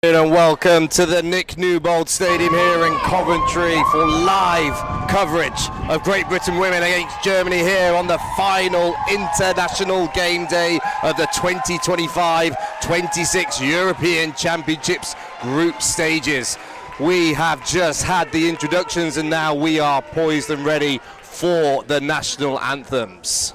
And welcome to the Nick Newbold Stadium here in Coventry for live coverage of Great Britain women against Germany here on the final international game day of the 2025-26 European Championships group stages. We have just had the introductions and now we are poised and ready for the national anthems.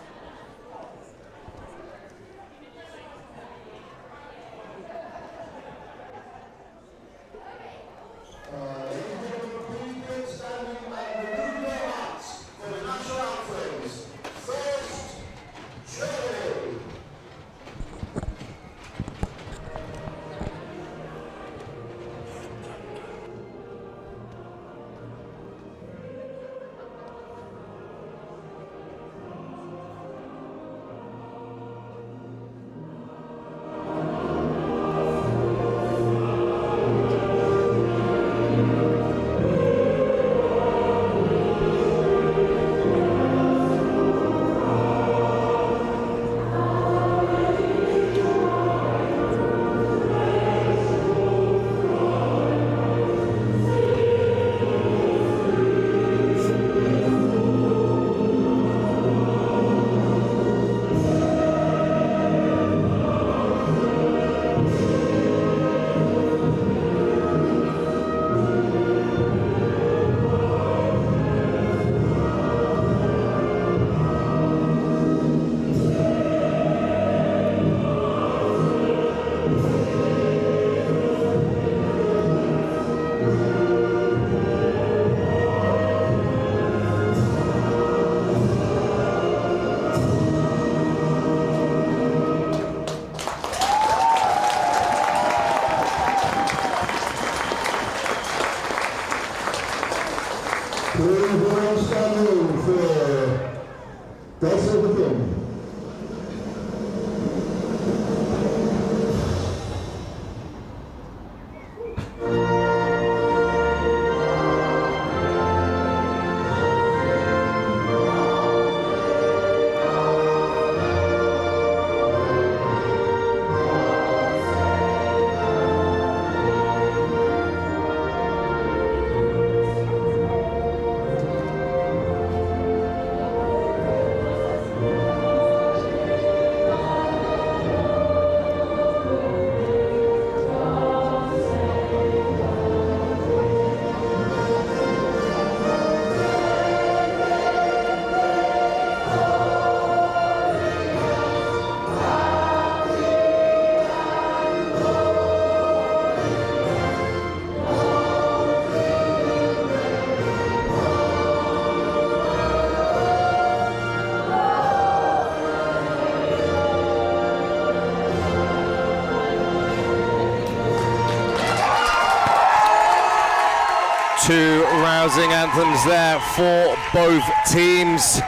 Two rousing anthems there for both teams.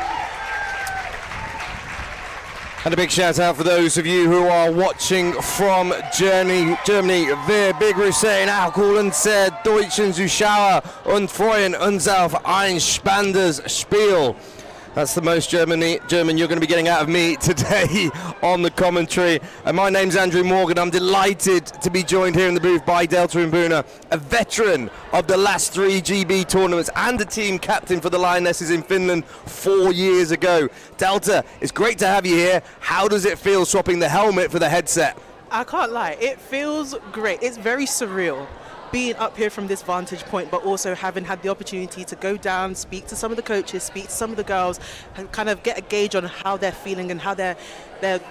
And a big shout out for those of you who are watching from Germany. Wir begrüßen auch und sehr deutschen Zuschauer und freuen uns auf ein spannendes Spiel. That's the most German you're going to be getting out of me today on the commentary. And my name's Andrew Morgan. I'm delighted to be joined here in the booth by Delta Mbuna, a veteran of the last 3 GB tournaments and a team captain for the Lionesses in Finland 4 years ago. Delta, it's great to have you here. How does it feel swapping the helmet for the headset? I can't lie, it feels great. It's very surreal being up here from this vantage point, but also having had the opportunity to go down, speak to some of the coaches, speak to some of the girls, and kind of get a gauge on how they're feeling and how they're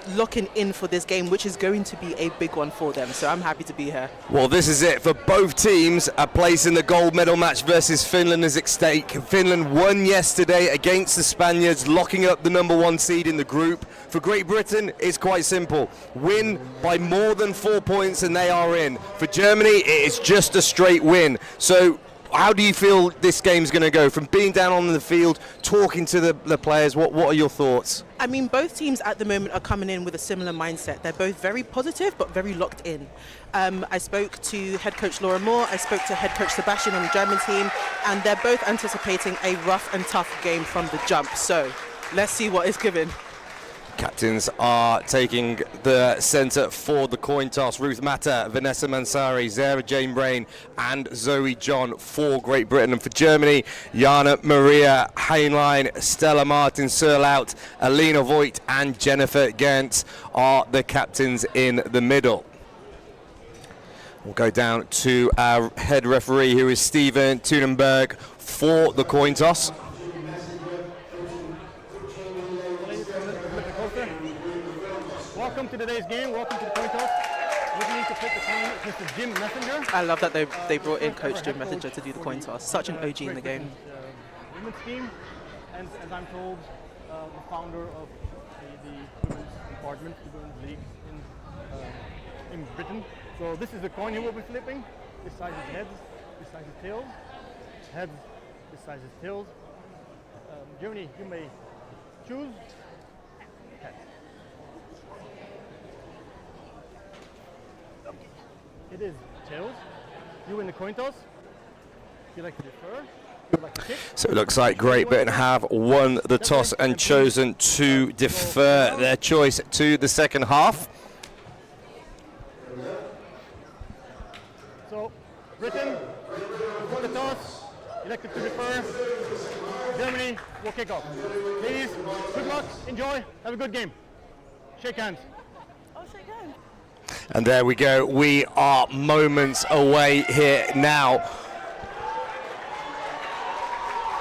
locking in for this game, which is going to be a big one for them. So I'm happy to be here. Well, this is it for both teams. A place in the gold medal match versus Finland is at stake. Finland won yesterday against the Spaniards, locking up the #1 seed in the group. For Great Britain, it's quite simple. Win by more than 4 points and they are in. For Germany, it is just a straight win. So how do you feel this game's going to go? From being down on the field, talking to the players, what are your thoughts? I mean, both teams at the moment are coming in with a similar mindset. They're both very positive, but very locked in. I spoke to head coach Laura Moore, I spoke to head coach Sebastian on the German team, and they're both anticipating a rough and tough game from the jump. So let's see what is given. Captains are taking the centre for the coin toss. Ruth Mata, Vanessa Mansari, Zara Jane Brain and Zoe John for Great Britain. And for Germany, Jana Maria Heinlein, Stella Martin Surlout, Alina Voigt and Jennifer Gantz are the captains in the middle. We'll go down to our head referee, who is Stephen Thunenberg, for the coin toss. Welcome to today's game. Welcome to the coin toss. We need to pick the coin, Mr. Jim Messenger. I love that they brought in Coach Jim Messenger to do the coin toss. Such an OG in the game. Women's team, and as I'm told, the founder of the women's department, the women's league in Britain. So this is the coin he will be flipping. This side is heads, this side is tails. Heads, this side is tails. Germany, you may choose. Heads. It is tails. You win the coin toss. If you like to defer, you like to kick. So it looks like Great Britain have won the toss and chosen to defer their choice to the second half. So Britain won the toss, elected to defer. Germany will kick off. Ladies, good luck, enjoy, have a good game. Shake hands. And there we go. We are moments away here now.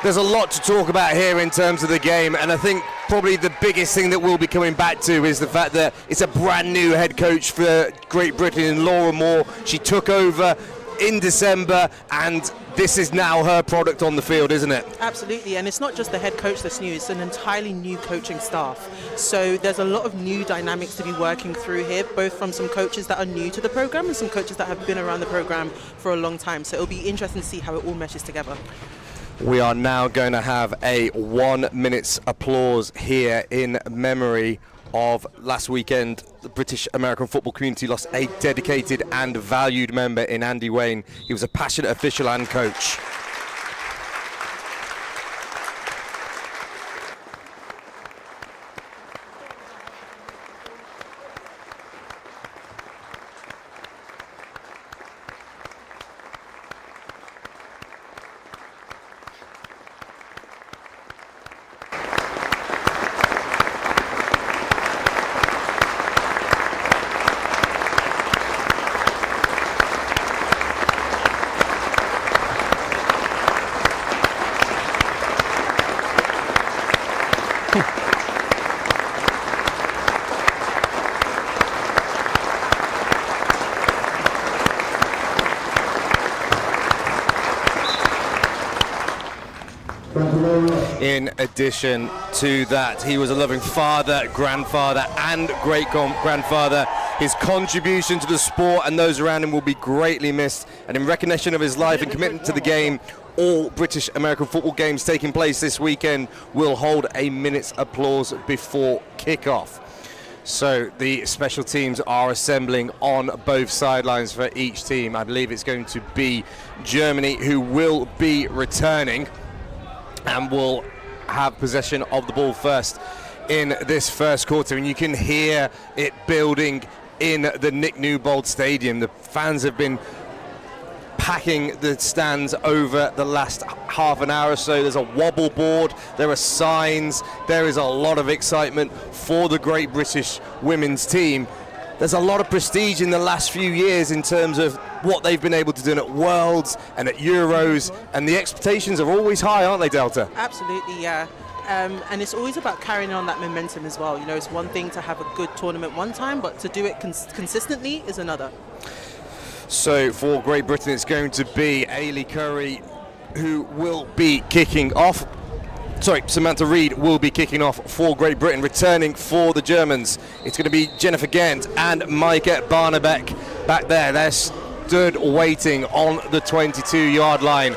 There's a lot to talk about here in terms of the game, and I think probably the biggest thing that we'll be coming back to is the fact that it's a brand new head coach for Great Britain, Laura Moore. She took over in December, and this is now her product on the field, isn't it? Absolutely, and it's not just the head coach that's new, it's an entirely new coaching staff. So there's a lot of new dynamics to be working through here, both from some coaches that are new to the program and some coaches that have been around the program for a long time. So it'll be interesting to see how it all meshes together. We are now going to have a 1 minute's applause here in memory of last weekend. The British American football community lost a dedicated and valued member in Andy Wayne. He was a passionate official and coach. In addition to that, he was a loving father, grandfather, and great-grandfather. His contribution to the sport and those around him will be greatly missed. And in recognition of his life and commitment to the game, all British American football games taking place this weekend will hold a minute's applause before kick-off. So the special teams are assembling on both sidelines for each team. I believe it's going to be Germany who will be returning and will have possession of the ball first in this first quarter, and you can hear it building in the Nick Newbold Stadium. The fans have been packing the stands over the last half an hour or so. There's a wobble board, there are signs, there is a lot of excitement for the Great British women's team. There's a lot of prestige in the last few years in terms of what they've been able to do at Worlds and at Euros, and the expectations are always high, aren't they, Delta? Absolutely, yeah. And it's always about carrying on that momentum as well. You know, it's one thing to have a good tournament one time, but to do it consistently is another. So for Great Britain, it's going to be Ailey Curry who will be kicking off. Sorry, Samantha Reid will be kicking off for Great Britain. Returning for the Germans, it's going to be Jennifer Gent and Maike Barnebeck back there. They're stood waiting on the 22-yard line.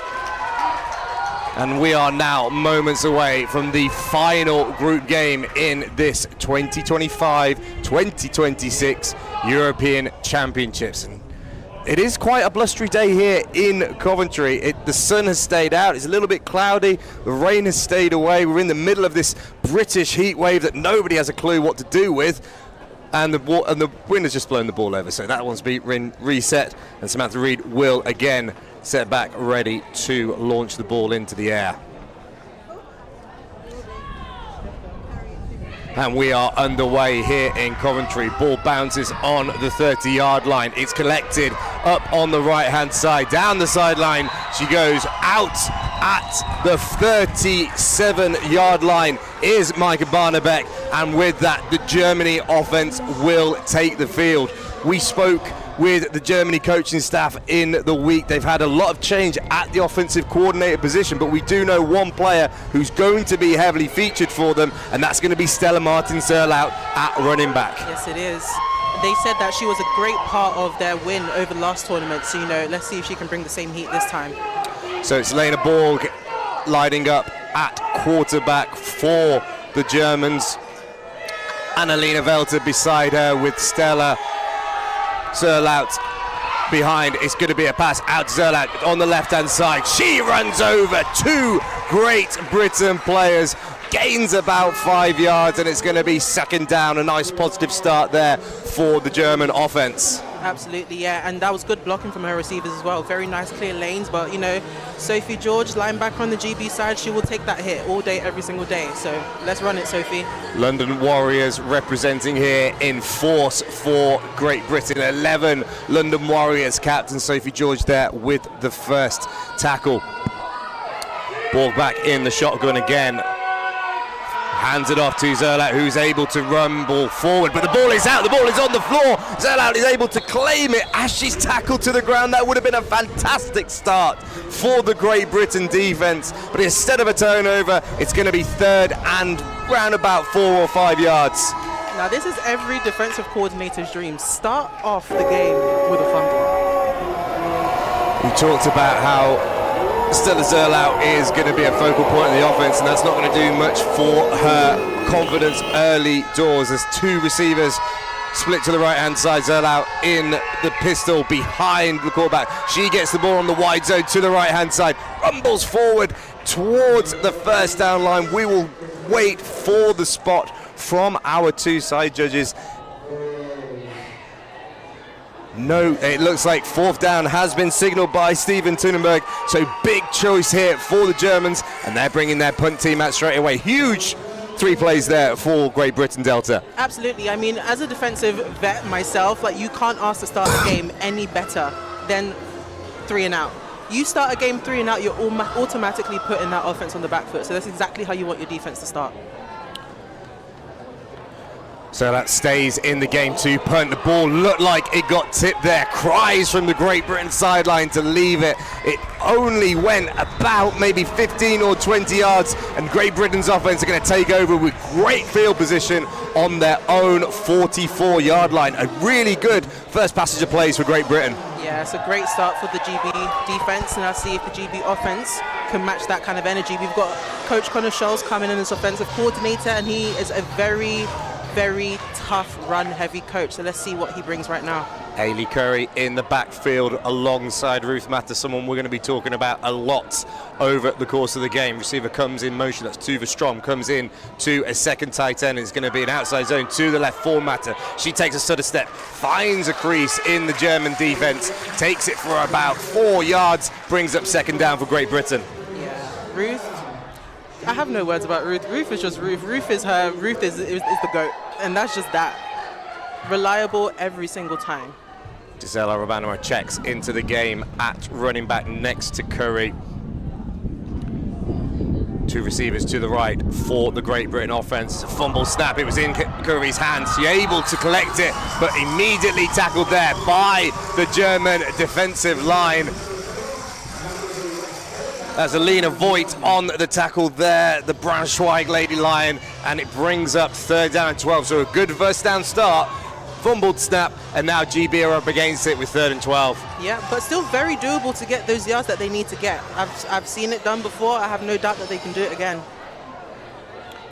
And we are now moments away from the final group game in this 2025-2026 European Championships. And it is quite a blustery day here in Coventry. The sun has stayed out. It's a little bit cloudy. The rain has stayed away. We're in the middle of this British heat wave that nobody has a clue what to do with. And the wind has just blown the ball over. So that one's been reset. And Samantha Reid will again set back, ready to launch the ball into the air. And we are underway here in Coventry. Ball bounces on the 30-yard line. It's collected up on the right-hand side. Down the sideline she goes. Out at the 37-yard line is Maike Barnebeck. And with that, the Germany offense will take the field. We spoke with the Germany coaching staff in the week. They've had a lot of change at the offensive coordinator position, but we do know one player who's going to be heavily featured for them, and that's going to be Stella Martin-Zerlout at running back. Yes, it is. They said that she was a great part of their win over the last tournament, so let's see if she can bring the same heat this time. So it's Lena Borg lining up at quarterback for the Germans. Annalena Velter beside her with Stella Zerlout behind. It's going to be a pass out to Zerlout on the left-hand side. She runs over two Great Britain players, gains about 5 yards, and it's going to be second down. A nice positive start there for the German offense. Absolutely, yeah, and that was good blocking from her receivers as well. Very nice clear lanes, but Sophie George, linebacker on the GB side, she will take that hit all day, every single day. So let's run it, Sophie. London Warriors representing here in force for Great Britain. 11 London Warriors, captain Sophie George there with the first tackle. Ball back in the shotgun again. Hands it off to Zerlout, who's able to run ball forward, but the ball is out, the ball is on the floor. Zerlout is able to claim it as she's tackled to the ground. That would have been a fantastic start for the Great Britain defense, but instead of a turnover, it's going to be third and round about 4 or 5 yards. Now this is every defensive coordinator's dream. Start off the game with a fumble. We talked about how Stella Zerlout is going to be a focal point of the offense, and that's not going to do much for her confidence early doors. There's two receivers split to the right-hand side. Zerlout in the pistol behind the quarterback. She gets the ball on the wide zone to the right-hand side, rumbles forward towards the first down line. We will wait for the spot from our two side judges. No, it looks like fourth down has been signaled by Steven Thunenberg. So big choice here for the Germans, and they're bringing their punt team out straight away. Huge 3 plays there for Great Britain, Delta. Absolutely. I mean, as a defensive vet myself, you can't ask to start the game any better than 3 and out. You start a game 3 and out, you're automatically putting that offense on the back foot. So that's exactly how you want your defense to start. So that stays in the game to punt. The ball looked like it got tipped there. Cries from the Great Britain sideline to leave it. It only went about maybe 15 or 20 yards, and Great Britain's offense are going to take over with great field position on their own 44-yard line. A really good first passage of plays for Great Britain. Yeah, it's a great start for the GB defense, and I'll see if the GB offense can match that kind of energy. We've got Coach Connor Scholes coming in as offensive coordinator, and he is a very tough run-heavy coach. So let's see what he brings right now. Hayley Curry in the backfield alongside Ruth Matter, someone we're going to be talking about a lot over the course of the game. Receiver comes in motion, that's Tuva Strom, comes in to a second tight end. It's going to be an outside zone to the left for Matter. She takes a stutter step, finds a crease in the German defence, takes it for about 4 yards, brings up second down for Great Britain. Yeah, Ruth, I have no words about Ruth. Ruth is just Ruth. Ruth is her. Ruth is the GOAT. And that's just that. Reliable every single time. Gisela Rabanova checks into the game at running back next to Curry. Two receivers to the right for the Great Britain offense. Fumble snap, it was in Curry's hands. She's able to collect it, but immediately tackled there by the German defensive line. That's Alina Voigt on the tackle there, the Braunschweig Lady Lion, and it brings up third down and 12. So a good first down start. Fumbled snap, and now GB are up against it with 3rd and 12. Yeah, but still very doable to get those yards that they need to get. I've seen it done before. I have no doubt that they can do it again.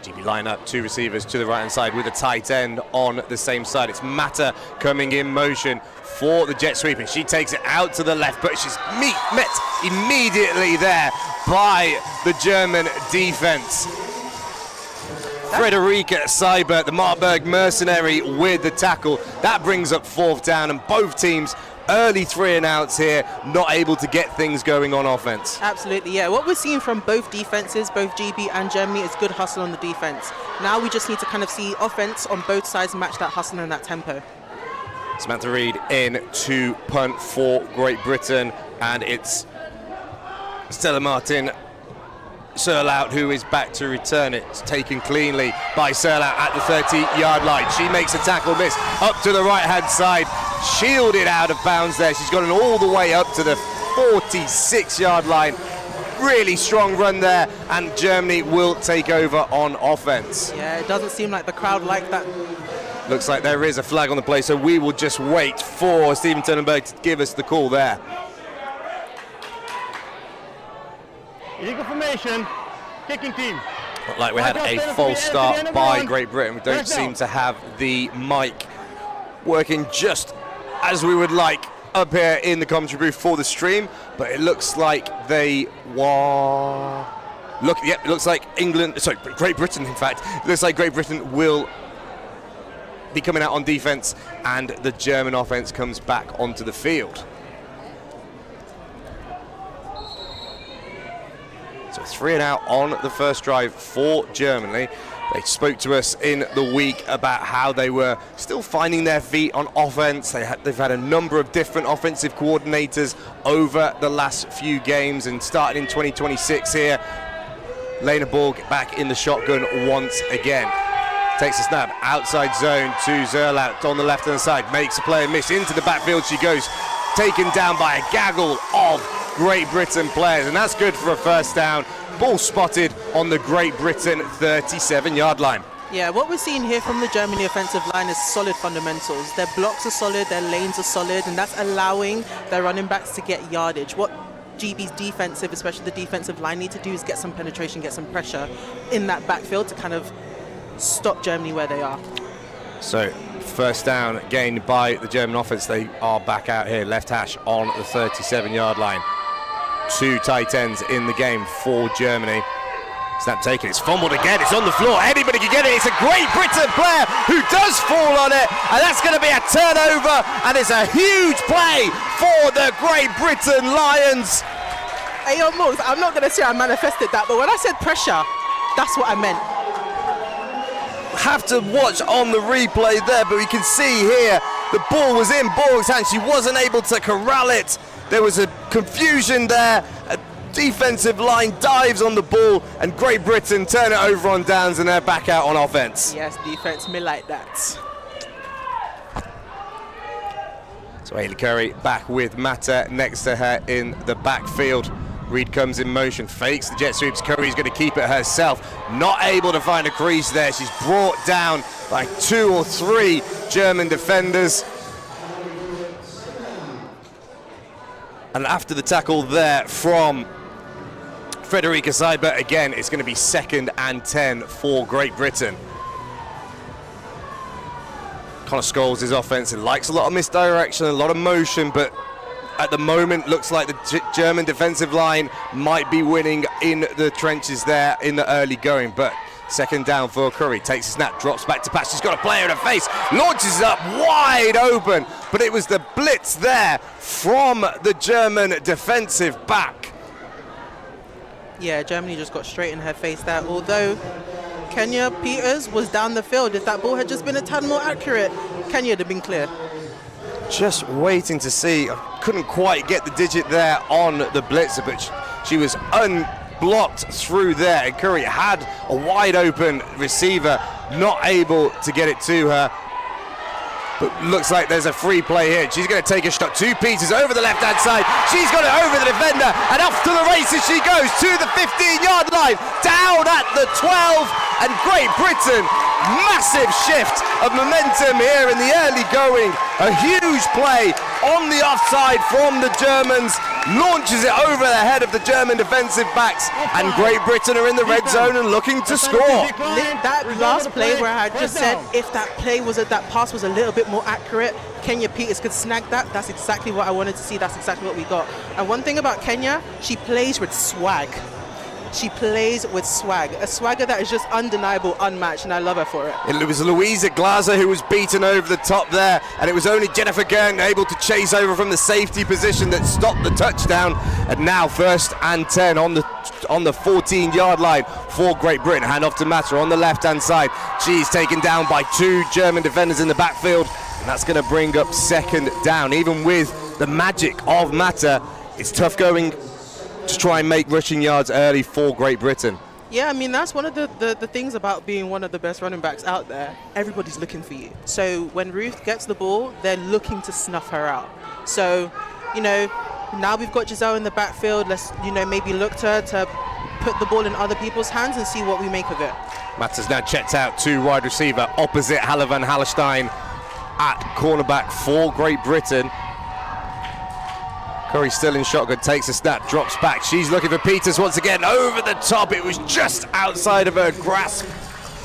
GB line up, two receivers to the right hand side with a tight end on the same side. It's Matter coming in motion for the jet sweep, and she takes it out to the left, but she's met immediately there by the German defense. Frederica Seibert, the Marburg mercenary, with the tackle. That brings up 4th down, and both teams early 3 and outs here, not able to get things going on offense. Absolutely, yeah. What we're seeing from both defenses, both GB and Germany, is good hustle on the defense. Now we just need to kind of see offense on both sides match that hustle and that tempo. Samantha Reid in to punt for Great Britain, and it's Stella Martin Serlout who is back to return it. It's taken cleanly by Serlout at the 30-yard line. She makes a tackle miss up to the right-hand side, shielded out of bounds there. She's gotten all the way up to the 46-yard line. Really strong run there, and Germany will take over on offense. Yeah, it doesn't seem like the crowd like that. Looks like there is a flag on the play, so we will just wait for Stephen Turnenberg to give us the call there. Illegal formation, kicking team. Looked like we had a false start by Great Britain. We don't seem to have the mic working just as we would like up here in the commentary booth for the stream, but it looks like they were... it looks like Great Britain, in fact. It looks like Great Britain will be coming out on defense, and the German offense comes back onto the field. So 3 and out on the first drive for Germany. They spoke to us in the week about how they were still finding their feet on offense. They've had a number of different offensive coordinators over the last few games, and starting in 2026 here, Lena Borg back in the shotgun once again. Takes a snap, outside zone to Zerlaut on the left-hand side, makes a player miss, into the backfield she goes, taken down by a gaggle of Great Britain players, and that's good for a first down. Ball spotted on the Great Britain 37-yard line. Yeah, what we're seeing here from the Germany offensive line is solid fundamentals. Their blocks are solid, their lanes are solid, and that's allowing their running backs to get yardage. What GB's defensive, especially the defensive line, need to do is get some penetration, get some pressure in that backfield to kind of stop Germany where they are. So first down gained by the German offense. They are back out here, left hash on the 37-yard line. 2 tight ends in the game for Germany. Snap taken, it's fumbled again, it's on the floor, anybody can get it. It's a Great Britain player who does fall on it, and that's going to be a turnover, and it's a huge play for the Great Britain Lions. Hey, yo, Mugs, I'm not going to say I manifested that, but when I said pressure, that's what I meant. Have to watch on the replay there, but we can see here the ball was in Borg's hand. She wasn't able to corral it. There was a confusion there. A defensive line dives on the ball, and Great Britain turn it over on downs, and they're back out on offense. Yes, defense, me like that. So Hayley Curry back with Matter next to her in the backfield. Reid comes in motion, fakes the jet sweeps. Curry's going to keep it herself. Not able to find a crease there. She's brought down by 2 or 3 German defenders. And after the tackle there from Frederica Seibert, again, it's going to be 2nd and 10 for Great Britain. Connor Scholes, his offense, and likes a lot of misdirection, a lot of motion, but at the moment looks like the German defensive line might be winning in the trenches there in the early going. But second down for Curry, takes a snap, drops back to pass. She's got a player in her face, launches it up wide open, but it was the blitz there from the German defensive back. Yeah, Germany just got straight in her face there. Although Kenya Peters was down the field, if that ball had just been a tad more accurate, Kenya would have been clear. Just waiting to see. Couldn't quite get the digit there on the blitzer, but she was unblocked through there. And Curry had a wide open receiver, not able to get it to her. But looks like there's a free play here. She's going to take a shot. 2 Peters over the left-hand side. She's got it over the defender, and off to the races she goes to the 15-yard line, down at the 12, and Great Britain, massive shift of momentum here in the early going. A huge play on the offside from the Germans, launches it over the head of the German defensive backs, and Great Britain are in the red zone and looking to score. That last play where I just said if that pass was a little bit more accurate, Kenya Peters could snag that. That's exactly what I wanted to see. That's exactly what we got. And one thing about Kenya, she plays with swag. She plays with swag, a swagger that is just undeniable, unmatched, and I love her for it. It was Louisa Glaser who was beaten over the top there, and it was only Jennifer Gern able to chase over from the safety position that stopped the touchdown. And now 1st and 10 on the 14-yard line for Great Britain. Hand off to Mata on the left-hand side. She's taken down by 2 German defenders in the backfield, and that's going to bring up 2nd down. Even with the magic of Mata, it's tough going to try and make rushing yards early for Great Britain. Yeah, I mean, that's one of the things about being one of the best running backs out there. Everybody's looking for you. So when Ruth gets the ball, they're looking to snuff her out. So, now we've got Giselle in the backfield. Let's, maybe look to put the ball in other people's hands and see what we make of it. Matters now checked out to wide receiver opposite Halle van Hallerstein at cornerback for Great Britain. Curry still in shotgun, takes a snap, drops back. She's looking for Peters once again, over the top. It was just outside of her grasp,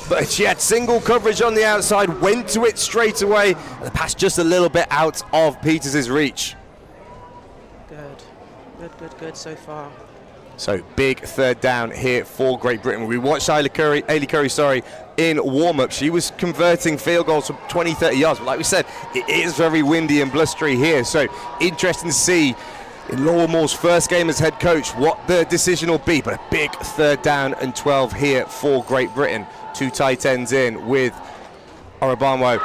but she had single coverage on the outside, went to it straight away, and the pass just a little bit out of Peters' reach. Good so far. So big 3rd down here for Great Britain. We watched Ailey Curry, in warm-up. She was converting field goals from 20, 30 yards, but like we said, it is very windy and blustery here. So interesting to see in Laura Moore's first game as head coach what the decision will be, but a big 3rd down and 12 here for Great Britain. 2 tight ends in with Orabanwo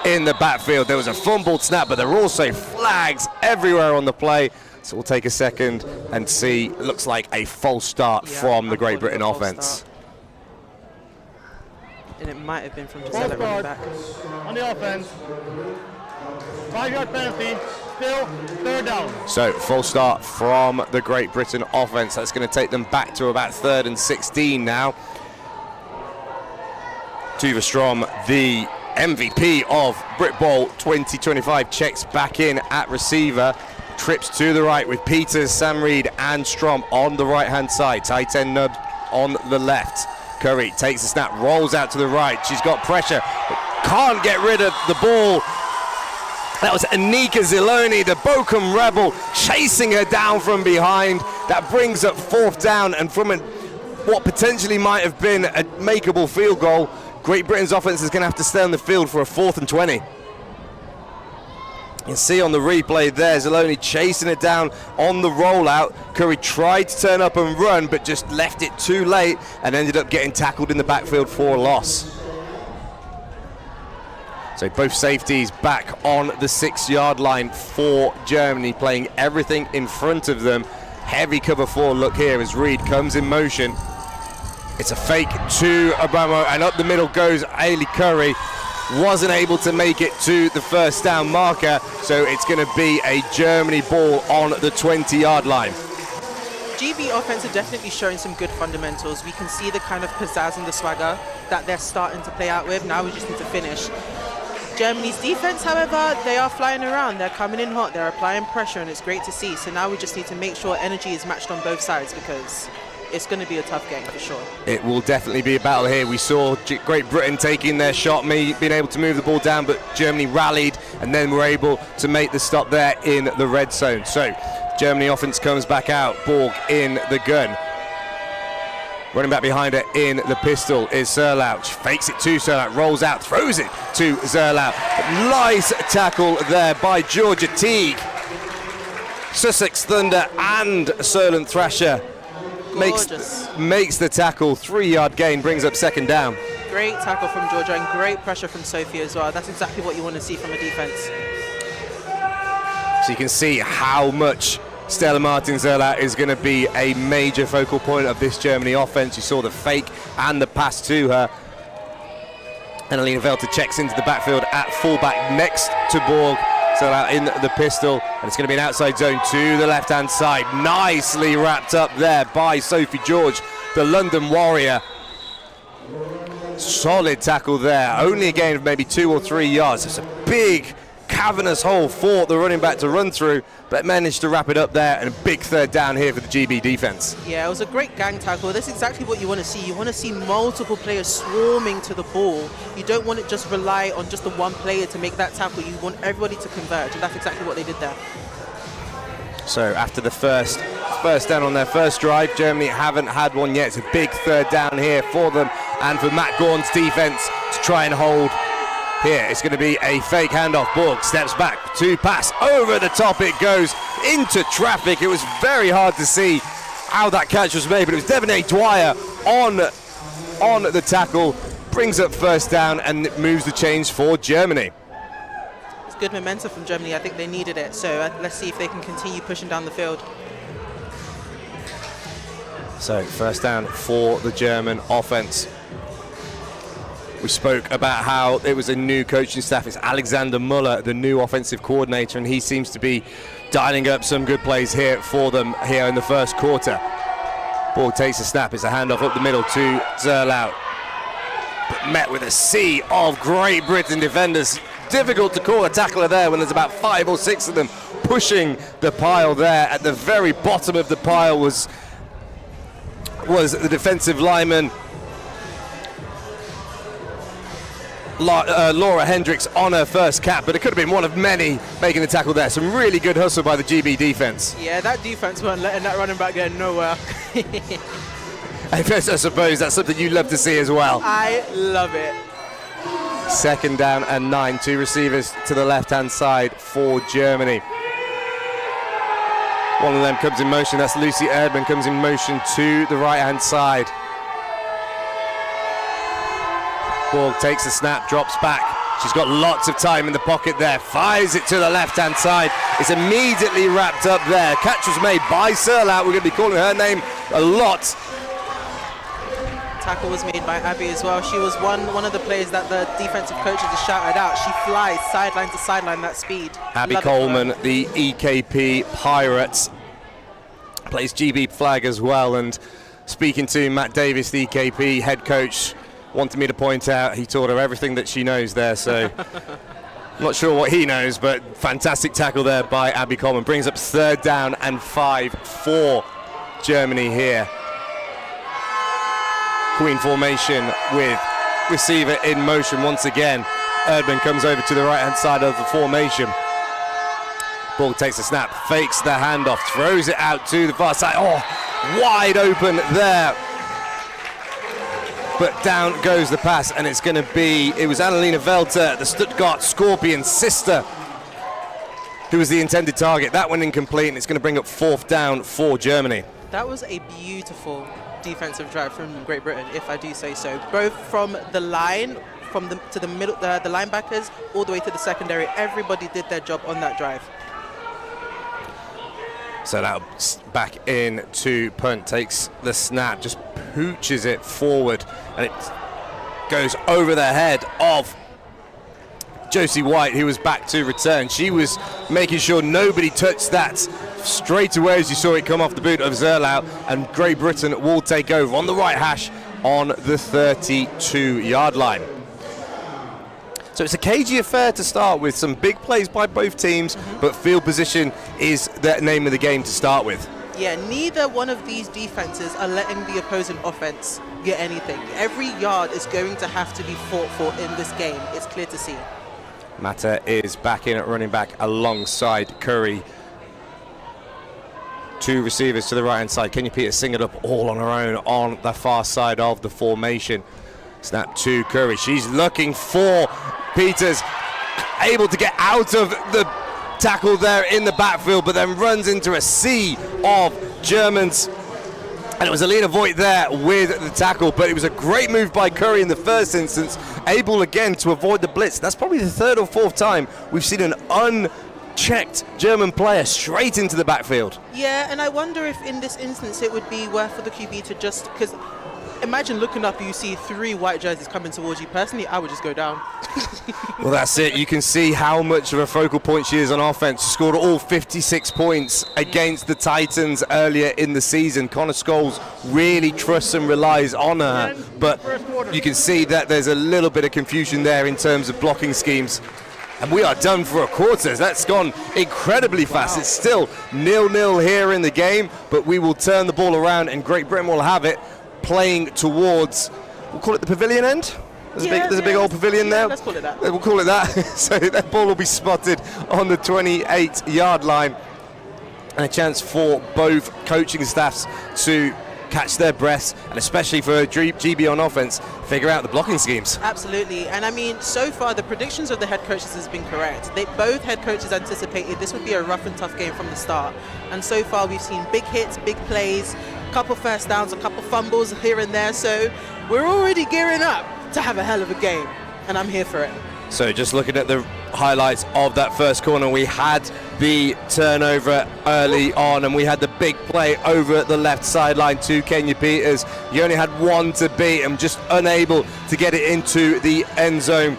in the backfield. There was a fumbled snap, but there were also flags everywhere on the play. So we'll take a second and see. It looks like a false start from the Great Britain offense. And it might have been from Giselle running back. On the offense, 5-yard penalty, still 3rd down. So full start from the Great Britain offense. That's going to take them back to about 3rd and 16 now. Tuva Strom, the MVP of Brit Bowl 2025, checks back in at receiver. Trips to the right with Peters, Sam Reed and Strom on the right-hand side. Tight end Nub on the left. Curry takes the snap, rolls out to the right. She's got pressure, but can't get rid of the ball. That was Anika Ziloni, the Bochum Rebel, chasing her down from behind. That brings up 4th down, and from what potentially might have been a makeable field goal, Great Britain's offense is going to have to stay on the field for a 4th and 20. You can see on the replay there, Ziloni chasing it down on the rollout. Curry tried to turn up and run, but just left it too late and ended up getting tackled in the backfield for a loss. So both safeties back on the 6-yard line for Germany, playing everything in front of them. Heavy cover 4 look here as Reed comes in motion. It's a fake to Obama, and up the middle goes Ailey Curry. Wasn't able to make it to the 1st down marker, so it's going to be a Germany ball on the 20-yard line. GB offense are definitely showing some good fundamentals. We can see the kind of pizzazz and the swagger that they're starting to play out with. Now we just need to finish. Germany's defense, however, they are flying around. They're coming in hot. They're applying pressure, and it's great to see. So now we just need to make sure energy is matched on both sides, because it's going to be a tough game for sure. It will definitely be a battle here. We saw Great Britain taking their shot, being able to move the ball down, but Germany rallied and then were able to make the stop there in the red zone. So Germany offense comes back out. Borg in the gun. Running back behind her in the pistol is Zerlau. She fakes it to Zerlau, rolls out, throws it to Zerlau. Nice tackle there by Georgia Teague. Sussex Thunder and Solent Thrasher makes the tackle. 3-yard gain, brings up second down. Great tackle from Georgia and great pressure from Sophie as well. That's exactly what you want to see from a defense. So you can see how much Stella Martin-Zerlau is going to be a major focal point of this Germany offense. You saw the fake and the pass to her. Annalena Velter checks into the backfield at fullback next to Borg. Zerlau in the pistol, and it's going to be an outside zone to the left-hand side. Nicely wrapped up there by Sophie George, the London Warrior. Solid tackle there. Only a gain of maybe 2 or 3 yards. It's a big, cavernous hole for the running back to run through, but managed to wrap it up there, and a big third down here for the GB defense. Yeah, it was a great gang tackle. That's exactly what you want to see. You want to see multiple players swarming to the ball. You don't want to just rely on just the one player to make that tackle. You want everybody to converge, and that's exactly what they did there. So after the first down on their first drive, Germany haven't had one yet. It's a big third down here for them, and for Matt Gorn's defense to try and hold. Here, it's going to be a fake handoff. Borg steps back to pass. Over the top it goes into traffic. It was very hard to see how that catch was made, but it was Devonay Dwyer on the tackle. Brings up first down, and it moves the chains for Germany. It's good momentum from Germany. I think they needed it. So let's see if they can continue pushing down the field. So first down for the German offense. We spoke about how it was a new coaching staff. It's Alexander Muller, the new offensive coordinator, and he seems to be dialing up some good plays here for them here in the first quarter. Ball takes a snap. It's a handoff up the middle to Zerlau, but met with a sea of Great Britain defenders. Difficult to call a tackler there when there's about 5 or 6 of them pushing the pile there. At the very bottom of the pile was the defensive lineman Laura Hendricks on her first cap, but it could have been one of many making the tackle there. Some really good hustle by the GB defense. Yeah, that defense weren't letting that running back get nowhere. I suppose that's something you love to see as well. I love it. Second down and 9. 2 receivers to the left-hand side for Germany. One of them comes in motion. That's Lucy Erdmann, comes in motion to the right-hand side. Borg takes the snap, drops back. She's got lots of time in the pocket there. Fires it to the left-hand side. It's immediately wrapped up there. Catch was made by Zerlau. We're going to be calling her name a lot. Tackle was made by Abby as well. She was one of the players that the defensive coaches just shouted out. She flies sideline to sideline, that speed. Abby Coleman, the EKP Pirates, plays GB flag as well. And speaking to Matt Davis, the EKP head coach, wanted me to point out he taught her everything that she knows there, so I'm not sure what he knows, but fantastic tackle there by Abby Coleman. Brings up third down and 5 for Germany here. Queen formation with receiver in motion once again. Erdmann comes over to the right-hand side of the formation. Ball takes a snap, fakes the handoff, throws it out to the far side. Oh, wide open there. But down goes the pass, and it was Annalena Velter, the Stuttgart Scorpion sister, who was the intended target. That one incomplete, and it's going to bring up fourth down for Germany. That was a beautiful defensive drive from Great Britain, if I do say so. Both from the line, to the middle, the linebackers, all the way to the secondary. Everybody did their job on that drive. So now back in to punt, takes the snap, just pooches it forward, and it goes over the head of Josie White, who was back to return. She was making sure nobody touched that straight away as you saw it come off the boot of Zerlau, and Great Britain will take over on the right hash on the 32-yard line. So it's a cagey affair to start with, some big plays by both teams, but field position is the name of the game to start with. Yeah, neither one of these defenses are letting the opposing offense get anything. Every yard is going to have to be fought for in this game. It's clear to see. Mata is back in at running back alongside Curry. 2 receivers to the right hand side. Kenya Peters sing it up all on her own on the far side of the formation. Snap to Curry. She's looking for Peters, able to get out of the tackle there in the backfield, but then runs into a sea of Germans. And it was Alina Voigt there with the tackle, but it was a great move by Curry in the first instance, able again to avoid the blitz. That's probably the 3rd or 4th time we've seen an unchecked German player straight into the backfield. Yeah, and I wonder if in this instance it would be worth for the QB to just, because imagine looking up and you see 3 white jerseys coming towards you. Personally, I would just go down. Well, that's it. You can see how much of a focal point she is on offense. She scored all 56 points against the Titans earlier in the season. Connor Scholes really trusts and relies on her, but you can see that there's a little bit of confusion there in terms of blocking schemes. And we are done for a quarter. That's gone incredibly fast. It's still 0-0 here in the game, but we will turn the ball around and Great Britain will have it, playing towards, we'll call it the pavilion end. There's a big old pavilion there. Let's call it that. We'll call it that. So that ball will be spotted on the 28-yard line. And a chance for both coaching staffs to catch their breaths, and especially for GB on offense, figure out the blocking schemes. Absolutely. And I mean, so far the predictions of the head coaches has been correct. Both head coaches anticipated this would be a rough and tough game from the start. And so far we've seen big hits, big plays, a couple first downs, a couple fumbles here and there. So we're already gearing up to have a hell of a game, and I'm here for it. So just looking at the highlights of that first corner, we had the turnover early on and we had the big play over at the left sideline to Kenya Peters. You only had 1 to beat and just unable to get it into the end zone.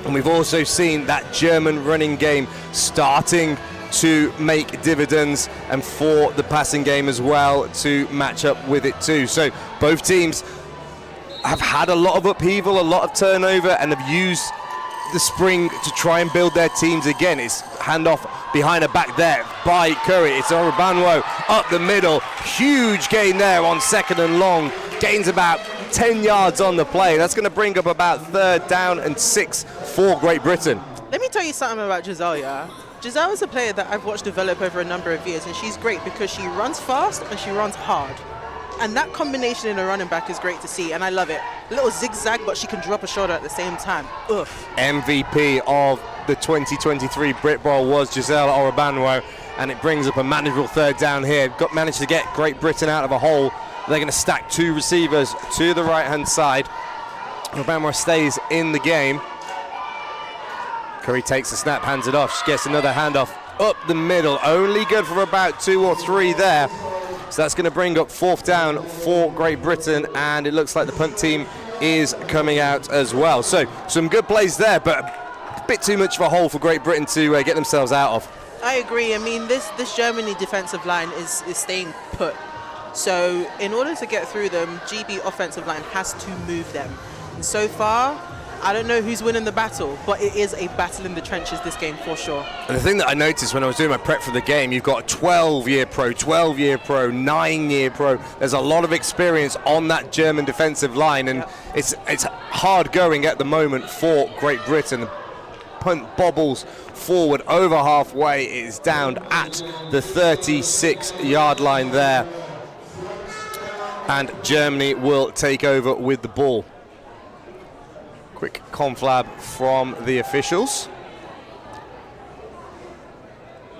And we've also seen that German running game starting to make dividends, and for the passing game as well to match up with it too. So both teams have had a lot of upheaval, a lot of turnover, and have used the spring to try and build their teams again. It's handoff behind her back there by Curry. It's Orabanwo up the middle. Huge gain there on 2nd and long. Gains about 10 yards on the play. That's going to bring up about 3rd down and 6 for Great Britain. Let me tell you something about Giselle, yeah? Giselle is a player that I've watched develop over a number of years, and she's great because she runs fast and she runs hard. And that combination in a running back is great to see, and I love it. A little zigzag, but she can drop a shoulder at the same time. Oof. MVP of the 2023 Brit Bowl was Giselle Orabanwo, and it brings up a manageable 3rd down here. Managed to get Great Britain out of a hole. They're going to stack 2 receivers to the right-hand side. Orabanwo stays in the game. Curry takes the snap, hands it off. She gets another handoff up the middle. Only good for about 2 or 3 there. So that's going to bring up 4th down for Great Britain, and it looks like the punt team is coming out as well. So some good plays there, but a bit too much of a hole for Great Britain to get themselves out of. I agree. I mean, this Germany defensive line is staying put. So in order to get through them, GB offensive line has to move them. And so far, I don't know who's winning the battle, but it is a battle in the trenches this game for sure. And the thing that I noticed when I was doing my prep for the game, you've got a 12-year pro, 12-year pro, 9-year pro. There's a lot of experience on that German defensive line, and it's hard going at the moment for Great Britain. The punt bobbles forward over halfway. It is down at the 36-yard line there. And Germany will take over with the ball. Quick conflab from the officials.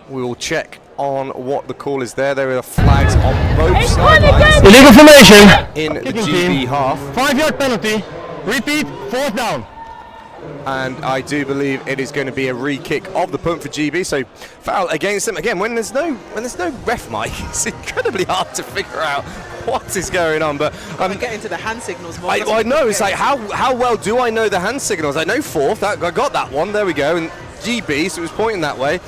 We will check on what the call is there. There are flags on both sidelines. Illegal formation In the GB half. 5-yard penalty. Repeat, 4th down. And I do believe it is going to be a re-kick of the punt for GB. So foul against them again. When there's no ref mic, it's incredibly hard to figure out what is going on. But I'm getting to the hand signals more. I know. It's like how well do I know the hand signals? I know 4th. I got that one. There we go. And GB, so it was pointing that way.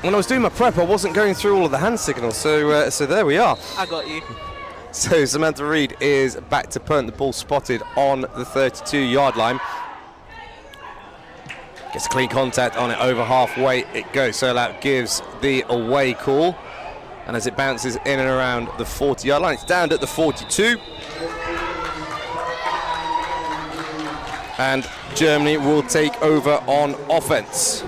When I was doing my prep, I wasn't going through all of the hand signals. So there we are. I got you. So Samantha Reed is back to punt. The ball spotted on the 32-yard line. Gets clean contact on it over halfway. It goes. So that gives the away call. And as it bounces in and around the 40-yard line, it's down at the 42. And Germany will take over on offense.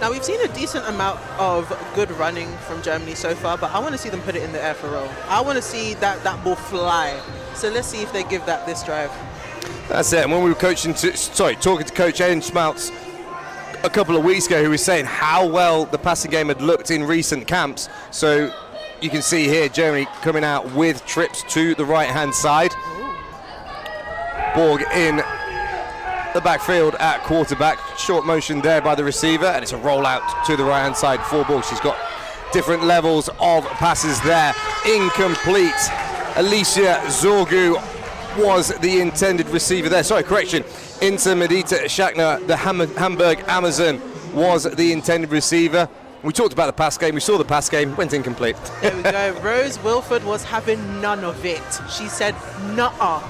Now, we've seen a decent amount of good running from Germany so far, but I want to see them put it in the air for real. I want to see that ball fly. So let's see if they give that this drive. That's it. And when we were talking to Coach Aidan Schmaltz a couple of weeks ago, who was saying how well the passing game had looked in recent camps. So you can see here Germany coming out with trips to the right-hand side. Borg in the backfield at quarterback, short motion there by the receiver, and it's a rollout to the right hand side for Borg. She's got different levels of passes there. Incomplete. Alicia Zorgu was the intended receiver there. Sorry, correction. Into Medita Schachner, the Hamburg Amazon, was the intended receiver. We talked about the pass game. We saw the pass game. Went incomplete. There we go. Rose Wilford was having none of it. She said, nuh-uh.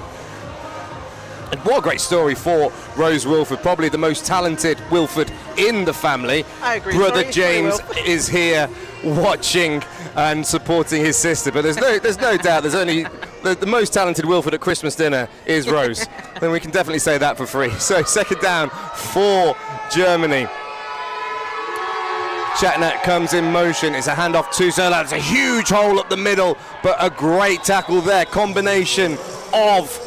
And what a great story for Rose Wilford, probably the most talented Wilford in the family. I agree. Brother James is here watching and supporting his sister, but there's no doubt there's only the most talented Wilford at Christmas dinner is Rose. Then we can definitely say that for free. So second down for Germany. Shatner comes in motion. It's a handoff to Zerla. It's a huge hole up the middle, but a great tackle there. Combination of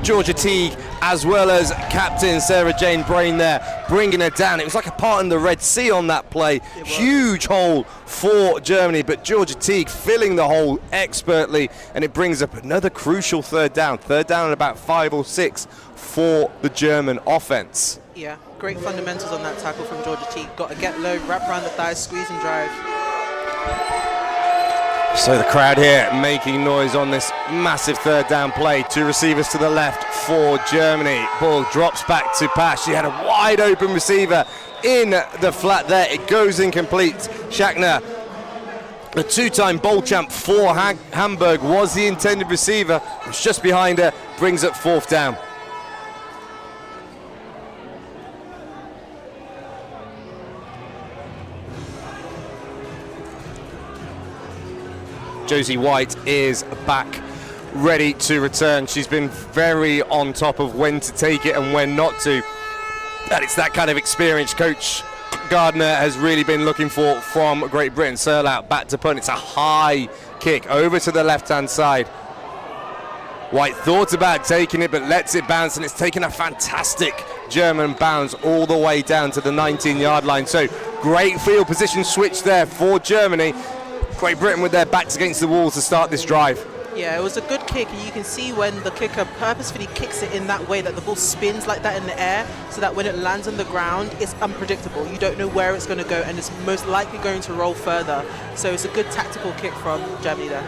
Georgia Teague as well as captain Sarah Jane Brain there, bringing her down. It was like a part in the Red Sea on that play. Huge hole for Germany, but Georgia Teague filling the hole expertly, and it brings up another crucial third down at about 5 or 6 for the German offense. Yeah, great fundamentals on that tackle from Georgia Teague. Got to get low, wrap around the thighs, squeeze and drive. So the crowd here making noise on this massive third down play. 2 receivers to the left for Germany. Ball drops back to pass. She had a wide open receiver in the flat there. It goes incomplete. Schachner, the 2-time bowl champ for Hamburg, was the intended receiver. It's just behind her, brings up 4th down. Josie White is back, ready to return. She's been very on top of when to take it and when not to. And it's that kind of experience Coach Gardner has really been looking for from Great Britain. Serlout back to punt. It's a high kick over to the left-hand side. White thought about taking it, but lets it bounce, and it's taken a fantastic German bounce all the way down to the 19-yard line. So great field position switch there for Germany. Great Britain with their backs against the walls to start this drive. Yeah, it was a good kick, and you can see when the kicker purposefully kicks it in that way that the ball spins like that in the air, so that when it lands on the ground, it's unpredictable. You don't know where it's going to go, and it's most likely going to roll further. So it's a good tactical kick from Germany there.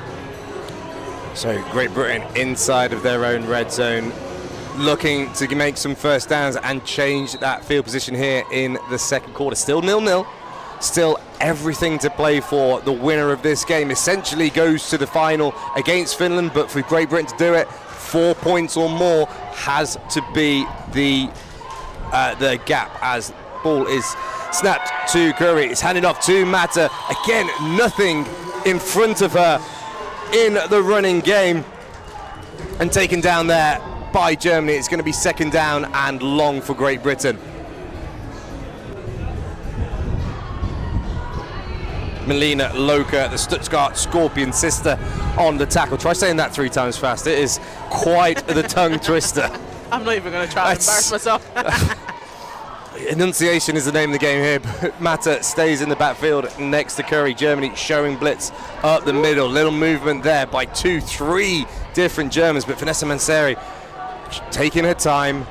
So Great Britain inside of their own red zone, looking to make some first downs and change that field position here in the second quarter. Still 0-0. Still everything to play for. The winner of this game essentially goes to the final against Finland, but for Great Britain to do it, 4 points or more has to be the gap, as ball is snapped to Curry. It's handed off to Mata. Again, nothing in front of her in the running game, and taken down there by Germany. It's going to be second down and long for Great Britain. Melina Loka, the Stuttgart Scorpion sister, on the tackle. Try saying that 3 times fast. It is quite the tongue twister. I'm not even going to try to embarrass myself. Enunciation is the name of the game here, but Mata stays in the backfield next to Curry. Germany showing blitz up the middle. Little movement there by 2-3 different Germans, but Vanessa Manseri taking her time,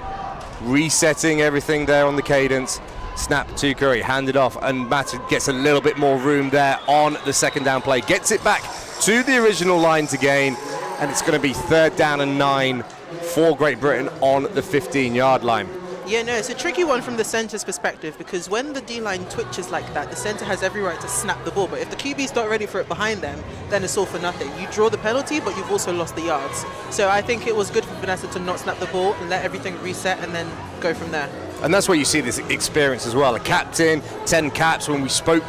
resetting everything there on the cadence. Snap to Curry, handed off, and Mata gets a little bit more room there on the second down play. Gets it back to the original line to gain, and it's going to be third down and 9 for Great Britain on the 15-yard line. Yeah, no, it's a tricky one from the centre's perspective, because when the D-line twitches like that, the centre has every right to snap the ball. But if the QB's not ready for it behind them, then it's all for nothing. You draw the penalty, but you've also lost the yards. So I think it was good for Vanessa to not snap the ball and let everything reset and then go from there. And that's where you see this experience as well. A captain, 10 caps. When we spoke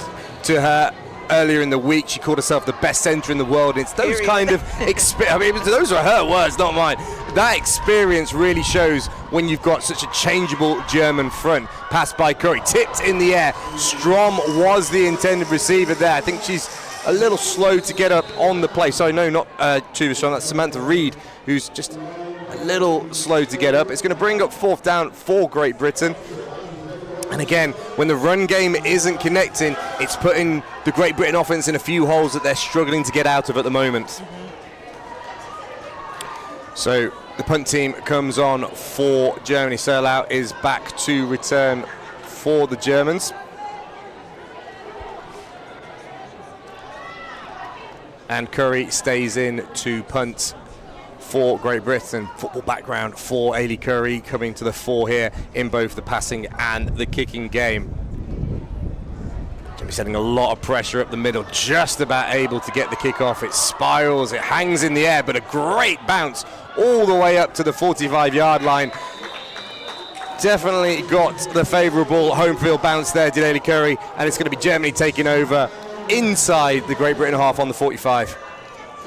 to her earlier in the week, she called herself the best centre in the world. It's those kind of I mean, those are her words, not mine. That experience really shows when you've got such a changeable German front. Passed by Curry, tipped in the air. Strom was the intended receiver there. I think she's a little slow to get up on the play. Sorry, no, not Tuva Strom. That's Samantha Reed, who's just a little slow to get up. It's going to bring up 4th down for Great Britain. And again, when the run game isn't connecting, it's putting the Great Britain offense in a few holes that they're struggling to get out of at the moment. So the punt team comes on for Germany. Serlau is back to return for the Germans. And Curry stays in to punt for Great Britain. Football background for Ailey Curry, coming to the fore here in both the passing and the kicking game. Jimmy setting a lot of pressure up the middle, just about able to get the kick off. It spirals, it hangs in the air, but a great bounce all the way up to the 45-yard line. Definitely got the favourable home field bounce there, did Ailey Curry, and it's going to be Germany taking over inside the Great Britain half on the 45.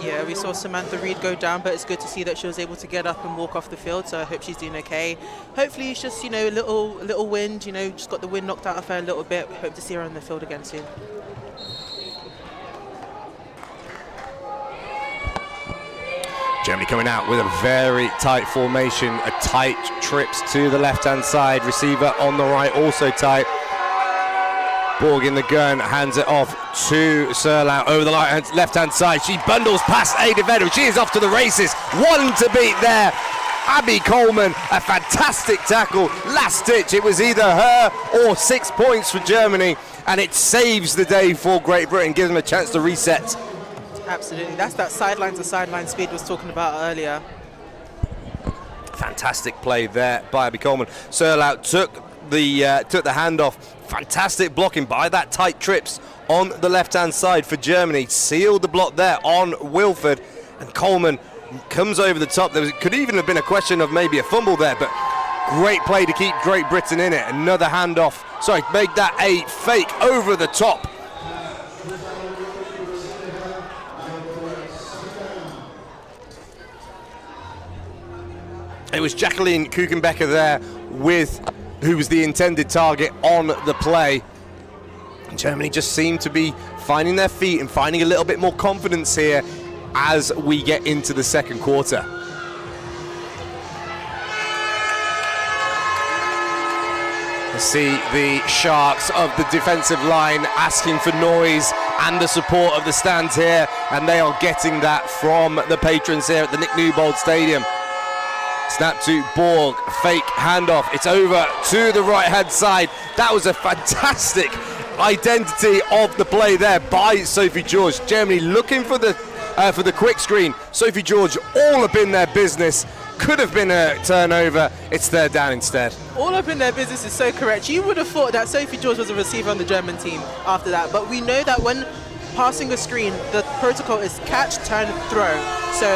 Yeah, we saw Samantha Reed go down, but it's good to see that she was able to get up and walk off the field, so I hope she's doing okay. Hopefully it's just, a little wind, just got the wind knocked out of her a little bit. We hope to see her on the field again soon. Germany coming out with a very tight formation, a tight trips to the left-hand side, receiver on the right, also tight. Borg in the gun, hands it off to Serlau over the left-hand side. She bundles past Ada Vedder. She is off to the races. One to beat there. Abby Coleman, a fantastic tackle. Last ditch, it was either her or 6 points for Germany, and it saves the day for Great Britain, gives them a chance to reset. Absolutely, that's that sideline to sideline speed was talking about earlier. Fantastic play there by Abby Coleman. Serlau took the handoff. Fantastic blocking by that tight trips on the left-hand side for Germany. Sealed the block there on Wilford, and Coleman comes over the top. Could even have been a question of maybe a fumble there, but great play to keep Great Britain in it. Another handoff. Sorry, make that a fake over the top. It was Jacqueline Kuchenbecker there who was the intended target on the play. Germany just seemed to be finding their feet and finding a little bit more confidence here as we get into the second quarter. See the Sharks of the defensive line asking for noise and the support of the stands here, and they are getting that from the patrons here at the Nick Newbold Stadium. Snap to Borg, fake handoff. It's over to the right-hand side. That was a fantastic identity of the play there by Sophie George. Germany looking for the quick screen. Sophie George all up in their business. Could have been a turnover. It's third down instead. All up in their business is so correct. You would have thought that Sophie George was a receiver on the German team after that, but we know that when passing a screen, the protocol is catch, turn, throw. So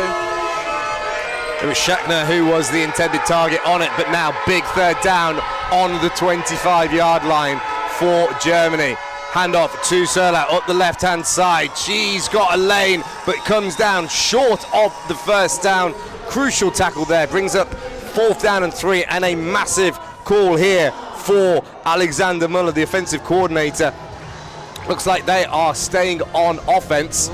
it was Schachner who was the intended target on it, but now big third down on the 25-yard line for Germany. Handoff to Serlau up the left-hand side. She's got a lane, but comes down short of the first down. Crucial tackle there, brings up 4th down and 3, and a massive call here for Alexander Muller, the offensive coordinator. Looks like they are staying on offense.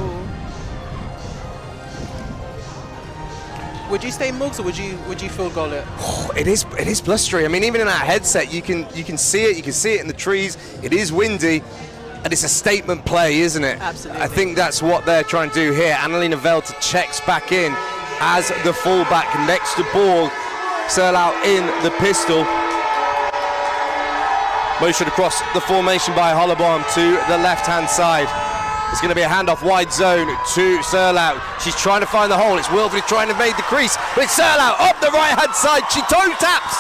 Would you stay Mugs, or would you field goal it? It is blustery. I mean, even in our headset, you can see it. You can see it in the trees. It is windy, and it's a statement play, isn't it? Absolutely. I think that's what they're trying to do here. Annalena Velter checks back in as the fullback next to Borg. Serlau in the pistol. Motion across the formation by Hollebaum to the left-hand side. It's going to be a handoff wide zone to Serlau. She's trying to find the hole. It's Wilfred trying to make the crease. But it's Serlau up the right-hand side. She toe taps.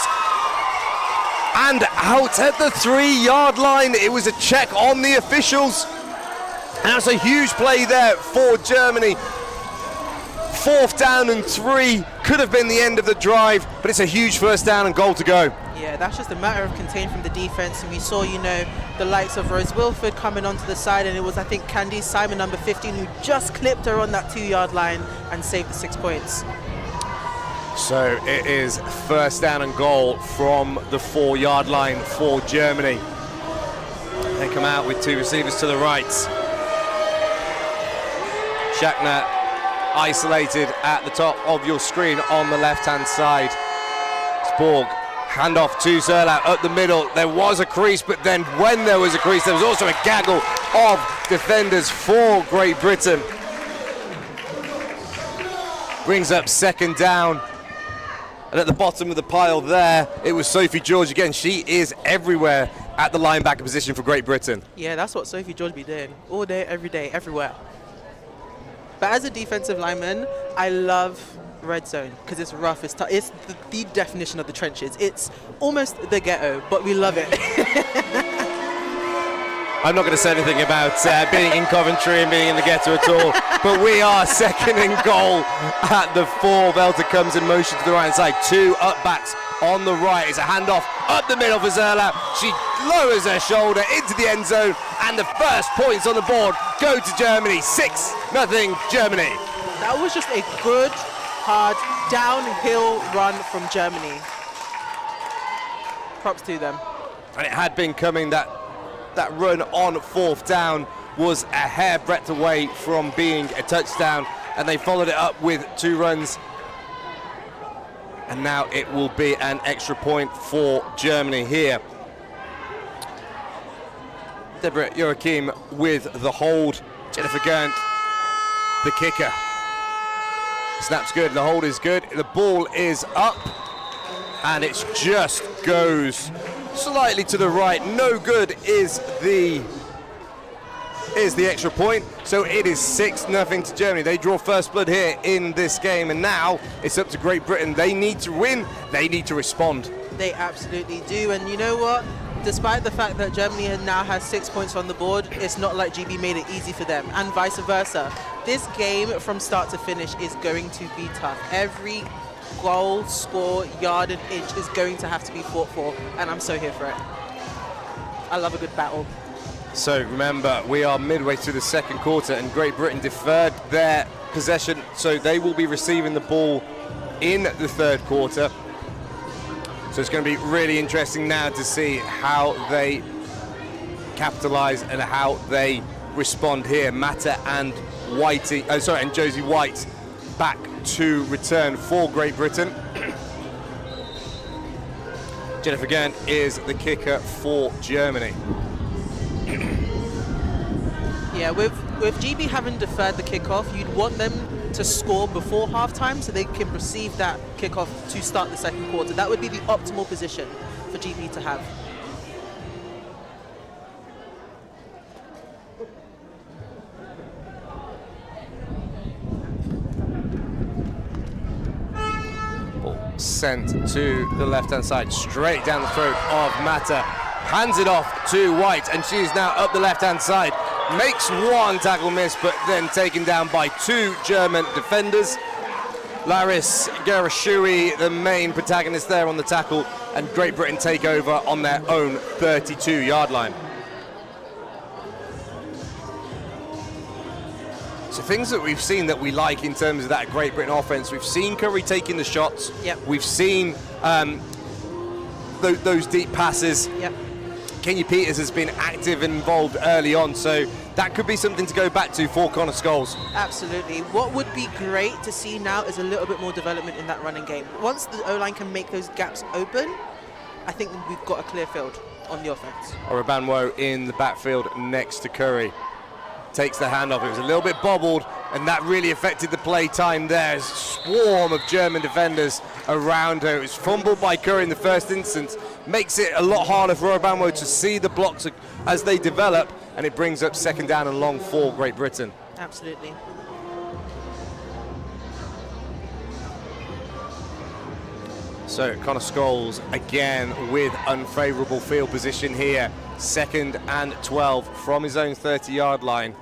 and out at the 3-yard line. It was a check on the officials. And that's a huge play there for Germany. 4th down and 3, could have been the end of the drive, but it's a huge 1st down and goal to go. Yeah, that's just a matter of contained from the defense, and we saw, you know, the likes of Rose Wilford coming onto the side, and it was, I think, Candice Simon, number 15, who just clipped her on that 2-yard line and saved the 6 points. So it is 1st down and goal from the 4-yard line for Germany. They come out with 2 receivers to the right. Schachner isolated at the top of your screen on the left-hand side. Sporg, handoff to Zerlau up the middle. There was a crease, but then when there was a crease, there was also a gaggle of defenders for Great Britain. Brings up 2nd down. And at the bottom of the pile there, it was Sophie George again. She is everywhere at the linebacker position for Great Britain. Yeah, that's what Sophie George be doing. All day, every day, everywhere. But as a defensive lineman, I love red zone because it's rough. It's the definition of the trenches. It's almost the ghetto, but we love it. I'm not going to say anything about being in Coventry and being in the ghetto at all, but we are 2nd and goal at the 4. Velta comes in motion to the right side. 2 up backs on the right. It's a handoff up the middle for Zerlau. She lowers her shoulder into the end zone, and the first points on the board go to Germany. 6-0 Germany. That was just a good, hard, downhill run from Germany. Props to them. And it had been coming. That run on 4th down was a hair breadth away from being a touchdown, and they followed it up with 2 runs. And now it will be an extra point for Germany here. Deborah Joachim with the hold. Jennifer Gant, the kicker. Snap's good, the hold is good. The ball is up, and it just goes slightly to the right. No good is the extra point. So it is 6-0 to Germany. They draw first blood here in this game, and now it's up to Great Britain. They need to win. They need to respond. They absolutely do. And you know what? Despite the fact that Germany now has 6 points on the board, it's not like GB made it easy for them, and vice versa. This game from start to finish is going to be tough. Every goal, score, yard and inch is going to have to be fought for, and I'm so here for it. I love a good battle. So remember, we are midway through the 2nd quarter, and Great Britain deferred their possession, so they will be receiving the ball in the 3rd quarter. So it's going to be really interesting now to see how they capitalize and how they respond here. Mata and and Josie White back to return for Great Britain. Jennifer Gant is the kicker for Germany. Yeah, with GB having deferred the kickoff, you'd want them to score before halftime so they can receive that kickoff to start the 2nd quarter. That would be the optimal position for GB to have. Ball sent to the left-hand side, straight down the throat of Mata. Hands it off to White, and she's now up the left-hand side. Makes 1 tackle miss, but then taken down by 2 German defenders. Laris Garashui, the main protagonist there on the tackle, and Great Britain take over on their own 32-yard line. So things that we've seen that we like in terms of that Great Britain offense. We've seen Curry taking the shots. Yep. We've seen those deep passes. Yep. Kenya Peters has been active and involved early on, so that could be something to go back to for Connor Scholes. Absolutely. What would be great to see now is a little bit more development in that running game. Once the O-line can make those gaps open, I think we've got a clear field on the offense. Orabanwo in the backfield next to Curry. Takes the handoff. It was a little bit bobbled, and that really affected the play time there. There's a swarm of German defenders around her. It was fumbled by Curry in the first instance. Makes it a lot harder for Orabanwo to see the blocks as they develop, and it brings up 2nd down and long for Great Britain. Absolutely. So Connor Scholes again with unfavourable field position here. 2nd and 12 from his own 30-yard line.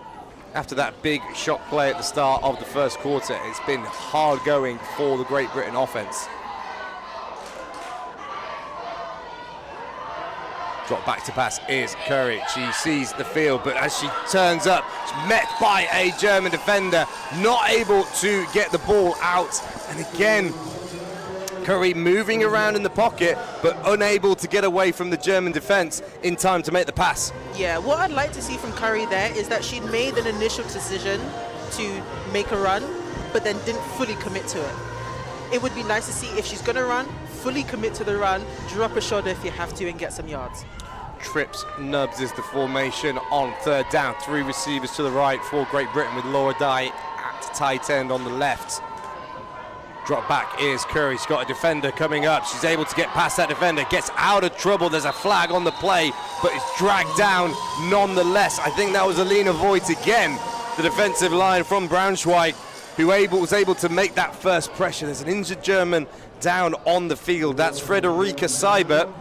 After that big shot play at the start of the first quarter, it's been hard going for the Great Britain offence. Drop back to pass is Curry. She sees the field, but as she turns up, she's met by a German defender, not able to get the ball out. And again, Curry moving around in the pocket, but unable to get away from the German defense in time to make the pass. Yeah, what I'd like to see from Curry there is that she'd made an initial decision to make a run, but then didn't fully commit to it. It would be nice to see if she's going to run, fully commit to the run, drop a shoulder if you have to, and get some yards. Trips nubs is the formation on 3rd down. 3 receivers to the right for Great Britain with Laura Dye at tight end on the left. Drop back is Curry. She's got a defender coming up. She's able to get past that defender, gets out of trouble. There's a flag on the play, but it's dragged down nonetheless. I think that was Alina Voigt again, the defensive line from Braunschweig, who was able to make that first pressure. There's an injured German down on the field. That's Frederica Seibert.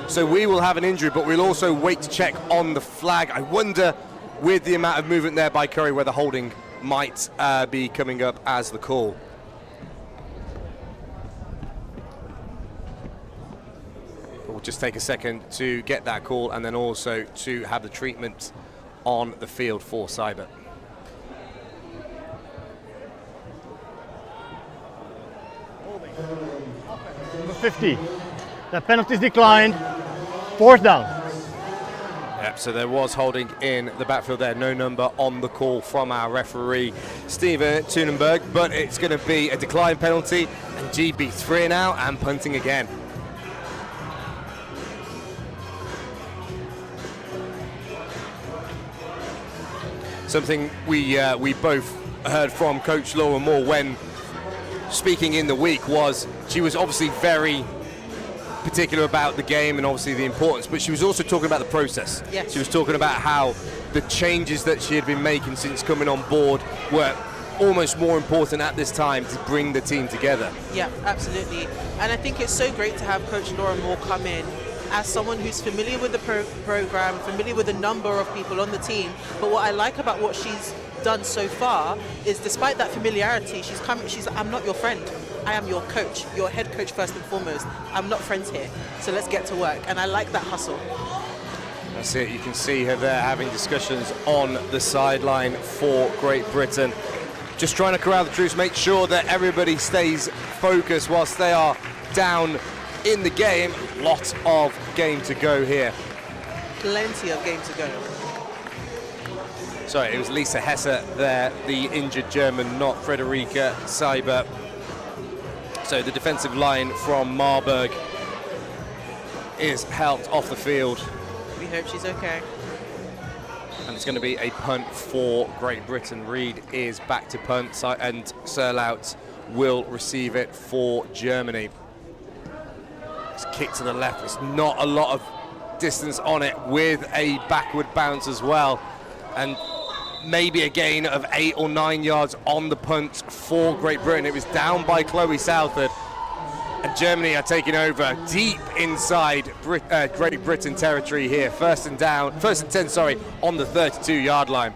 So we will have an injury, but we'll also wait to check on the flag. I wonder, with the amount of movement there by Curry, whether holding might be coming up as the call. We'll just take a second to get that call and then also to have the treatment on the field for Seibert. Number 50. The penalty is declined. 4th down. Yep, so there was holding in the backfield there. No number on the call from our referee, Steven Thunenberg, but it's going to be a decline penalty, and GB 3 and out and punting again. Something we both heard from Coach Laura Moore when speaking in the week was she was obviously very particular about the game and obviously the importance, but she was also talking about the process. Yes. She was talking about how the changes that she had been making since coming on board were almost more important at this time to bring the team together. Yeah, absolutely. And I think it's so great to have Coach Laura Moore come in as someone who's familiar with the program, familiar with a number of people on the team. But what I like about what she's done so far is, despite that familiarity, she's I'm not your friend. I am your coach, your head coach first and foremost. I'm not friends here, so let's get to work. And I like that hustle. That's it. You can see her there having discussions on the sideline for Great Britain. Just trying to corral the troops, make sure that everybody stays focused whilst they are down in the game. Lot of game to go here. Plenty of game to go. Sorry, it was Lisa Hesse there, the injured German, not Frederica Seibert. So the defensive line from Marburg is helped off the field. We hope she's okay. And it's going to be a punt for Great Britain. Reed is back to punt, and Serlout will receive it for Germany. It's kicked to the left. There's not a lot of distance on it, with a backward bounce as well. And maybe a gain of 8 or 9 yards on the punt for Great Britain. It was down by Chloe Southard, and Germany are taking over deep inside Great Britain territory here. First and 10, on the 32-yard line.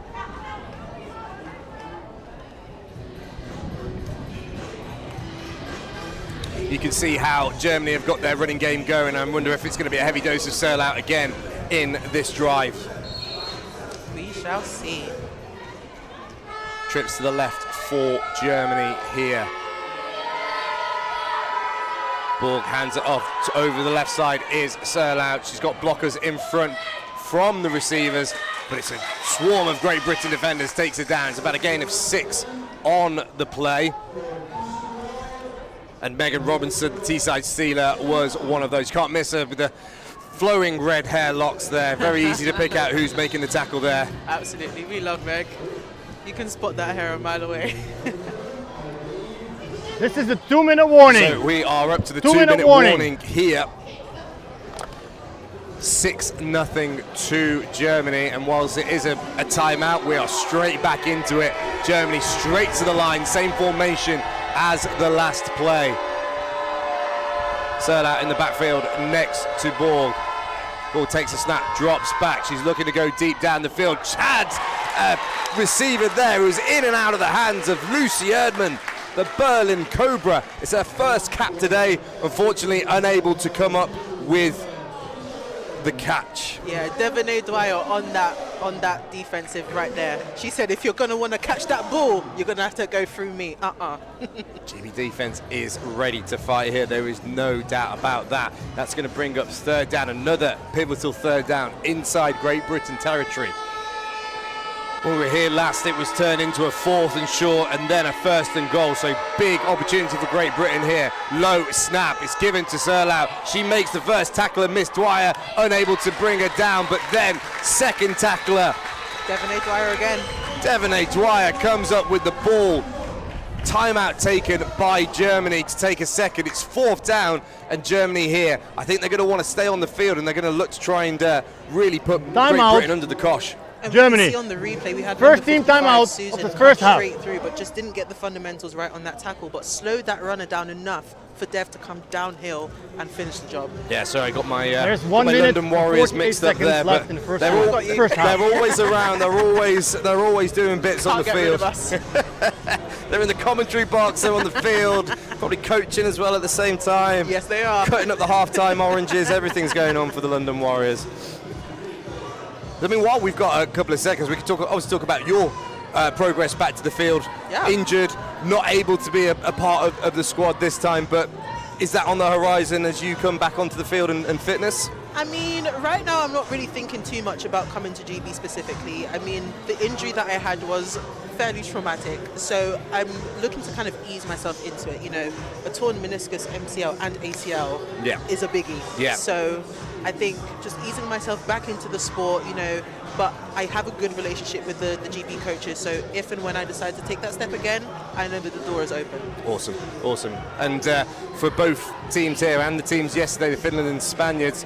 You can see how Germany have got their running game going. I wonder if it's going to be a heavy dose of Serlout again in this drive. We shall see. Trips to the left for Germany here. Borg hands it off over the left side is Serlout. She's got blockers in front from the receivers, but it's a swarm of Great Britain defenders takes it down. It's about a gain of 6 on the play. And Megan Robinson, the Teesside Steeler, was one of those. Can't miss her with the flowing red hair locks there. Very easy to pick out who's making the tackle there. Absolutely, we love Meg. You can spot that hair a mile away. This is a 2-minute warning. So we are up to the 2-minute warning here. 6-0 to Germany, and whilst it is a timeout, we are straight back into it. Germany straight to the line, same formation as the last play. Serlau in the backfield next to Borg. Ball takes a snap, drops back. She's looking to go deep down the field. Chad's receiver there who's in and out of the hands of Lucy Erdmann, the Berlin Cobra. It's her first cap today. Unfortunately, unable to come up with the catch. Yeah, Devonay Dwyer on that defensive right there. She said, if you're going to want to catch that ball, you're going to have to go through me. GB defense is ready to fight here. There is no doubt about that. That's going to bring up third down, another pivotal third down inside Great Britain territory. When we were here last, it was turned into a 4th and short and then a 1st and goal. So big opportunity for Great Britain here. Low snap, it's given to Serlau. She makes the first tackle and Miss Dwyer unable to bring her down, but then second tackler. Devonay Dwyer again. Devonay Dwyer comes up with the ball. Timeout taken by Germany to take a second. It's 4th down and Germany here. I think they're going to want to stay on the field and they're going to look to try and really put Great Britain under the cosh. And Germany. We see on the replay, we had first team timeout of the first half. Straight through, but just didn't get the fundamentals right on that tackle, but slowed that runner down enough for Dev to come downhill and finish the job. Yeah, sorry, I got my, There's 1 minute London Warriors mixed up there, but they're always around. They're always doing bits on the field. They're in the commentary box. They're on the field, probably coaching as well at the same time. Yes, they are. Cutting up the halftime oranges. Everything's going on for the London Warriors. I mean, while we've got a couple of seconds, we can obviously talk about your progress back to the field. Yeah. Injured, not able to be a part of the squad this time, but is that on the horizon as you come back onto the field and fitness? I mean, right now I'm not really thinking too much about coming to GB specifically. I mean, the injury that I had was fairly traumatic, so I'm looking to kind of ease myself into it. You know, a torn meniscus, MCL and ACL is a biggie. Yeah. So I think just easing myself back into the sport, you know, but I have a good relationship with the GB coaches, so if and when I decide to take that step again, I know that the door is open. Awesome, awesome. And for both teams here and the teams yesterday, the Finland and Spaniards,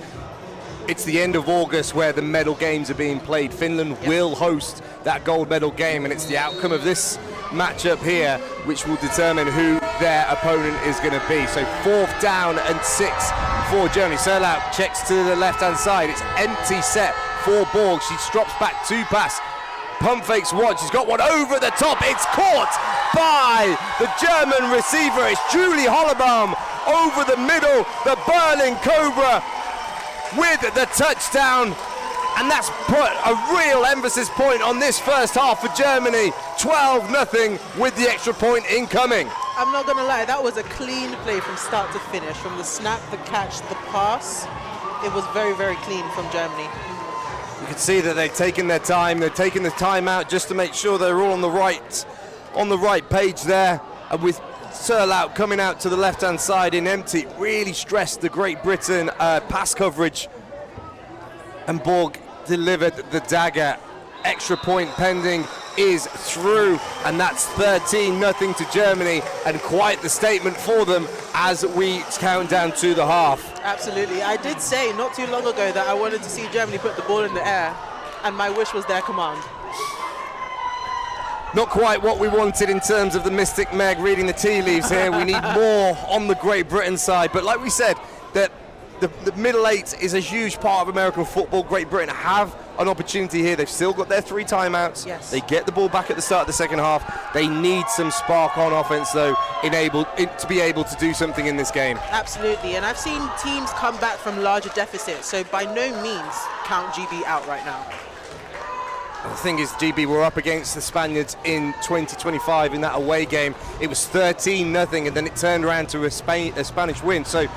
it's the end of August where the medal games are being played. Finland will host that gold medal game, and it's the outcome of this matchup here which will determine who their opponent is going to be. So 4th down and 6 for Germany. Serlau checks to the left-hand side. It's empty set for Borg. She drops back 2 pass. Pump fakes one. She's got one over the top. It's caught by the German receiver. It's Julie Hollebaum over the middle. The Berlin Cobra with the touchdown, and that's put a real emphasis point on this first half for Germany. 12-0 with the extra point incoming. I'm not gonna lie, that was a clean play from start to finish, from the snap, the catch, the pass. It was very, very clean from Germany. You can see that they've taken their time. They're taking the time out just to make sure they're all on the right page there. And with Serlau coming out to the left-hand side in empty, really stressed the Great Britain pass coverage. And Borg delivered the dagger. Extra point pending is through, and that's 13-0 to Germany, and quite the statement for them as we count down to the half. Absolutely. I did say not too long ago that I wanted to see Germany put the ball in the air, and my wish was their command. Not quite what we wanted in terms of the Mystic Meg reading the tea leaves here. We need more on the Great Britain side, but like we said, that the middle eight is a huge part of American football. Great Britain have an opportunity here. They've still got their 3 timeouts. Yes. They get the ball back at the start of the second half. They need some spark on offense, though, to be able to do something in this game. Absolutely, and I've seen teams come back from larger deficits, so by no means count GB out right now. The thing is, GB were up against the Spaniards in 2025 in that away game. It was 13-0, and then it turned around to a Spanish win. So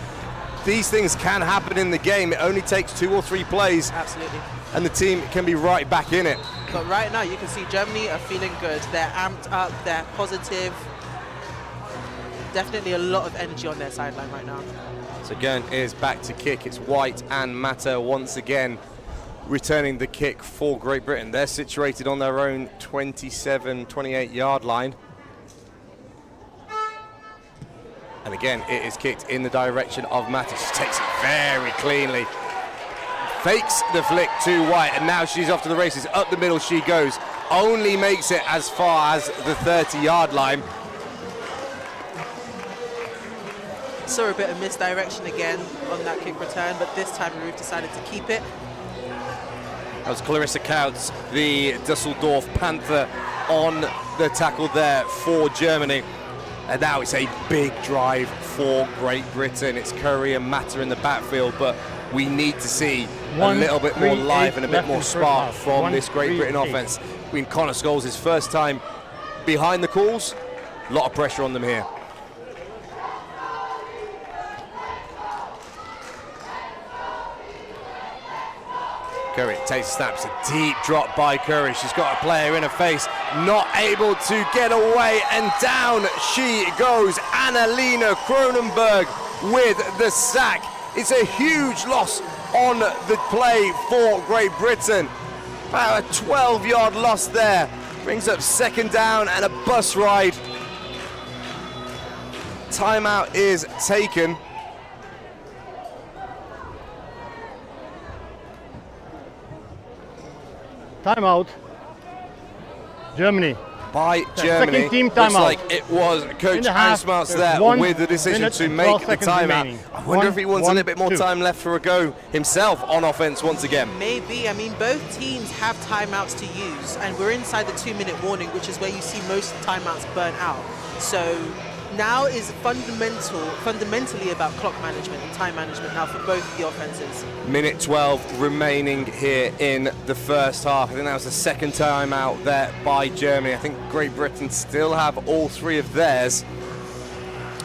these things can happen in the game. It only takes 2 or 3 plays. Absolutely. And the team can be right back in it. But right now, you can see Germany are feeling good. They're amped up, they're positive. Definitely a lot of energy on their sideline right now. So Gern is back to kick. It's White and Mata once again returning the kick for Great Britain. They're situated on their own 27-28 yard line. And again, it is kicked in the direction of Mata. She takes it very cleanly. Fakes the flick to White, and now she's off to the races. Up the middle she goes. Only makes it as far as the 30-yard line. Saw a bit of misdirection again on that kick return, but this time we've decided to keep it. That was Clarissa Kautz, the Dusseldorf Panther, on the tackle there for Germany. And now it's a big drive for Great Britain. It's Curry and Mata in the backfield, but we need to see a little bit more life and a bit more spark from this Great Britain offense. When Connor Scholes' first time behind the calls, a lot of pressure on them here. Curry takes snaps, a deep drop by Curry. She's got a player in her face, not able to get away, and down she goes. Annalena Cronenberg with the sack. It's a huge loss on the play for Great Britain. About a 12-yard loss there. Brings up second down and a bus ride. Timeout is taken. Timeout. Germany. By Germany. Second team Looks timeout. like it was Coach Ansmarts there with the decision to make the timeout. I wonder if he wants a little bit more time left for a go himself on offense once again. Maybe. I mean, both teams have timeouts to use, and we're inside the 2-minute warning, which is where you see most timeouts burn out. So now is fundamentally about clock management and time management now for both of the offenses. Minute 12 remaining here in the first half. I think that was the second timeout there by Germany. I think Great Britain still have all three of theirs.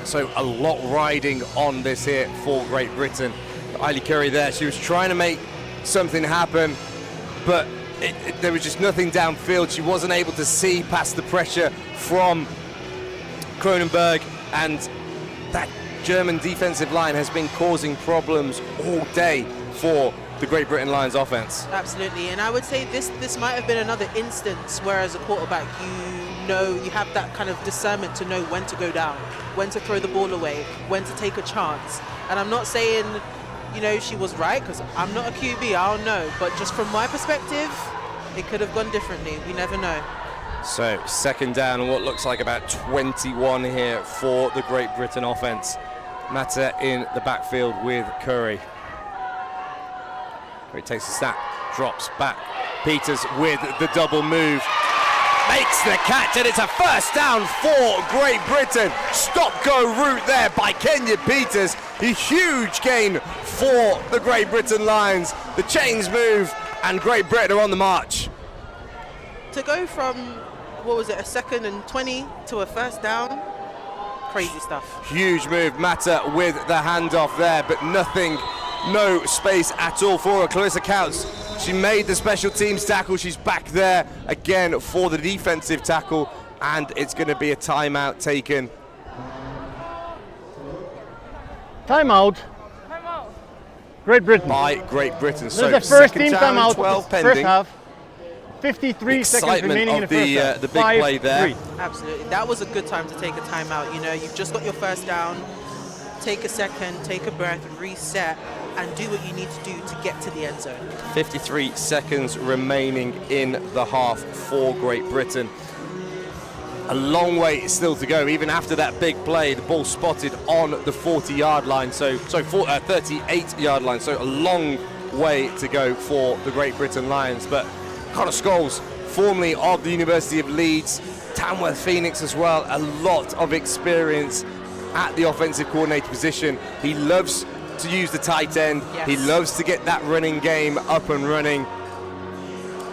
So a lot riding on this here for Great Britain. Eilidh Curry there, she was trying to make something happen, but there was just nothing downfield. She wasn't able to see past the pressure from Cronenberg, and that German defensive line has been causing problems all day for the Great Britain Lions offense. Absolutely, and I would say this might have been another instance where as a quarterback you have that kind of discernment to know when to go down, when to throw the ball away, when to take a chance. And I'm not saying, she was right, because I'm not a QB, I don't know, but just from my perspective, it could have gone differently. We never know. So second down and what looks like about 21 here for the Great Britain offense. Mata in the backfield with Curry. Curry takes a snap, drops back. Peters with the double move. Makes the catch, and it's a first down for Great Britain. Stop-go route there by Kenya Peters. A huge gain for the Great Britain Lions. The chains move, and Great Britain are on the march. To go from, what was it, a 2nd and 20 to a first down, crazy stuff. Huge move, Mata with the handoff there, but no space at all for her. Clarissa Kautz, she made the special teams tackle. She's back there again for the defensive tackle, and it's going to be a timeout taken. Timeout. Great Britain. By Great Britain. So the first team timeout. 12 first pending. half. 53 seconds remaining in the first half. The big play there. 5-3. Absolutely, that was a good time to take a timeout. You've just got your first down. Take a second, take a breath, reset, and do what you need to do to get to the end zone. 53 seconds remaining in the half for Great Britain. A long way still to go. Even after that big play, the ball spotted on the 40-yard line, 38-yard line. So a long way to go for the Great Britain Lions. But Connor Scholes, formerly of the University of Leeds, Tamworth Phoenix as well, a lot of experience at the offensive coordinator position. He loves to use the tight end. Yes. He loves to get that running game up and running.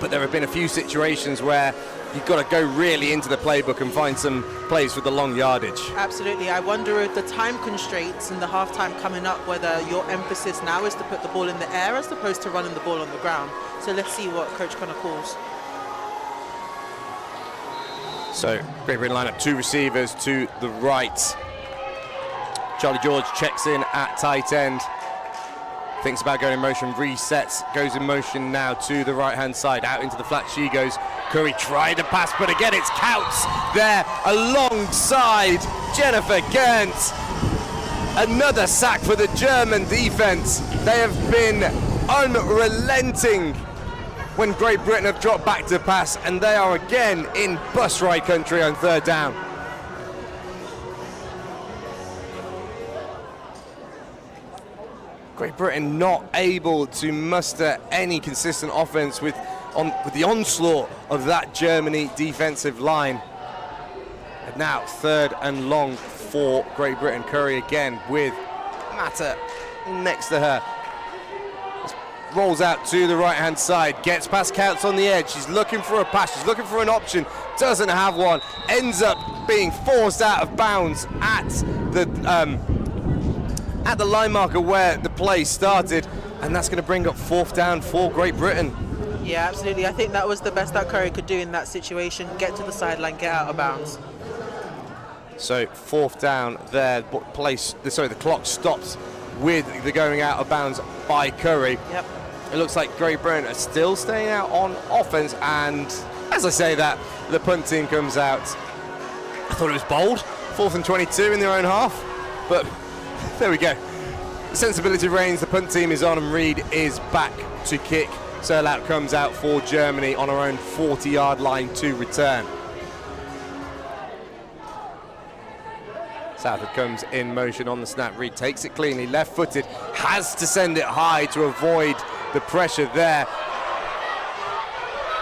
But there have been a few situations where you've got to go really into the playbook and find some plays for the long yardage. Absolutely. I wonder if the time constraints and the halftime coming up, whether your emphasis now is to put the ball in the air as opposed to running the ball on the ground. So let's see what Coach Connor calls. So Great Britain line up two receivers to the right. Charlie George checks in at tight end. Thinks about going in motion, resets, goes in motion now to the right-hand side. Out into the flat she goes. Curry tried to pass, but again it's Kautz there alongside Jennifer Gant. Another sack for the German defense. They have been unrelenting when Great Britain have dropped back to pass, and they are again in bus ride country on third down. Great Britain not able to muster any consistent offense with the onslaught of that Germany defensive line. And now 3rd and long for Great Britain. Curry again with Mata next to her. Rolls out to the right-hand side, gets past Counts on the edge. She's looking for a pass, she's looking for an option, doesn't have one, ends up being forced out of bounds at the line marker where the play started, and that's going to bring up 4th down for Great Britain. Yeah, absolutely. I think that was the best that Curry could do in that situation. Get to the sideline, get out of bounds. So 4th down there. The clock stops with the going out of bounds by Curry. Yep. It looks like Great Britain are still staying out on offense, and as I say that, the punt team comes out. I thought it was bold, 4th and 22 in their own half, but there we go. Sensibility reigns, the punt team is on, and Reed is back to kick. Serlout comes out for Germany on her own 40-yard line to return. Southwood comes in motion on the snap. Reed takes it cleanly, left-footed, has to send it high to avoid the pressure there.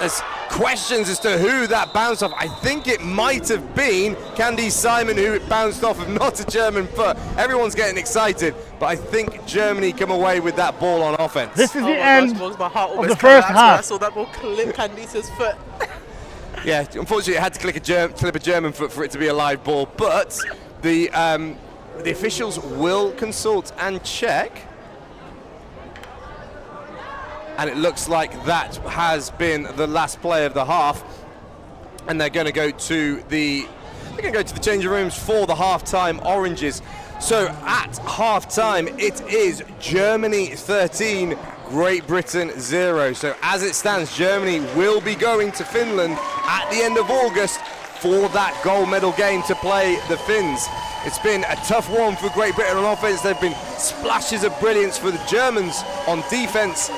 There's questions as to who that bounced off. I think it might have been Candice Simon who it bounced off of, not a German foot. Everyone's getting excited, but I think Germany come away with that ball on offense. This is the end my heart of the first half. I saw that ball clip Candice's foot. Yeah, unfortunately it had to clip a German foot for it to be a live ball, but the officials will consult and check. And it looks like that has been the last play of the half, and they're going to go to the changing rooms for the half-time oranges. So at half-time, it is Germany 13, Great Britain 0. So as it stands, Germany will be going to Finland at the end of August for that gold medal game to play the Finns. It's been a tough one for Great Britain on offense. There have been splashes of brilliance for the Germans on defense.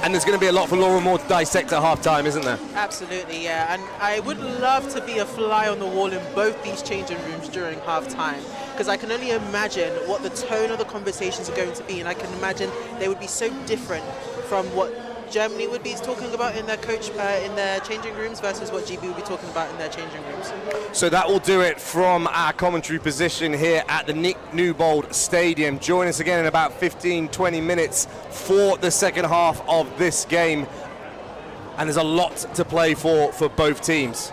And there's going to be a lot for Laura Moore to dissect at half-time, isn't there? Absolutely, yeah. And I would love to be a fly on the wall in both these changing rooms during half-time, because I can only imagine what the tone of the conversations are going to be, and I can imagine they would be so different from what Germany would be talking about in their in their changing rooms versus what GB would be talking about in their changing rooms. So that will do it from our commentary position here at the Nick Newbold Stadium. Join us again in about 15-20 minutes for the second half of this game, and there's a lot to play for both teams.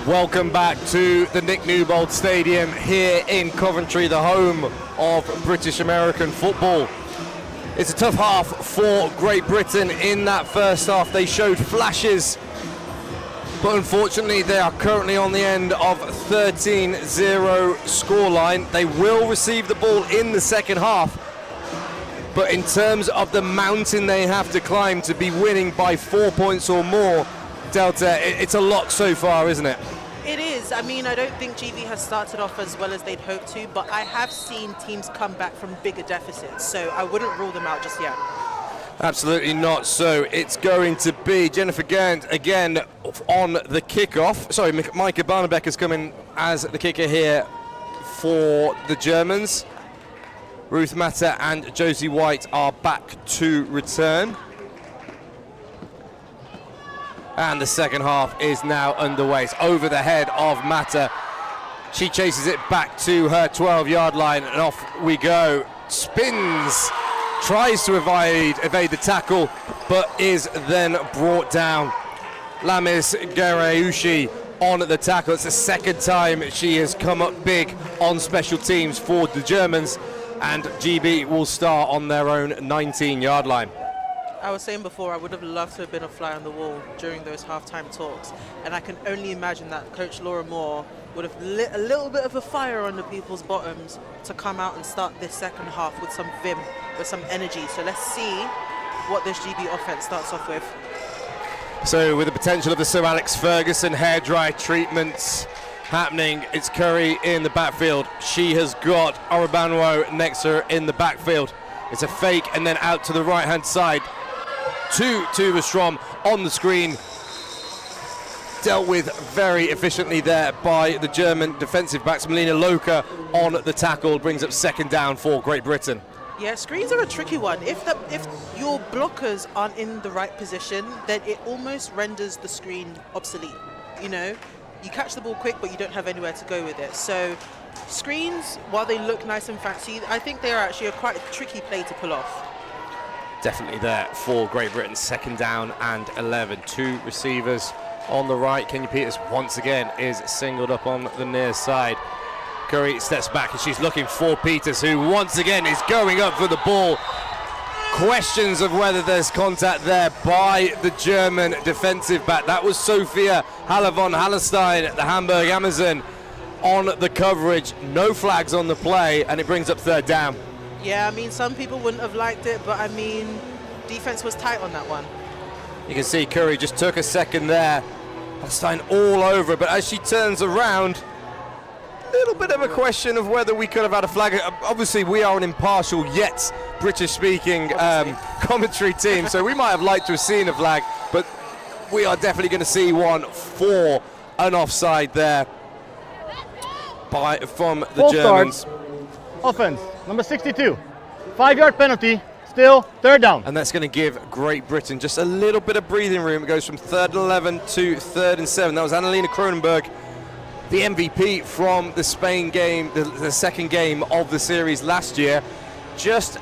Welcome back to the Nick Newbold Stadium here in Coventry, the home of British American football. It's a tough half for Great Britain. In that first half they showed flashes, but unfortunately they are currently on the end of 13-0 scoreline. They will receive the ball in the second half, but in terms of the mountain they have to climb to be winning by 4 points or more, Delta, it's a lot so far, isn't it? It is. I mean, I don't think GB has started off as well as they'd hoped to, but I have seen teams come back from bigger deficits, so I wouldn't rule them out just yet. Absolutely not. So it's going to be Jennifer Gant again on the kickoff. Sorry, Micah Barnebeck is coming as the kicker here for the Germans. Ruth Mata and Josie White are back to return. And the second half is now underway. It's over the head of Mata. She chases it back to her 12-yard line, and off we go. Spins, tries to evade the tackle, but is then brought down. Lamis Gareushi on the tackle. It's the second time she has come up big on special teams for the Germans, and GB will start on their own 19-yard line. I was saying before, I would have loved to have been a fly on the wall during those halftime talks, and I can only imagine that Coach Laura Moore would have lit a little bit of a fire under people's bottoms to come out and start this second half with some vim, with some energy. So let's see what this GB offense starts off with. So with the potential of the Sir Alex Ferguson hairdryer treatments happening, it's Curry in the backfield. She has got Orabanwo next to her in the backfield. It's a fake and then out to the right-hand side. To Tuva Strom on the screen. Dealt with very efficiently there by the German defensive backs. Melina Loka on the tackle, brings up second down for Great Britain. Yeah, screens are a tricky one. If your blockers aren't in the right position, then it almost renders the screen obsolete. You know, you catch the ball quick, but you don't have anywhere to go with it. So screens, while they look nice and fancy, I think they are actually quite a tricky play to pull off. Definitely there for Great Britain. Second down and 11. Two receivers on the right. Kenya Peters once again is singled up on the near side. Curry steps back and she's looking for Peters, who once again is going up for the ball. Questions of whether there's contact there by the German defensive back. That was Sophia Halle-von Hallestein, the Hamburg Amazon, on the coverage. No flags on the play, and it brings up third down. Yeah, I mean, some people wouldn't have liked it, but I mean, defense was tight on that one. You can see Curry just took a second there. Hallestein all over it, but as she turns around, a little bit of a question of whether we could have had a flag. Obviously, we are an impartial yet British-speaking commentary team, so we might have liked to have seen a flag, but we are definitely going to see one for an offside there from the Full Germans. Start. Offense, number 62. 5-yard penalty, still third down. And that's going to give Great Britain just a little bit of breathing room. It goes from 3rd and 11 to 3rd and 7. That was Annalena Cronenberg, the MVP from the Spain game, the second game of the series last year, just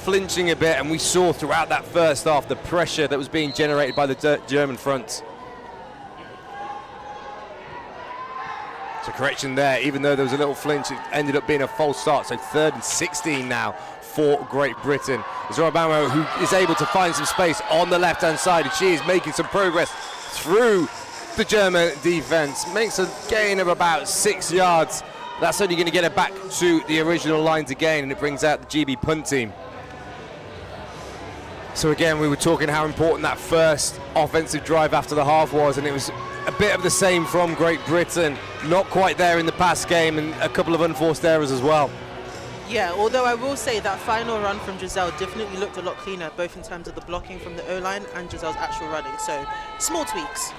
flinching a bit, and we saw throughout that first half the pressure that was being generated by the German front. So correction there, even though there was a little flinch, it ended up being a false start. So 3rd and 16 now for Great Britain. It's Orabamo who is able to find some space on the left-hand side, and she is making some progress through the German defense. Makes a gain of about 6 yards. That's only going to get her back to the original lines again, and it brings out the GB punt team. So again, we were talking how important that first offensive drive after the half was, and it was a bit of the same from Great Britain. Not quite there in the past game, and a couple of unforced errors as well. Yeah, although I will say that final run from Giselle definitely looked a lot cleaner, both in terms of the blocking from the O-line and Giselle's actual running. So small tweaks.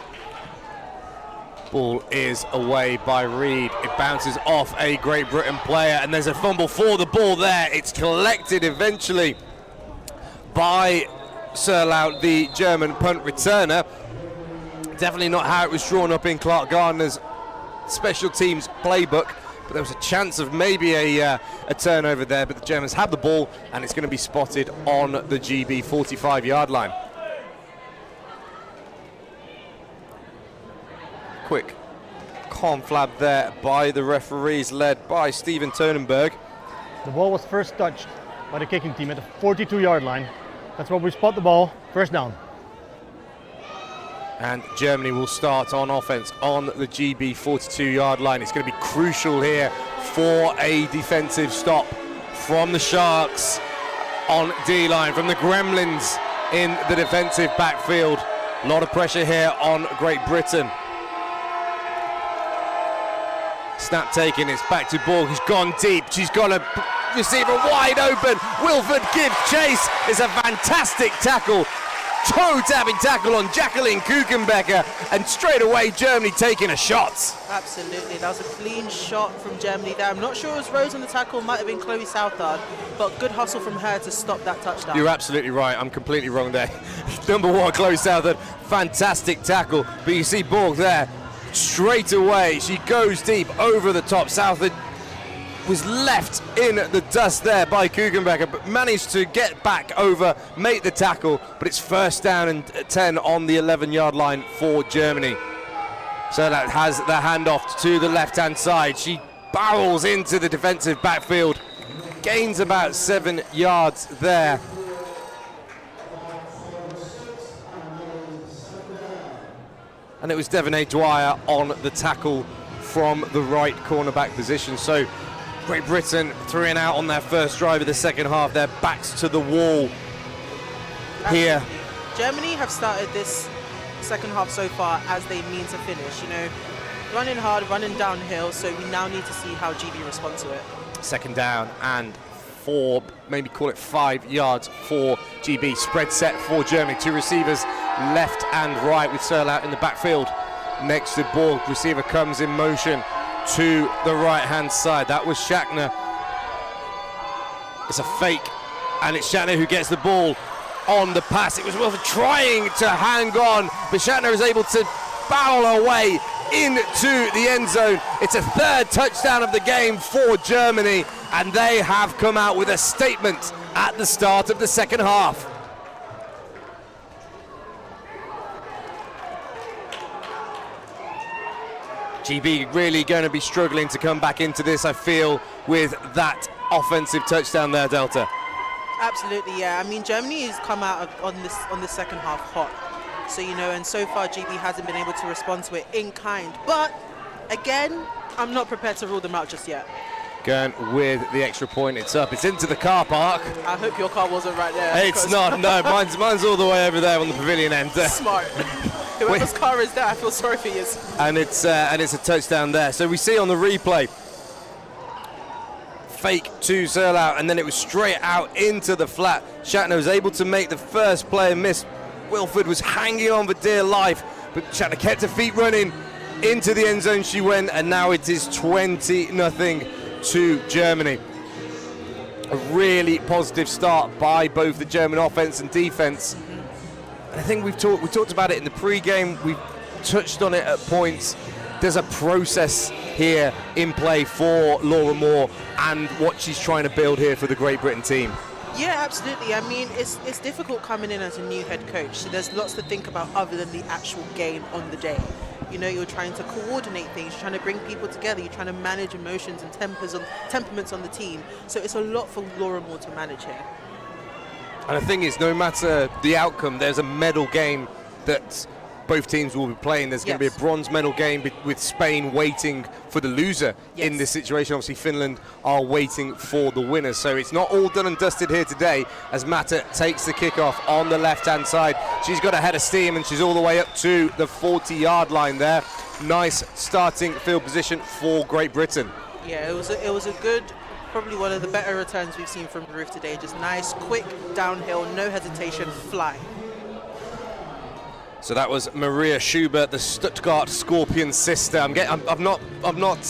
Ball is away by Reed. It bounces off a Great Britain player, and there's a fumble for the ball there. It's collected eventually by Serlout, the German punt returner. Definitely not how it was drawn up in Clark Gardner's special teams playbook, but there was a chance of maybe a turnover there, but the Germans have the ball, and it's going to be spotted on the GB 45-yard line. conflab there by the referees, led by Steven Tonenberg. The ball was first touched by the kicking team at the 42-yard line. That's where we spot the ball, first down. And Germany will start on offense on the GB 42-yard line. It's going to be crucial here for a defensive stop from the Sharks on D-line, from the Gremlins in the defensive backfield. A lot of pressure here on Great Britain. Snap taken, it's back to Borg, he's gone deep, she's got a receiver wide open. Wilford gives chase. It's a fantastic tackle, toe-tapping tackle on Jacqueline Kuchenbecker, and straight away Germany taking a shot. Absolutely, that was a clean shot from Germany there. I'm not sure it was Rose on the tackle, might have been Chloe Southard, but good hustle from her to stop that touchdown. You're absolutely right, I'm completely wrong there. Number 1, Chloe Southard, fantastic tackle, but you see Borg there, straight away, she goes deep over the top. Southard was left in the dust there by Kuchenbecker, but managed to get back over, make the tackle, but it's first down and 10 on the 11-yard line for Germany. So that has the handoff to the left-hand side. She barrels into the defensive backfield, gains about 7 yards there. And it was Devonay Dwyer on the tackle from the right cornerback position. So Great Britain 3 and out on their first drive of the second half. Their backs to the wall here. Germany have started this second half so far as they mean to finish. You know, running hard, running downhill. So we now need to see how GB respond to it. Second down and 4, maybe call it 5 yards for GB. Spread set for Germany. 2 receivers left and right with Searle out in the backfield. Next to Borg, receiver comes in motion to the right-hand side. That was Schachner. It's a fake, and it's Schachner who gets the ball on the pass. It was Wilford trying to hang on, but Schachner is able to barrel her way into the end zone. It's a 3rd touchdown of the game for Germany, and they have come out with a statement at the start of the second half. GB really going to be struggling to come back into this, I feel, with that offensive touchdown there, Delta. Absolutely, yeah. I mean, Germany has come out on this second half hot. So, you know, and so far GB hasn't been able to respond to it in kind. But, again, I'm not prepared to rule them out just yet. Going with the extra point, it's up. It's into the car park. I hope your car wasn't right there. It's not, no. Mine's all the way over there on the pavilion end. Smart. Whoever's car is there, I feel sorry for you. And it's a touchdown there. So we see on the replay, fake to Searle out, and then it was straight out into the flat. Schachner was able to make the first play and miss. Wilford was hanging on for dear life, but Schachner kept her feet running. Into the end zone she went, and now it is 20-0 to Germany. A really positive start by both the German offense and defense. And I think we talked about it in the pre-game. We've touched on it at points. There's a process here in play for Laura Moore and what she's trying to build here for the Great Britain team. Yeah, absolutely. I mean, it's difficult coming in as a new head coach. So there's lots to think about other than the actual game on the day. You know, you're trying to coordinate things, you're trying to bring people together, you're trying to manage emotions and temperaments on the team. So it's a lot for Laura Moore to manage here. And the thing is, no matter the outcome, there's a medal game that both teams will be playing. There's going to be a bronze medal game with Spain waiting for the loser in this situation. Obviously, Finland are waiting for the winners. So it's not all done and dusted here today as Mata takes the kickoff on the left-hand side. She's got a head of steam, and she's all the way up to the 40-yard line there. Nice starting field position for Great Britain. Yeah, it was a good, probably one of the better returns we've seen from Ruth today. Just nice, quick, downhill, no hesitation, fly. So that was Maria Schubert, the Stuttgart Scorpion sister. I've not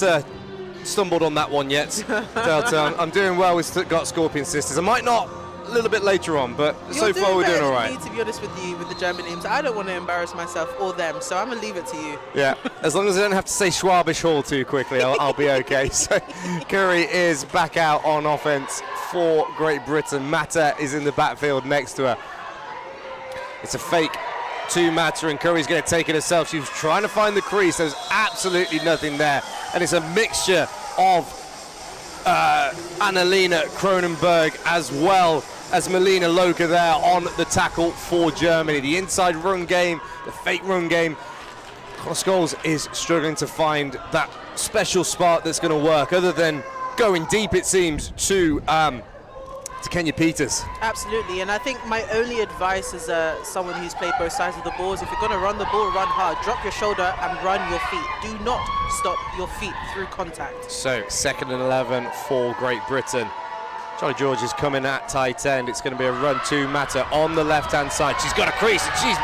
stumbled on that one yet, Delta. I'm doing well with Stuttgart Scorpion sisters. I might not a little bit later on, but so far we're doing all right. To be honest with you, with the German names, I don't want to embarrass myself or them, so I'm gonna leave it to you. Yeah, as long as I don't have to say Schwabisch Hall too quickly, I'll be okay. So Curry is back out on offense for Great Britain. Mata is in the backfield next to her. It's a fake to Mata, and Curry's going to take it herself. She was trying to find the crease. There's absolutely nothing there. And it's a mixture of Annalena Cronenberg as well as Melina Loka there on the tackle for Germany. The inside run game, the fake run game. Connor Scholes is struggling to find that special spark that's going to work, other than going deep, it seems, to Kenya Peters. Absolutely, and I think my only advice as someone who's played both sides of the ball is if you're going to run the ball, run hard, drop your shoulder and run your feet. Do not stop your feet through contact. So, second and 11 for Great Britain. Charlie George is coming at tight end. It's going to be a run to Mata on the left-hand side. She's got a crease and she's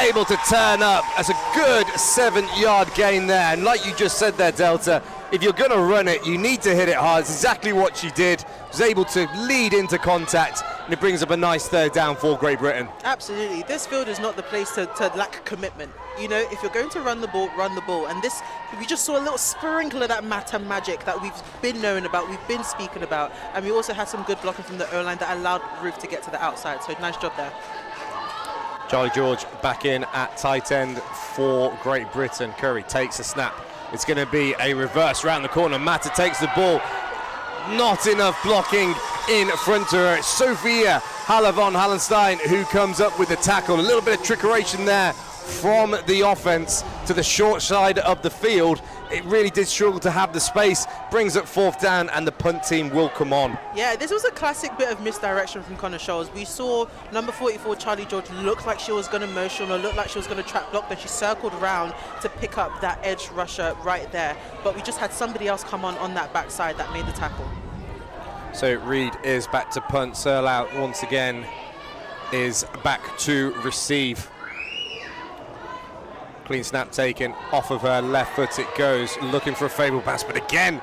able to turn up. That's a good 7-yard gain there. And like you just said there, Delta, if you're going to run it, you need to hit it hard. It's exactly what she did. Was able to lead into contact, and it brings up a nice third down for Great Britain. Absolutely. This field is not the place to lack commitment. You know, if you're going to run the ball, run the ball. And this, we just saw a little sprinkle of that Mata magic that we've been knowing about, we've been speaking about. And we also had some good blocking from the O-line that allowed Ruth to get to the outside. So nice job there. Charlie George back in at tight end for Great Britain. Curry takes a snap. It's going to be a reverse round the corner. Mata takes the ball. Not enough blocking in front of her. It's Sophia Halle-von Hallenstein who comes up with the tackle. A little bit of trickeration there from the offense to the short side of the field. It really did struggle to have the space. Brings up fourth down, and the punt team will come on. Yeah, this was a classic bit of misdirection from Connor Scholes. We saw number 44, Charlie George, look like she was going to motion or look like she was going to trap block, but she circled around to pick up that edge rusher right there. But we just had somebody else come on that backside that made the tackle. So Reed is back to punt. Serlout once again is back to receive. Clean snap taken off of her left foot. It goes, looking for a favourable pass, but again,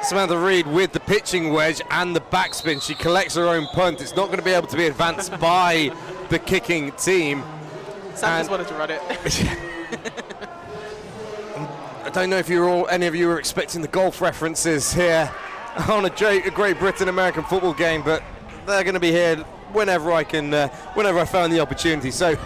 Samantha Reed with the pitching wedge and the backspin. She collects her own punt. It's not going to be able to be advanced by the kicking team. Sam just wanted to run it. I don't know if any of you were expecting the golf references here on a Great Britain American football game, but they're going to be here whenever I find the opportunity. So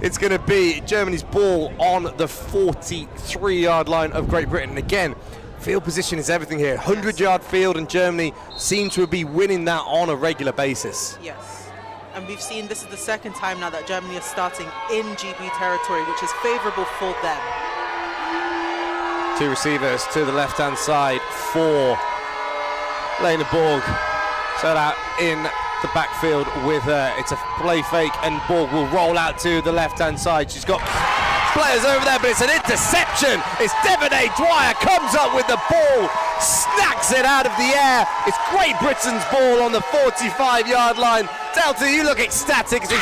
it's going to be Germany's ball on the 43-yard line of Great Britain. Again, field position is everything here. 100-yard field, and Germany seem to be winning that on a regular basis. Yes. And we've seen this is the second time now that Germany is starting in GB territory, which is favourable for them. Two receivers to the left-hand side for Lena Borg. Set out in the backfield with her. It's a play fake, and Borg will roll out to the left-hand side. She's got players over there, but it's an interception. It's Devonay Dwyer comes up with the ball, snacks it out of the air. It's Great Britain's ball on the 45-yard line. Delta, you look ecstatic. It's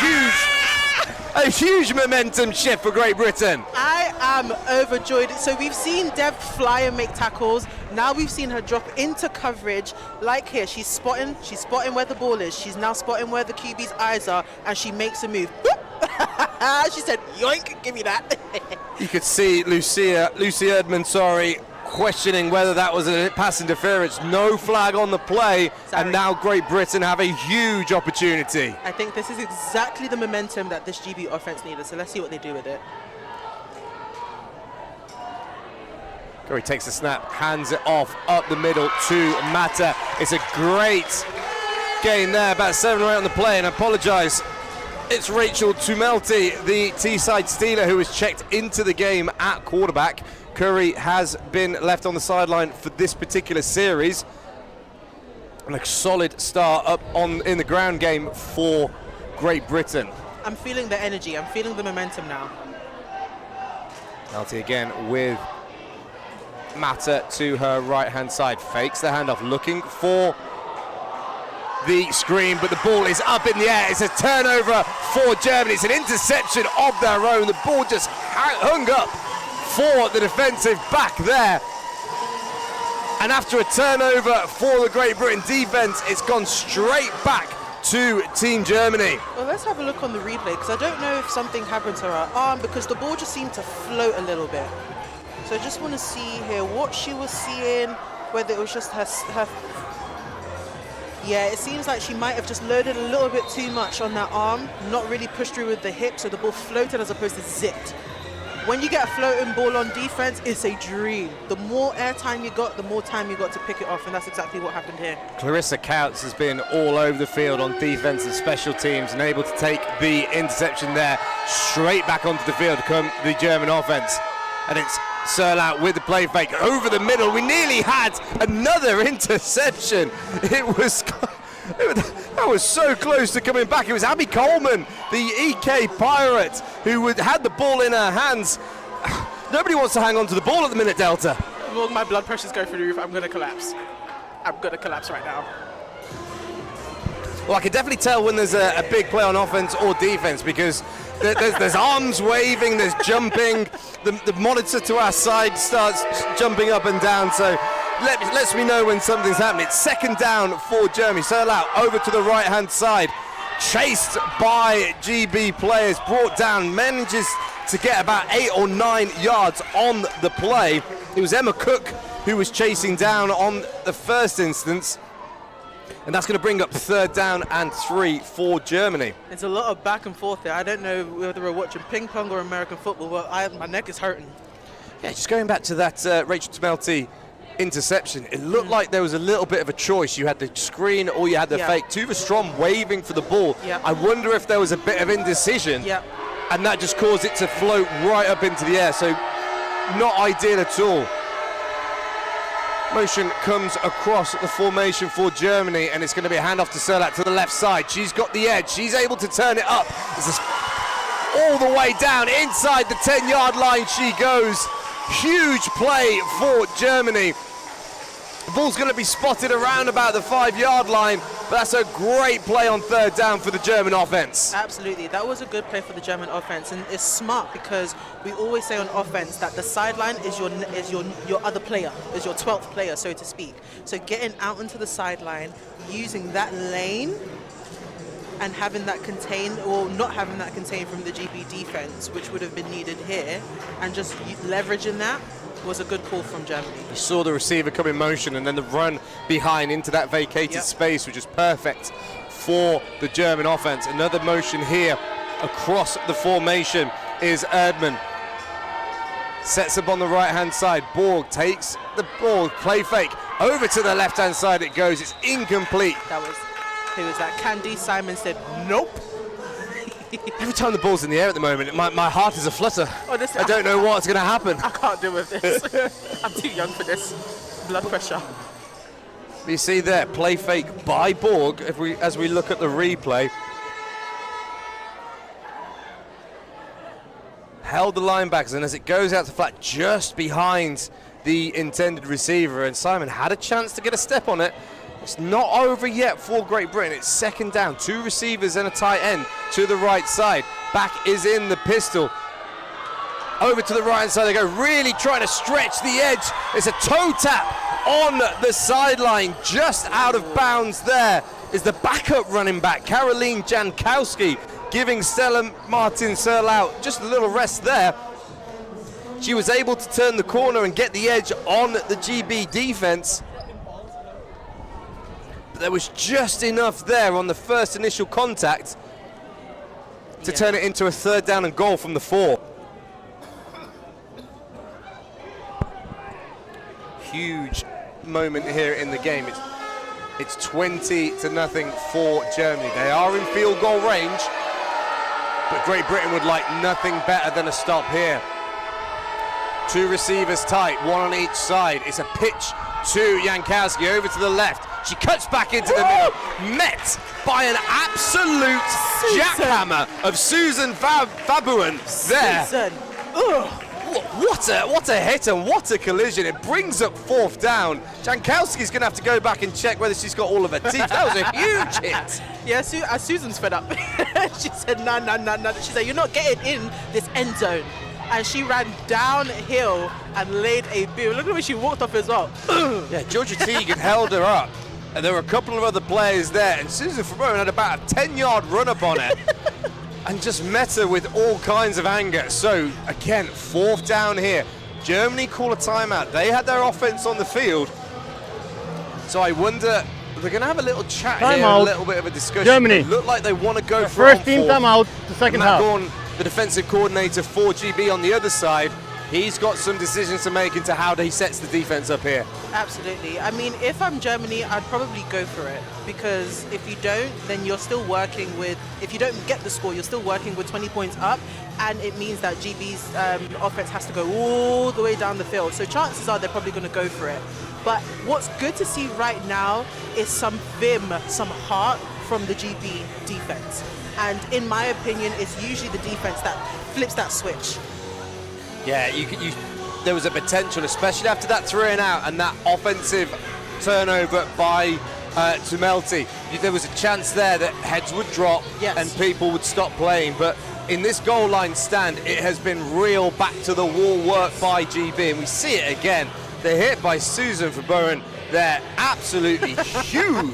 a huge momentum shift for Great Britain. I am overjoyed. So we've seen Dev fly and make tackles. Now we've seen her drop into coverage. Like here, she's spotting where the ball is. She's now spotting where the QB's eyes are, and she makes a move. She said, yoink, give me that. You could see Lucy Erdman, questioning whether that was a pass interference. No flag on the play. Sorry. And now Great Britain have a huge opportunity. I think this is exactly the momentum that this GB offense needed, so let's see what they do with it. Curry takes the snap, hands it off up the middle to Mata. It's a great gain there, about 7 or 8 on the play, and I apologise. It's Rachel Tumelti, the Teesside Steeler, who was checked into the game at quarterback. Curry has been left on the sideline for this particular series. And a solid start up in the ground game for Great Britain. I'm feeling the energy, I'm feeling the momentum now. Tumelti again with Mata to her right-hand side. Fakes the handoff, looking for the screen, but the ball is up in the air. It's a turnover for Germany. It's an interception of their own. The ball just hung up for the defensive back there. And after a turnover for the Great Britain defense, it's gone straight back to Team Germany. Well, let's have a look on the replay, because I don't know if something happened to her arm, because the ball just seemed to float a little bit. So I just want to see here what she was seeing, whether it was just her Yeah, it seems like she might have just loaded a little bit too much on that arm, not really pushed through with the hip, so the ball floated as opposed to zipped. When you get a floating ball on defense, it's a dream. The more airtime you got, the more time you got to pick it off, and that's exactly what happened here. Clarissa Coutts has been all over the field on defense and special teams and able to take the interception there straight back onto the field to come the German offense. And it's Serlout with the play fake over the middle. We nearly had another interception. That was so close to coming back. It was Abby Coleman, the EK Pirate, who had the ball in her hands. Nobody wants to hang on to the ball at the minute, Delta. Well, my blood pressure's going through the roof. I'm going to collapse. I'm going to collapse right now. Well, I can definitely tell when there's a big play on offense or defense, because there's arms waving, there's jumping. The monitor to our side starts jumping up and down, so lets me know when something's happening. It's second down for Germany. Serlout over to the right-hand side, chased by GB players, brought down, manages to get about 8 or 9 yards on the play. It was Emma Cook who was chasing down on the first instance. And that's going to bring up third down and 3 for Germany. It's a lot of back and forth there. I don't know whether we're watching ping pong or American football, but my neck is hurting. Yeah, just going back to that Rachel Tamelty interception, it looked like there was a little bit of a choice. You had the screen or you had the fake. Tuva Strom waving for the ball. I wonder if there was a bit of indecision, and that just caused it to float right up into the air. So not ideal at all. Motion comes across the formation for Germany, and it's going to be a handoff to Serlout to the left side. She's got the edge. She's able to turn it up. All the way down inside the 10-yard line she goes. Huge play for Germany. The ball's going to be spotted around about the 5-yard line, but that's a great play on third down for the German offense. Absolutely, that was a good play for the German offense, and it's smart because we always say on offense that the sideline is your other player, is your 12th player, so to speak. So getting out into the sideline, using that lane, and having that contained, or not having that contained from the GB defense, which would have been needed here, and just leveraging that, was a good call from Germany. You saw the receiver come in motion, and then the run behind into that vacated space, which is perfect for the German offense. Another motion here across the formation is Erdmann. Sets up on the right-hand side. Borg takes the ball, play fake. Over to the left-hand side it goes. It's incomplete. Who was that? Candice Simon said, nope. Every time the ball's in the air at the moment, my heart is a flutter. Honestly, I don't know what's going to happen. I can't deal with this. I'm too young for this. Blood pressure. You see there, play fake by Borg as we look at the replay. Held the linebackers, and as it goes out to flat just behind the intended receiver, and Simon had a chance to get a step on it. It's not over yet for Great Britain. It's second down. 2 receivers and a tight end to the right side. Back is in the pistol. Over to the right hand side they go, really trying to stretch the edge. It's a toe tap on the sideline, just out of bounds. There is the backup running back, Caroline Jankowski, giving Stella Martin Serlout just a little rest there. She was able to turn the corner and get the edge on the GB defense. There was just enough there on the first initial contact to turn it into a third down and goal from the 4. Huge moment here in the game. It's 20-0 for Germany. They are in field goal range, but Great Britain would like nothing better than a stop here. 2 receivers tight, 1 on each side. It's a pitch to Jankowski over to the left. She cuts back into the middle, met by an absolute jackhammer of Susan Fabuan there. Susan. What a hit and what a collision. It brings up 4th down. Jankowski's going to have to go back and check whether she's got all of her teeth. That was a huge hit. Yeah, Susan's fed up. She said, no. She said, you're not getting in this end zone. And she ran downhill and laid a beam. Look at the way she walked off as well. Yeah, Georgia Teagan held her up. And there were a couple of other players there. And Susan Fabuan had about a 10-yard run up on her. And just met her with all kinds of anger. So, again, 4th down here. Germany call a timeout. They had their offense on the field. So I wonder they're going to have a little chat Time here, out. a little bit of a discussion. Germany. They look like they want to go for First it team on time four. out, the second Matt half. Gorn, the defensive coordinator for GB on the other side, he's got some decisions to make into how he sets the defense up here. Absolutely. I mean, if I'm Germany, I'd probably go for it, because if you don't, then you're still working with, if you don't get the score, you're still working with 20 points up, and it means that GB's offense has to go all the way down the field. So chances are they're probably going to go for it. But what's good to see right now is some vim, some heart from the GB defense. And in my opinion, it's usually the defense that flips that switch. Yeah, there was a potential, especially after that 3-and-out and that offensive turnover by Tumelti. There was a chance there that heads would drop and people would stop playing. But in this goal line stand, it has been real back to the wall work by GB, and we see it again. They're hit by Susan for Bowen. They're absolutely huge.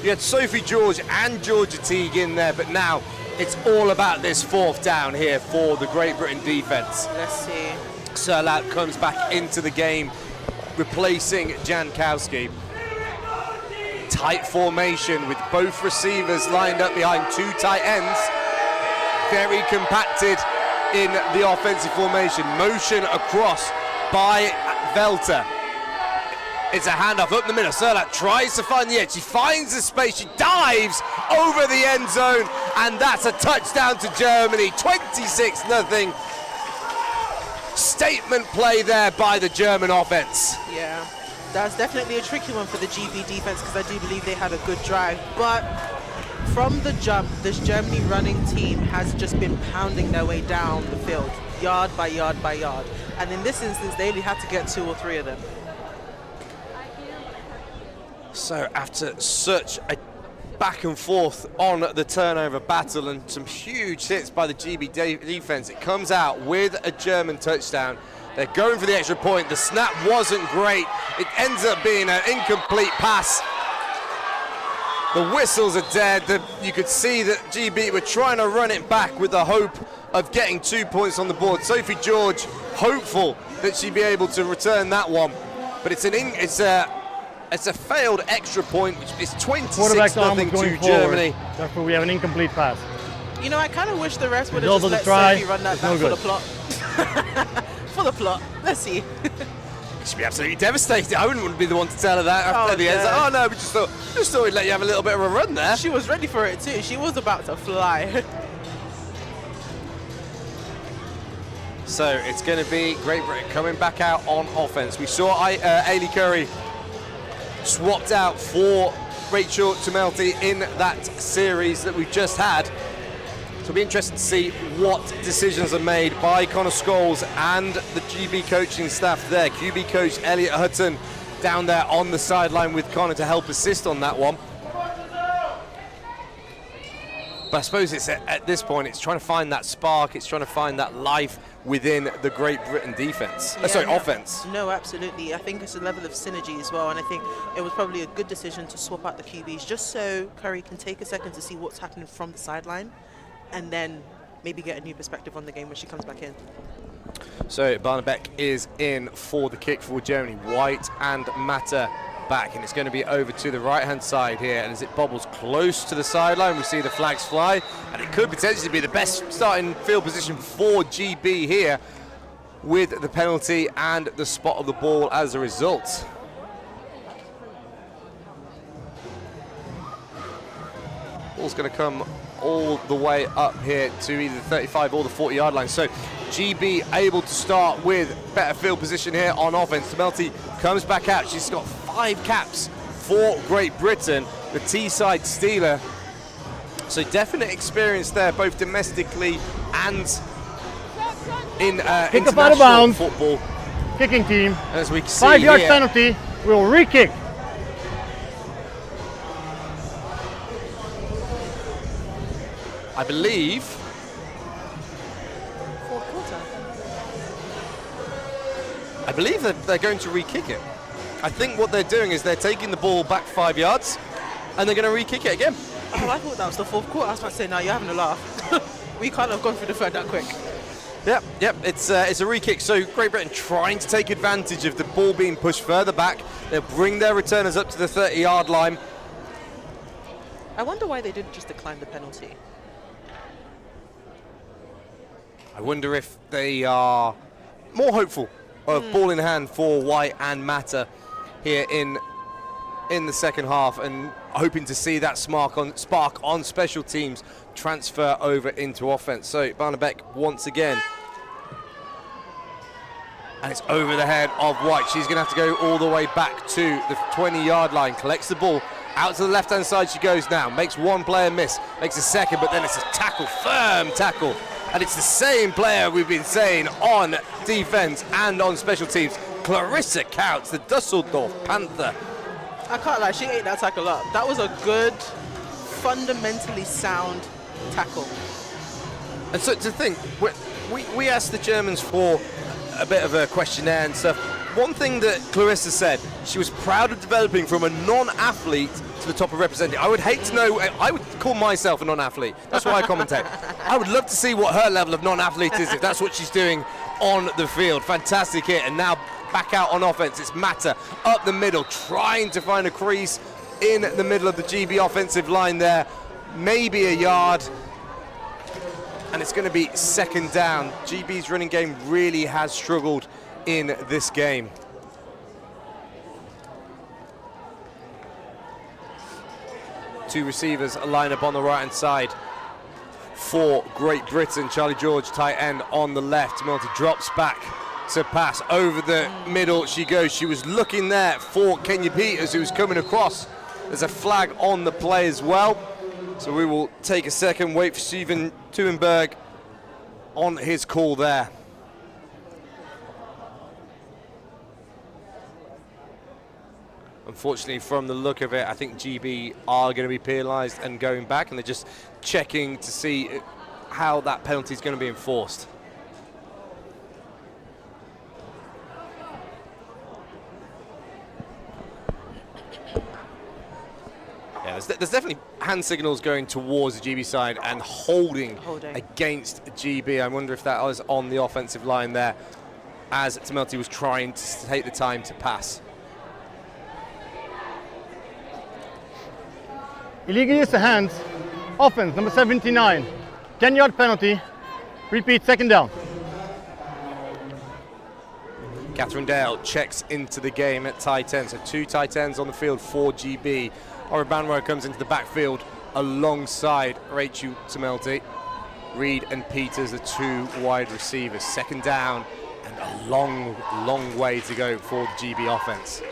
You had Sophie George and Georgia Teague in there, but now it's all about this fourth down here for the Great Britain defense. Let's see. Serlat comes back into the game, replacing Jankowski. Tight formation with both receivers lined up behind two tight ends. Very compacted in the offensive formation. Motion across by Velter. It's a handoff up the middle. Serlat tries to find the edge. She finds the space. She dives over the end zone, and that's a touchdown to Germany. 26-0. Statement play there by the German offense. Yeah, that's definitely a tricky one for the GB defense, because I do believe they had a good drive. But from the jump, this Germany running team has just been pounding their way down the field, yard by yard by yard. And in this instance, they only had to get 2 or 3 of them. So after such a back and forth on the turnover battle and some huge hits by the GB defense, it comes out with a German touchdown. They're going for the extra point. The snap wasn't great. It ends up being an incomplete pass. The whistles are dead. You could see that GB were trying to run it back with the hope of getting 2 points on the board. Sophie George hopeful that she'd be able to return that one, but it's a failed extra point, which is 26-0 to Germany. Therefore, we have an incomplete pass. You know, I kind of wish the refs would have just let Sophie run that back for the plot. For the plot. Let's see. She'd be absolutely devastated. I wouldn't want to be the one to tell her that after the end. Like, oh no, we just thought we'd let you have a little bit of a run there. She was ready for it too. She was about to fly. So it's going to be Great Britain coming back out on offense. We saw Ailey Curry swapped out for Rachel Tumelti in that series that we've just had. So it'll be interesting to see what decisions are made by Connor Scholes and the GB coaching staff there. QB coach Elliot Hutton down there on the sideline with Connor to help assist on that one. But I suppose it's at this point, it's trying to find that spark, it's trying to find that life within the Great Britain defense. Offense. No, absolutely. I think it's a level of synergy as well, and I think it was probably a good decision to swap out the QBs just so Curry can take a second to see what's happening from the sideline, and then maybe get a new perspective on the game when she comes back in. So Barnebeck is in for the kick for Germany. White and Mata back, and it's going to be over to the right-hand side here, and as it bobbles close to the sideline, we see the flags fly, and it could potentially be the best starting field position for GB here with the penalty and the spot of the ball as a result. Ball's going to come all the way up here to either the 35 or the 40-yard line. So GB able to start with better field position here on offense. Tumelti comes back out. She's got 5 caps for Great Britain, the Teesside Steeler. So definite experience there, both domestically and in international football. Kicking team. As we can see 5-yard here, penalty. We'll re-kick. I believe. Fourth quarter. I believe that they're going to re-kick it. I think what they're doing is they're taking the ball back 5 yards and they're going to re-kick it again. Oh, I thought that was the fourth quarter. I was about to say, now you're having a laugh. We can't have gone through the third that quick. Yep. It's a re-kick. So Great Britain trying to take advantage of the ball being pushed further back. They'll bring their returners up to the 30-yard line. I wonder why they didn't just decline the penalty. I wonder if they are more hopeful of ball in hand for White and Mata here in the second half, and hoping to see that spark on special teams transfer over into offense. So Barnebeck once again, and it's over the head of White. She's going to have to go all the way back to the 20-yard line, collects the ball, out to the left-hand side she goes now, makes one player miss, makes a second, but then it's a tackle, firm tackle. And it's the same player we've been saying on defense and on special teams, Clarissa Couts, the Dusseldorf Panther. I can't lie, she ate that tackle up. That was a good, fundamentally sound tackle. And so to think, we asked the Germans for a bit of a questionnaire and stuff. One thing that Clarissa said, she was proud of developing from a non-athlete to the top of representing. I would hate to know, I would call myself a non-athlete. That's why I commentate. I would love to see what her level of non-athlete is if that's what she's doing on the field. Fantastic hit, and now back out on offense. It's Mata up the middle, trying to find a crease in the middle of the GB offensive line there. Maybe a yard. And it's going to be second down. GB's running game really has struggled in this game. Two receivers line up on the right hand side for Great Britain. Charlie George, tight end, on the left. Milty drops back to pass over the middle. She goes. She was looking there for Kenya Peters, who's coming across. There's a flag on the play as well. So we will take a second, wait for Steven Tuenberg on his call there. Unfortunately, from the look of it, I think GB are going to be penalised and going back, and they're just checking to see how that penalty is going to be enforced. Yeah, there's definitely hand signals going towards the GB side and holding against GB. I wonder if that was on the offensive line there, as Tamelty was trying to take the time to pass. Illegal use of hands. Offense, number 79. 10-yard penalty. Repeat, second down. Catherine Dale checks into the game at tight end. So two tight ends on the field for GB. Orabanro comes into the backfield alongside Rachel Tamelty. Reed and Peters, the two wide receivers. Second down and a long, long way to go for the GB offense.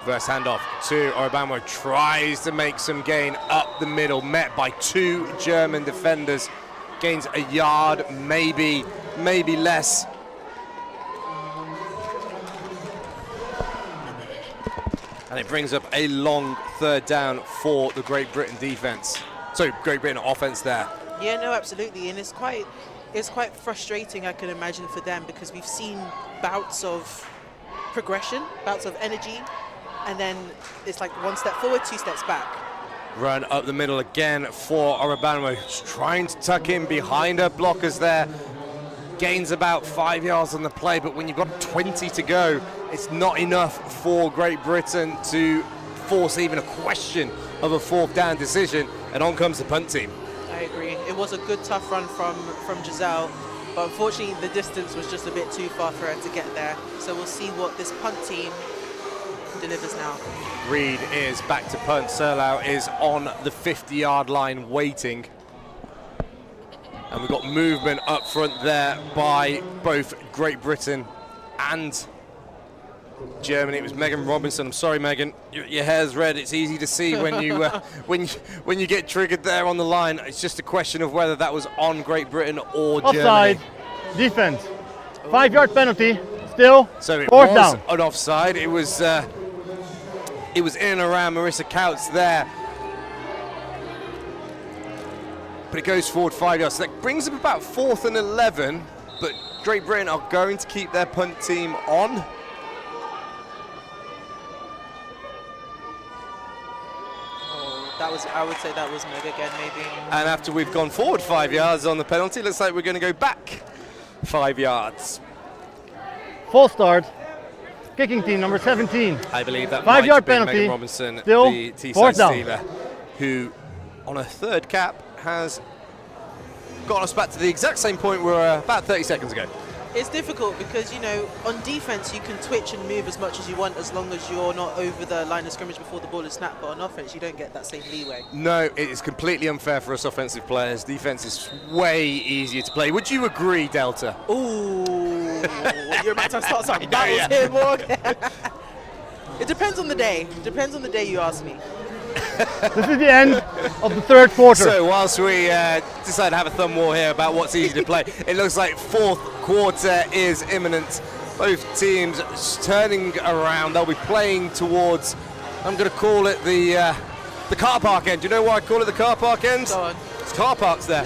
Reverse handoff to Orabanro, tries to make some gain up the middle, met by two German defenders. Gains a yard, maybe less. And it brings up a long third down for the Great Britain defense. So Great Britain offense there. Yeah, no, absolutely, and it's quite frustrating, I can imagine, for them, because we've seen bouts of progression, bouts of energy, and then it's like one step forward, two steps back. Run up the middle again for Orabanro, trying to tuck in behind her blockers there. Gains about 5 yards on the play, but when you've got 20 to go, it's not enough for Great Britain to force even a question of a fourth down decision, and on comes the punt team. I agree. It was a good, tough run from Giselle, but unfortunately the distance was just a bit too far for her to get there. So we'll see what this punt team delivers now. Reed is back to punt. Serlau is on the 50-yard line waiting. And we've got movement up front there by both Great Britain and Germany. It was Megan Robinson. I'm sorry, Megan. Your hair's red. It's easy to see when you when you get triggered there on the line. It's just a question of whether that was on Great Britain or offside. Germany. Defense. 5-yard penalty. Still. So it fourth was down. An offside. It was in and around Marissa Couts there. But it goes forward 5 yards. So that brings up about 4th and 11. But Great Britain are going to keep their punt team on. I would say that was Meg again, maybe. And after we've gone forward 5 yards on the penalty, looks like we're going to go back 5 yards. Full start. kicking team, number 17. I believe that 5 might yard have been penalty. Megan Robinson, Still, the Teesside fourth down. Steeler, who on a third cap has got us back to the exact same point we were about 30 seconds ago. It's difficult because, you know, on defense you can twitch and move as much as you want as long as you're not over the line of scrimmage before the ball is snapped, but on offense you don't get that same leeway. No, it is completely unfair for us offensive players. Defense is way easier to play. Would you agree, Delta? Ooh, you're about to start some know, battles yeah. here, Morgan. It depends on the day. Depends on the day, you ask me. This is the end of the third quarter. So whilst we decide to have a thumb war here about what's easy to play, it looks like fourth quarter is imminent. Both teams turning around. They'll be playing towards, I'm going to call it the car park end. Do you know why I call it the car park end? Go on. It's car parks there.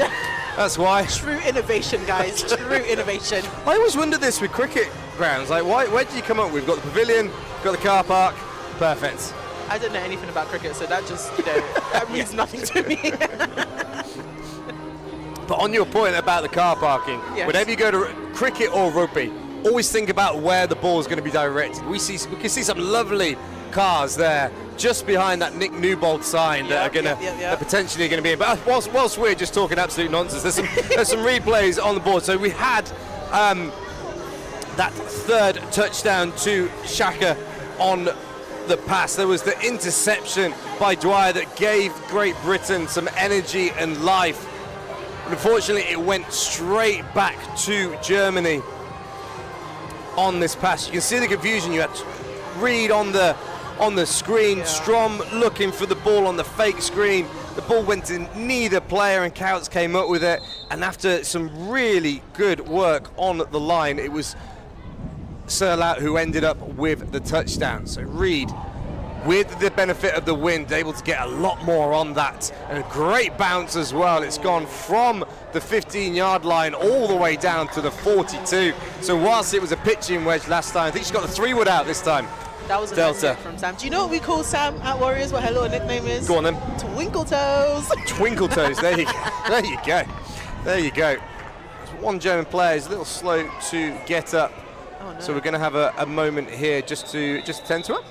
That's why. True innovation, guys. True innovation. I always wondered this with cricket grounds. Like, where did you come up with? We've got the pavilion, we've got the car park. Perfect. I don't know anything about cricket, so that just, you know, that means nothing to me. But on your point about the car parking, Yes. whenever you go to cricket or rugby, always think about where the ball is going to be directed. We can see some lovely cars there just behind that Nick Newbold sign that are going to Yep. potentially going to be in. But whilst we're just talking absolute nonsense, there's some replays on the board. So we had that third touchdown to Shaka on the pass. There was the interception by Dwyer that gave Great Britain some energy and life. But unfortunately, it went straight back to Germany on this pass. You can see the confusion. You had Reed on the screen, Strom looking for the ball on the fake screen. The ball went to neither player and Counts came up with it. And after some really good work on the line, it was Serlout who ended up with the touchdown. So Reed, with the benefit of the wind, able to get a lot more on that, and a great bounce as well. It's gone from the 15-yard line all the way down to the 42. So whilst it was a pitching wedge last time, I think she's got the 3-wood out this time. That was a Delta. nice hit from Sam. Do you know what we call Sam at Warriors? What her little nickname is? Go on then. Twinkle Toes. Twinkle Toes. There you go. There you go. There you go. One German player is a little slow to get up. Oh, no. So we're going to have a moment here just to tend to it.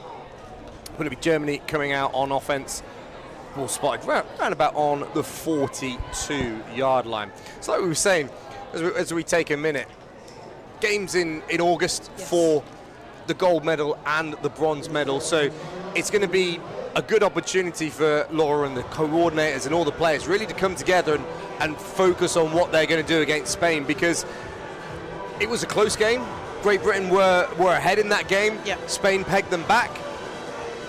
Going to be Germany coming out on offense. Ball spotted round about on the 42-yard line. So like we were saying, as we take a minute, games in August for the gold medal and the bronze medal. So it's going to be a good opportunity for Laura and the coordinators and all the players really to come together and focus on what they're going to do against Spain, because it was a close game. Great Britain were ahead in that game. Yeah. Spain pegged them back.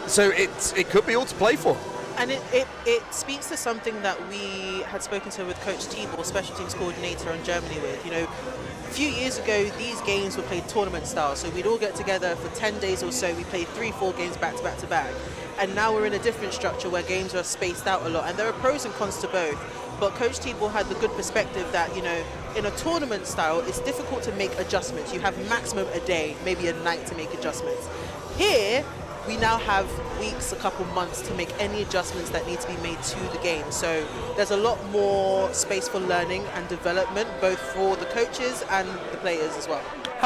So it could be all to play for. And it speaks to something that we had spoken to with Coach Tibor, special teams coordinator on Germany with. You know, a few years ago, these games were played tournament style. So we'd all get together for 10 days or so. We played 3-4 games back to back to back. And now we're in a different structure where games are spaced out a lot. And there are pros and cons to both. But Coach Tibor had the good perspective that, you know, in a tournament style, it's difficult to make adjustments. You have maximum a day, maybe a night to make adjustments. Here, we now have weeks, a couple months to make any adjustments that need to be made to the game. So there's a lot more space for learning and development, both for the coaches and the players as well.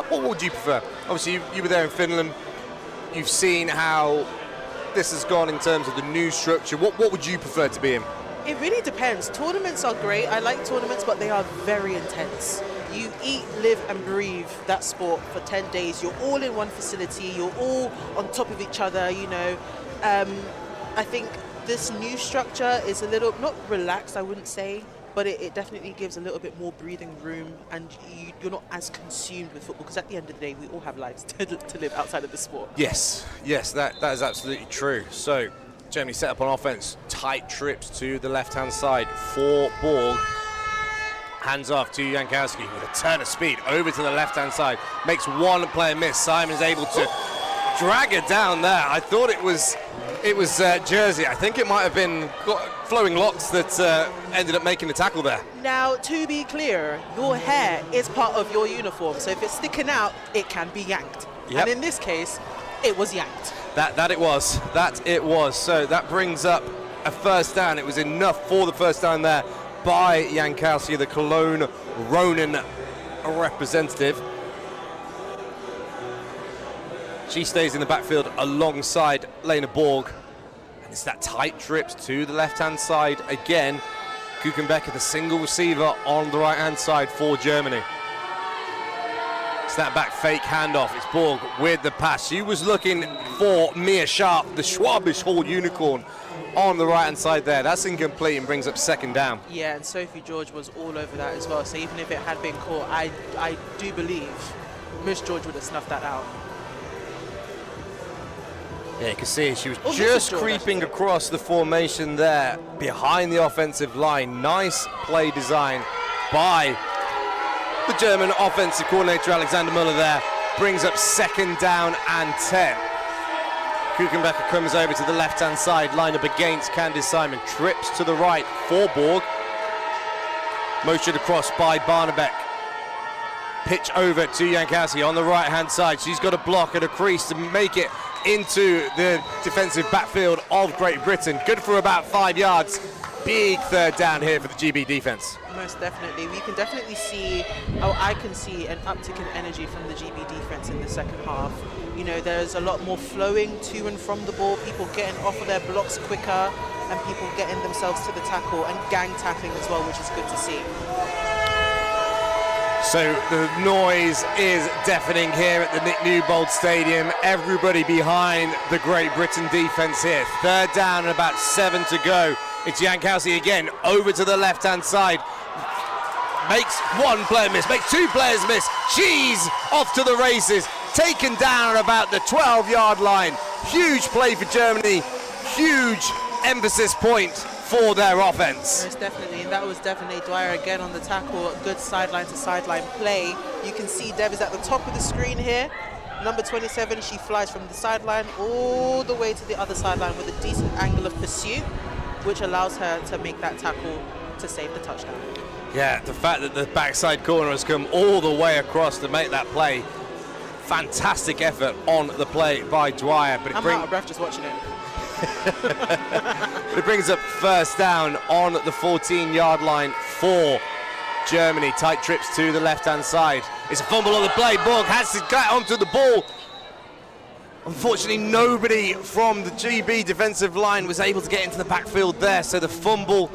What would you prefer? Obviously, you were there in Finland. You've seen how this has gone in terms of the new structure. What would you prefer to be in? It really depends. Tournaments are great. I like tournaments, but they are very intense. You eat, live and breathe that sport for 10 days. You're all in one facility. You're all on top of each other, you know. I think this new structure is a little, not relaxed, I wouldn't say, but it definitely gives a little bit more breathing room, and you're not as consumed with football, because at the end of the day, we all have lives to live outside of the sport. Yes, that is absolutely true. So Germany set up on offense, tight trips to the left-hand side for Borg. Hands off to Jankowski with a turn of speed over to the left-hand side. Makes one player miss. Simon's able to drag it down there. I thought it was Jersey. I think it might have been Flowing Locks that ended up making the tackle there. Now, to be clear, your hair is part of your uniform, so if it's sticking out, it can be yanked. Yep. And in this case, it was yanked. That it was. So that brings up a first down. It was enough for the first down there by Jankowski, the Cologne Ronin representative. She stays in the backfield alongside Lena Borg. And it's that tight trips to the left-hand side again. Kuchenbecker, the single receiver on the right-hand side for Germany. Snap back, fake handoff. It's Borg with the pass. She was looking for Mia Sharp, the Schwabish Hall unicorn, on the right-hand side there. That's incomplete and brings up second down. Yeah, and Sophie George was all over that as well. So even if it had been caught, I do believe Miss George would have snuffed that out. Yeah, you can see she was just creeping across the formation there behind the offensive line. Nice play design by the German offensive coordinator Alexander Muller there. Brings up second down and 10. Kuchenbecker comes over to the left-hand side, line up against Candice Simon. Trips to the right for Borg. Motion across by Barnebeck. Pitch over to Jankowski on the right-hand side. She's got a block at a crease to make it into the defensive backfield of Great Britain. Good for about 5 yards. Big third down here for the GB defense. Most definitely. We can definitely see, I can see an uptick in energy from the GB defense in the second half. You know, there's a lot more flowing to and from the ball, people getting off of their blocks quicker, and people getting themselves to the tackle and gang tackling as well, which is good to see. So the noise is deafening here at the Nick Newbold Stadium. Everybody behind the Great Britain defense here. Third down and about 7 to go. It's Jankowski again, over to the left-hand side. Makes one player miss, makes two players miss. She's off to the races, taken down at about the 12-yard line. Huge play for Germany, huge emphasis point for their offense. Most definitely, and that was definitely Dwyer again on the tackle. A good sideline to sideline play. You can see Dev is at the top of the screen here. Number 27, she flies from the sideline all the way to the other sideline with a decent angle of pursuit, which allows her to make that tackle to save the touchdown. Yeah, the fact that the backside corner has come all the way across to make that play. Fantastic effort on the play by Dwyer. But I'm out of breath just watching it. It brings up first down on the 14-yard line for Germany. Tight trips to the left-hand side. It's a fumble on the play. Borg has to get onto the ball. Unfortunately, nobody from the GB defensive line was able to get into the backfield there, so the fumble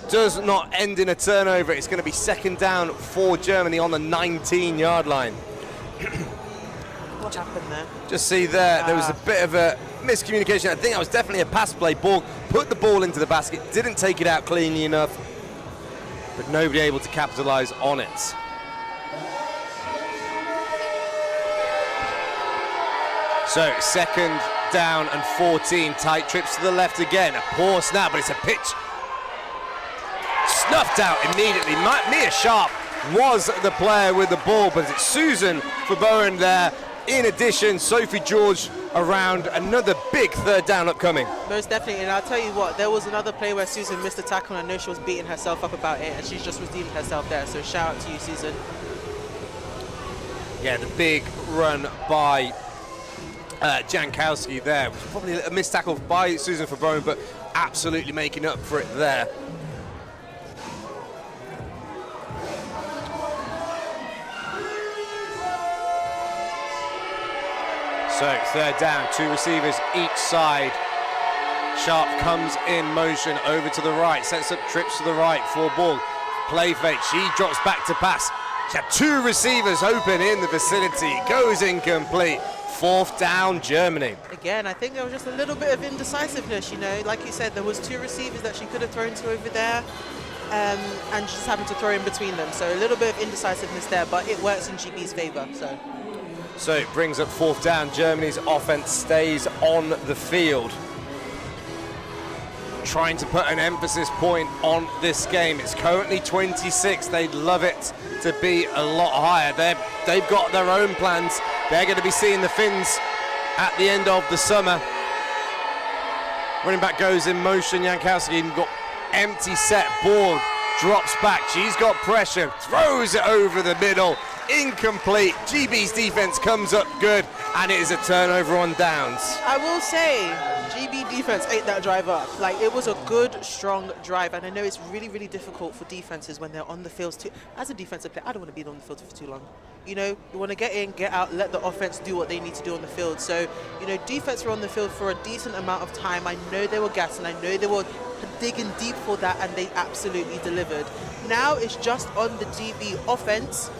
does not end in a turnover. It's going to be second down for Germany on the 19-yard line. What happened there? Just see there was a bit of a miscommunication. I think that was definitely a pass play. Borg put the ball into the basket, didn't take it out cleanly enough, but nobody able to capitalize on it. So second down and 14, tight trips to the left again. A poor snap, but it's a pitch snuffed out immediately. Mia Sharp was the player with the ball, but it's Susan Verboen there. In addition, Sophie George around, another big third down upcoming. Most definitely, and I'll tell you what, there was another play where Susan missed a tackle, and I know she was beating herself up about it, and she's just redeemed herself there, so shout out to you, Susan. Yeah, the big run by Jankowski there. Was probably a missed tackle by Susan Verboen, but absolutely making up for it there. So third down, two receivers each side. Sharp comes in motion over to the right, sets up trips to the right for Borg. Play fake, she drops back to pass. She had two receivers open in the vicinity, goes incomplete. Fourth down, Germany. Again, I think there was just a little bit of indecisiveness, you know. Like you said, there was two receivers that she could have thrown to over there, and she just happened to throw in between them. So a little bit of indecisiveness there, but it works in GB's favor, So it brings up fourth down. Germany's offense stays on the field. Trying to put an emphasis point on this game. It's currently 26. They'd love it to be a lot higher. They've got their own plans. They're going to be seeing the Finns at the end of the summer. Running back goes in motion. Jankowski got empty set. Borg drops back. She's got pressure. Throws it over the middle. Incomplete. GB's defense comes up good, and it is a turnover on downs. I will say, GB defense ate that drive up. Like, it was a good, strong drive, and I know it's really, really difficult for defenses when they're on the field too. As a defensive player, I don't want to be on the field for too long. You know, you want to get in, get out, let the offense do what they need to do on the field. So, you know, defense were on the field for a decent amount of time. I know they were gassing, I know they were digging deep for that, and they absolutely delivered. Now it's just on the GB offense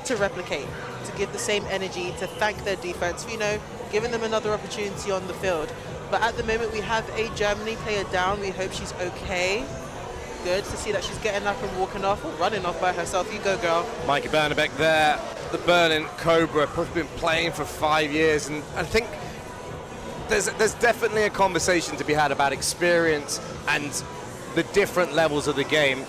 to replicate, to give the same energy, to thank their defense, you know, giving them another opportunity on the field. But at the moment, we have a Germany player down. We hope she's okay. Good to see that she's getting up and walking off, or running off by herself. You go, girl. Mikey Bernabek there, the Berlin Cobra, have been playing for 5 years, and I think there's definitely a conversation to be had about experience and the different levels of the game.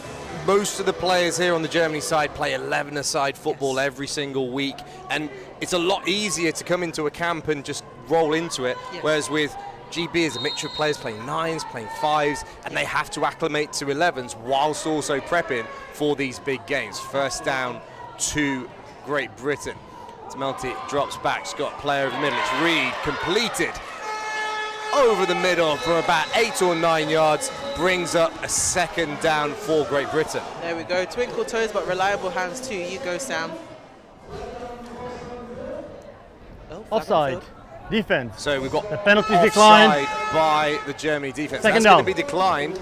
Most of the players here on the Germany side play 11-a-side football every single week, and it's a lot easier to come into a camp and just roll into it, whereas with GB is a mixture of players playing 9s, playing 5s, and they have to acclimate to 11s whilst also prepping for these big games. First down to Great Britain. Melty drops back, she's got player of the middle, it's Reed, completed over the middle for about 8 or 9 yards, brings up a second down for Great Britain. There we go, twinkle toes but reliable hands too. You go, Sam. Oh, Offside. Defense. So we've got the penalty offside declined by the Germany defense. Second That's down. going to be declined.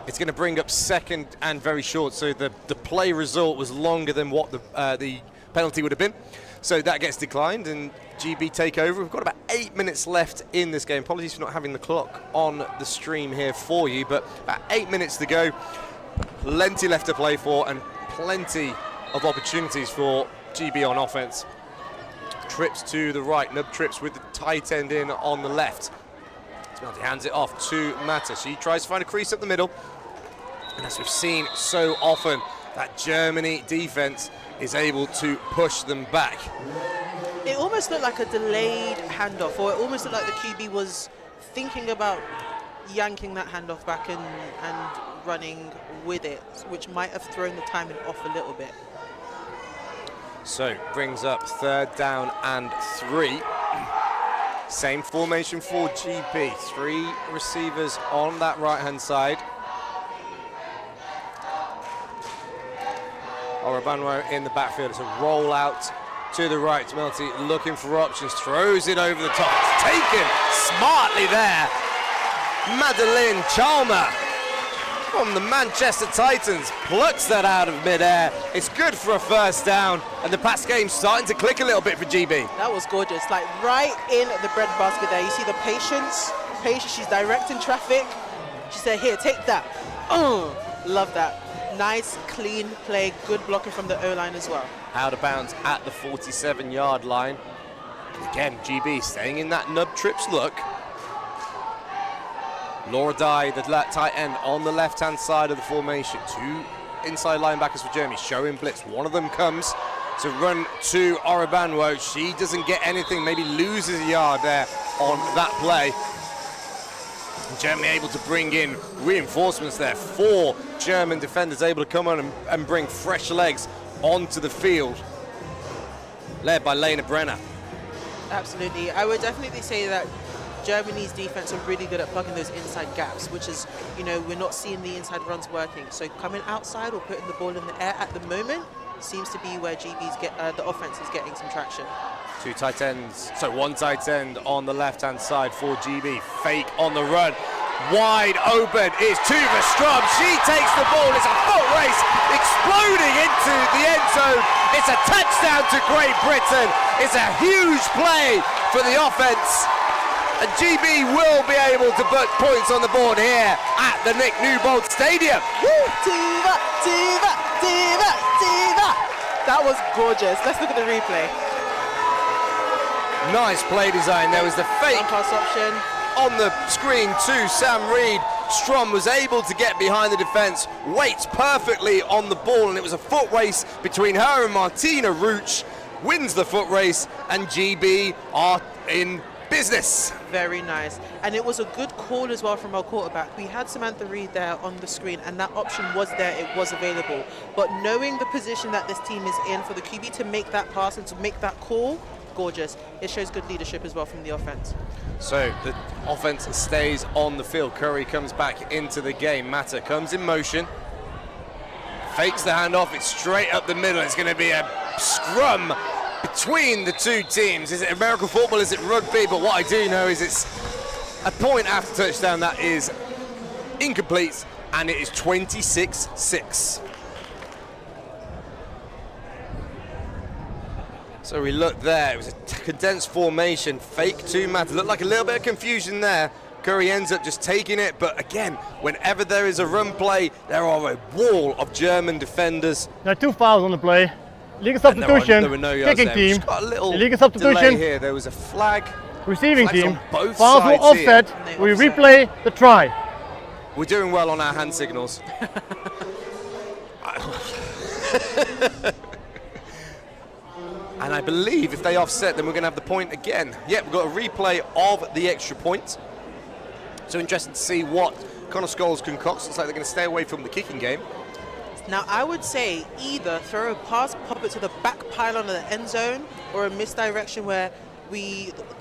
It's going to bring up second and very short. So the play result was longer than what the penalty would have been. So that gets declined and GB take over. We've got about 8 minutes left in this game. Apologies for not having the clock on the stream here for you, but about 8 minutes to go. Plenty left to play for and plenty of opportunities for GB on offense. Trips to the right, Nub trips with the tight end in on the left. Smelty hands it off to Mata. She tries to find a crease up the middle. And as we've seen so often, that Germany defense is able to push them back. It almost looked like a delayed handoff, or it almost looked like the QB was thinking about yanking that handoff back and running with it, which might have thrown the timing off a little bit. So brings up third down and 3. Same formation for GB. 3 receivers on that right-hand side. Orabanwo in the backfield. It's a rollout to the right. Melty looking for options, throws it over the top. It's taken smartly there. Madeline Chalmer from the Manchester Titans plucks that out of midair. It's good for a first down, and the pass game's starting to click a little bit for GB. That was gorgeous, like right in the breadbasket there. You see the patience, she's directing traffic. She said, here, take that. Oh, love that. Nice, clean play, good blocking from the O-line as well. Out of bounds at the 47-yard line. And again, GB staying in that nub trips look. Laura Dye, the tight end, on the left-hand side of the formation. 2 inside linebackers for Germany, showing blitz. One of them comes to run to Orabanwo. She doesn't get anything, maybe loses a yard there on that play. Germany able to bring in reinforcements there. 4 German defenders able to come on and bring fresh legs onto the field, led by Lena Brenner. Absolutely. I would definitely say that Germany's defense are really good at plugging those inside gaps, which is, you know, we're not seeing the inside runs working. So coming outside or putting the ball in the air at the moment seems to be where GB's the offense is getting some traction. 2 tight ends, so 1 tight end on the left-hand side for GB. Fake on the run, wide open is Tuva Strom. She takes the ball, it's a foot race, exploding into the end zone. It's a touchdown to Great Britain. It's a huge play for the offense. And GB will be able to put points on the board here at the Nick Newbold Stadium. Woo! Tuva, Tuva, Tuva, Tuva. That was gorgeous. Let's look at the replay. Nice play design. There was the fake pass option on the screen to Sam Reed. Strom was able to get behind the defense, waits perfectly on the ball, and it was a foot race between her and Martina Ruch. Wins the foot race, and GB are in business. Very nice. And it was a good call as well from our quarterback. We had Samantha Reed there on the screen, and that option was there, it was available. But knowing the position that this team is in, for the QB to make that pass and to make that call, gorgeous. It shows good leadership as well from the offense. So the offense stays on the field. Curry comes back into the game. Mata comes in motion. Fakes the handoff. It's straight up the middle. It's going to be a scrum between the two teams. Is it American football? Is it rugby? But what I do know is it's a point after touchdown that is incomplete, and it is 26-6. So we look there. It was a condensed formation, fake to Mata. Looked like a little bit of confusion there. Curry ends up just taking it, but again, whenever there is a run play, there are a wall of German defenders. There are 2 fouls on the play. Legal substitution, there were no yards kicking there. We've team, just got a little illegal delay substitution, here. There was a flag. receiving Flags team, on both fouls were sides here. offset, we replay the try. We're doing well on our hand signals. And I believe if they offset, then we're going to have the point again. Yep, we've got a replay of the extra point. So interesting to see what Connor Scholes concocts. Looks like they're going to stay away from the kicking game. Now, I would say either throw a pass, pop it to the back pylon of the end zone, or a misdirection where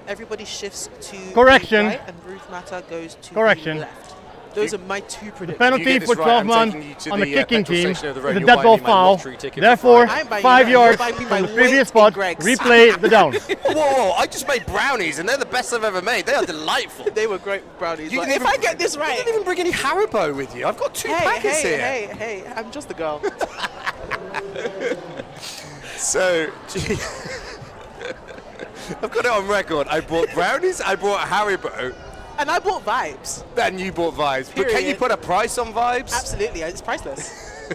everybody shifts to Correction. the right and Ruth Mata goes to Correction. the left. Those are my 2 The predictions. penalty for 12 man on the kicking team is the a dead ball foul. Therefore, I'm buying 5 you- yards you're buying me from my the previous weight in spot, Greg's. replay the down. Whoa, I just made brownies and they're the best I've ever made. They are delightful. They were great brownies. You But didn't if I even- get this You right, didn't even bring any Haribo with you. I've got 2 packets here. hey, I'm just a girl. So, I've got it on record. I bought brownies, I bought Haribo, And I bought vibes. then you bought Vibes. But can you Period. put a price on Vibes? Absolutely, it's priceless.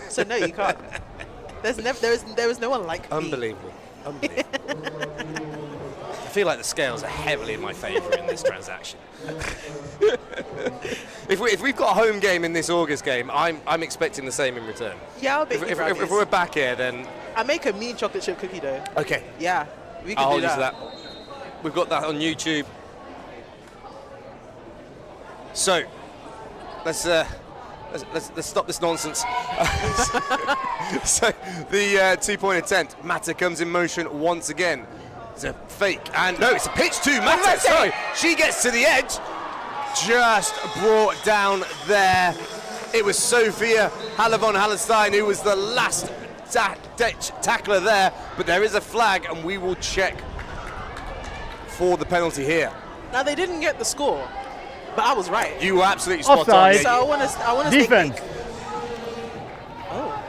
So no, you can't. There is no one like me. Unbelievable. I feel like the scales are heavily in my favour in this transaction. if we've got a home game in this August game, I'm expecting the same in return. Yeah, I'll bake you If brownies. we're back here, then I make a mean chocolate chip cookie dough. okay. Yeah, we can I'll do hold you that. to that. We've got that on YouTube. So let's stop this nonsense. So the 2-point attempt. Mata comes in motion once again. It's a fake, and no, it's a pitch to Mata. Sorry, she gets to the edge. Just brought down there. It was Sophia Halevon-Hallenstein who was the last tackler there, but there is a flag, and we will check for the penalty here. Now they didn't get the score, but I was right. You were absolutely spot Offside. on. So I want to Defense. Oh,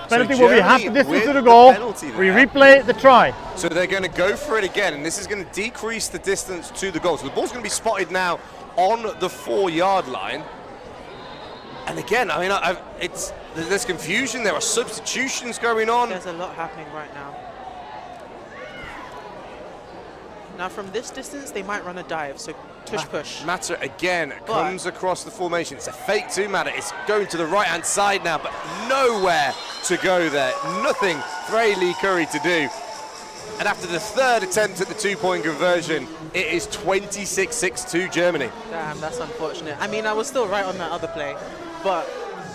Penalty So will be half the Germany distance with to the the goal. penalty We there. replay the try. So they're going to go for it again, and this is going to decrease the distance to the goal. So the ball's going to be spotted now on the 4-yard line. And again, I mean, there's confusion. There are substitutions going on. there's a lot happening right now. Now from this distance, they might run a dive, so push. Mata again But- comes across the formation. It's a fake to Mata. It's going to the right-hand side now, but nowhere to go there. Nothing for Lee Curry to do. And after the 3rd attempt at the 2-point conversion, it is 26-6 to Germany. Damn, that's unfortunate. I mean, I was still right on that other play, but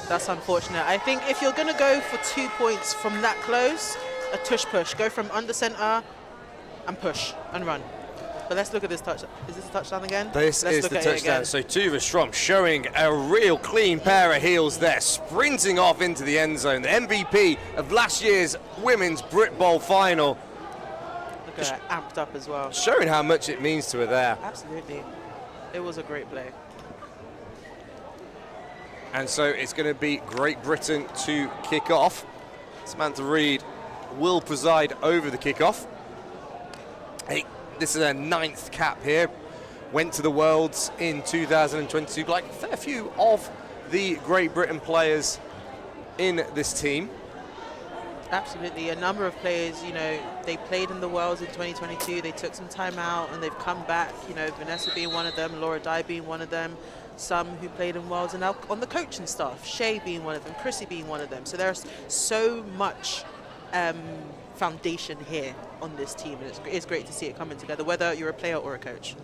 that's unfortunate. I think if you're going to go for 2 points from that close, a tush push. Go from under center and push and run. But let's look at this touchdown. Is this a touchdown again? This Let's is look the at it touchdown. again. So Tuva Strom showing a real clean pair of heels there, sprinting off into the end zone. The MVP of last year's Women's Brit Bowl final, Look at that, amped up as well. showing how much it means to her there. Absolutely. It was a great play. And so it's going to be Great Britain to kick off. Samantha Reid will preside over the kickoff. Hey, this is her 9th cap here. Went to the Worlds in 2022. Like a fair few of the Great Britain players in this team. Absolutely. A number of players, you know, they played in the Worlds in 2022. They took some time out and they've come back. You know, Vanessa being one of them, Laura Dye being one of them. Some who played in Worlds and now on the coaching staff. Shay being one of them, Chrissy being one of them. So there's so much foundation here on this team, and it's great to see it coming together, whether you're a player or a coach.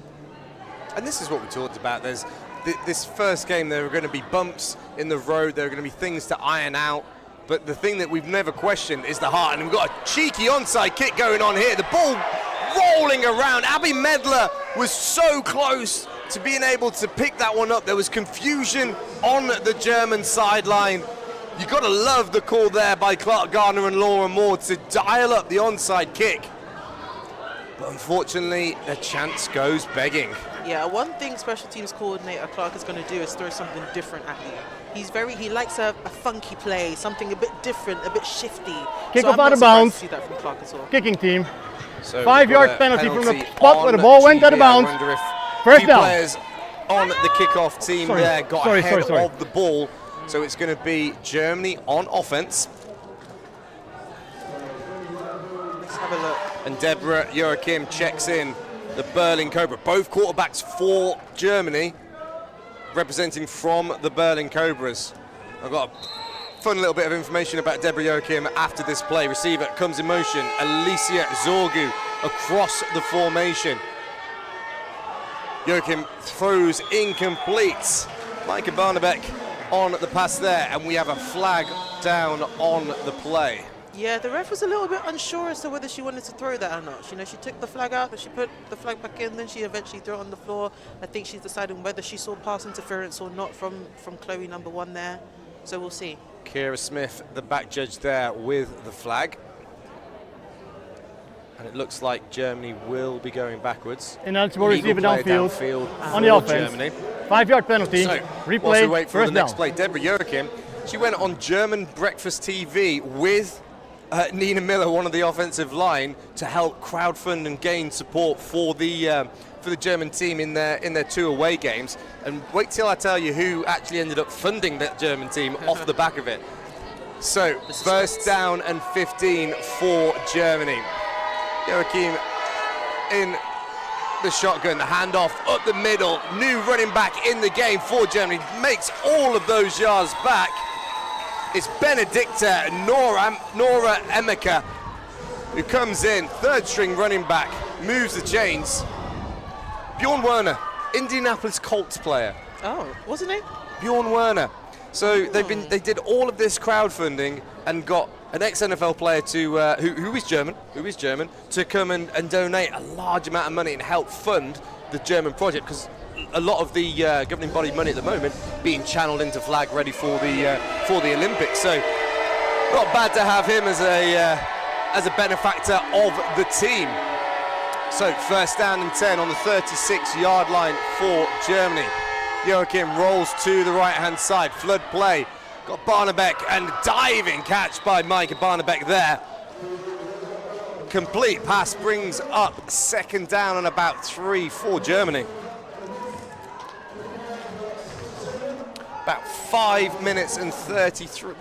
And this is what we talked about. There's this first game, there are going to be bumps in the road. There are going to be things to iron out. But the thing that we've never questioned is the heart. And we've got a cheeky onside kick going on here. The ball rolling around. Abby Medler was so close to being able to pick that one up. There was confusion on the German sideline. You got to love the call there by Clark Gardner and Laura Moore to dial up the onside kick. But unfortunately, the chance goes begging. Yeah, one thing special teams coordinator Clark is going to do is throw something different at you. He likes a funky play, something a bit different, a bit shifty. Kick so off I'm out of not surprised bounds. to see that from Clark as well. Kicking team. So 5-yard penalty from the spot where the ball went out of bounds. First down. Players on the kickoff team there got ahead of the ball. So it's going to be Germany on offense. Let's have a look. And Deborah Joachim checks in the Berlin Cobra. Both quarterbacks for Germany representing from the Berlin Cobras. I've got a fun little bit of information about Deborah Joachim after this play. Receiver comes in motion. Alicia Zorgu across the formation. Joachim throws incomplete. Micah Barnebeck on the pass there, and we have a flag down on the play. Yeah, the ref was a little bit unsure as to whether she wanted to throw that or not. You know, she took the flag out, but she put the flag back in, then she eventually threw it on the floor. I think she's deciding whether she saw pass interference or not from Chloe number 1 there. So we'll see. Kira Smith, the back judge there with the flag. And it looks like Germany will be going backwards. Ineligible receiver downfield on the offense. Germany. 5-yard penalty. So, replay. whilst we wait for First the next down. play, Deborah Joachim, she went on German breakfast TV with Nina Miller, one of the offensive line, to help crowdfund and gain support for the German team in their 2 away games. And wait till I tell you who actually ended up funding that German team off the back of it. So first down and 15 for Germany. Joachim in the shotgun, the handoff up the middle, new running back in the game for Germany, makes all of those yards back. It's Benedicta Nora Emeka who comes in, 3rd string running back, moves the chains. Bjorn Werner, Indianapolis Colts player. Oh, wasn't it? Bjorn Werner. So they did all of this crowdfunding and got an ex-NFL player to who is German to come and donate a large amount of money and help fund the German project, because a lot of the governing body money at the moment being channeled into flag ready for the Olympics. So not bad to have him as a benefactor of the team. So first down and 10 on the 36-yard line for Germany. Joachim rolls to the right-hand side, flood play. Got Barnebeck and diving catch by Micah Barnebeck there. Complete pass brings up 2nd down and about 3 for Germany. About 5 minutes and 33,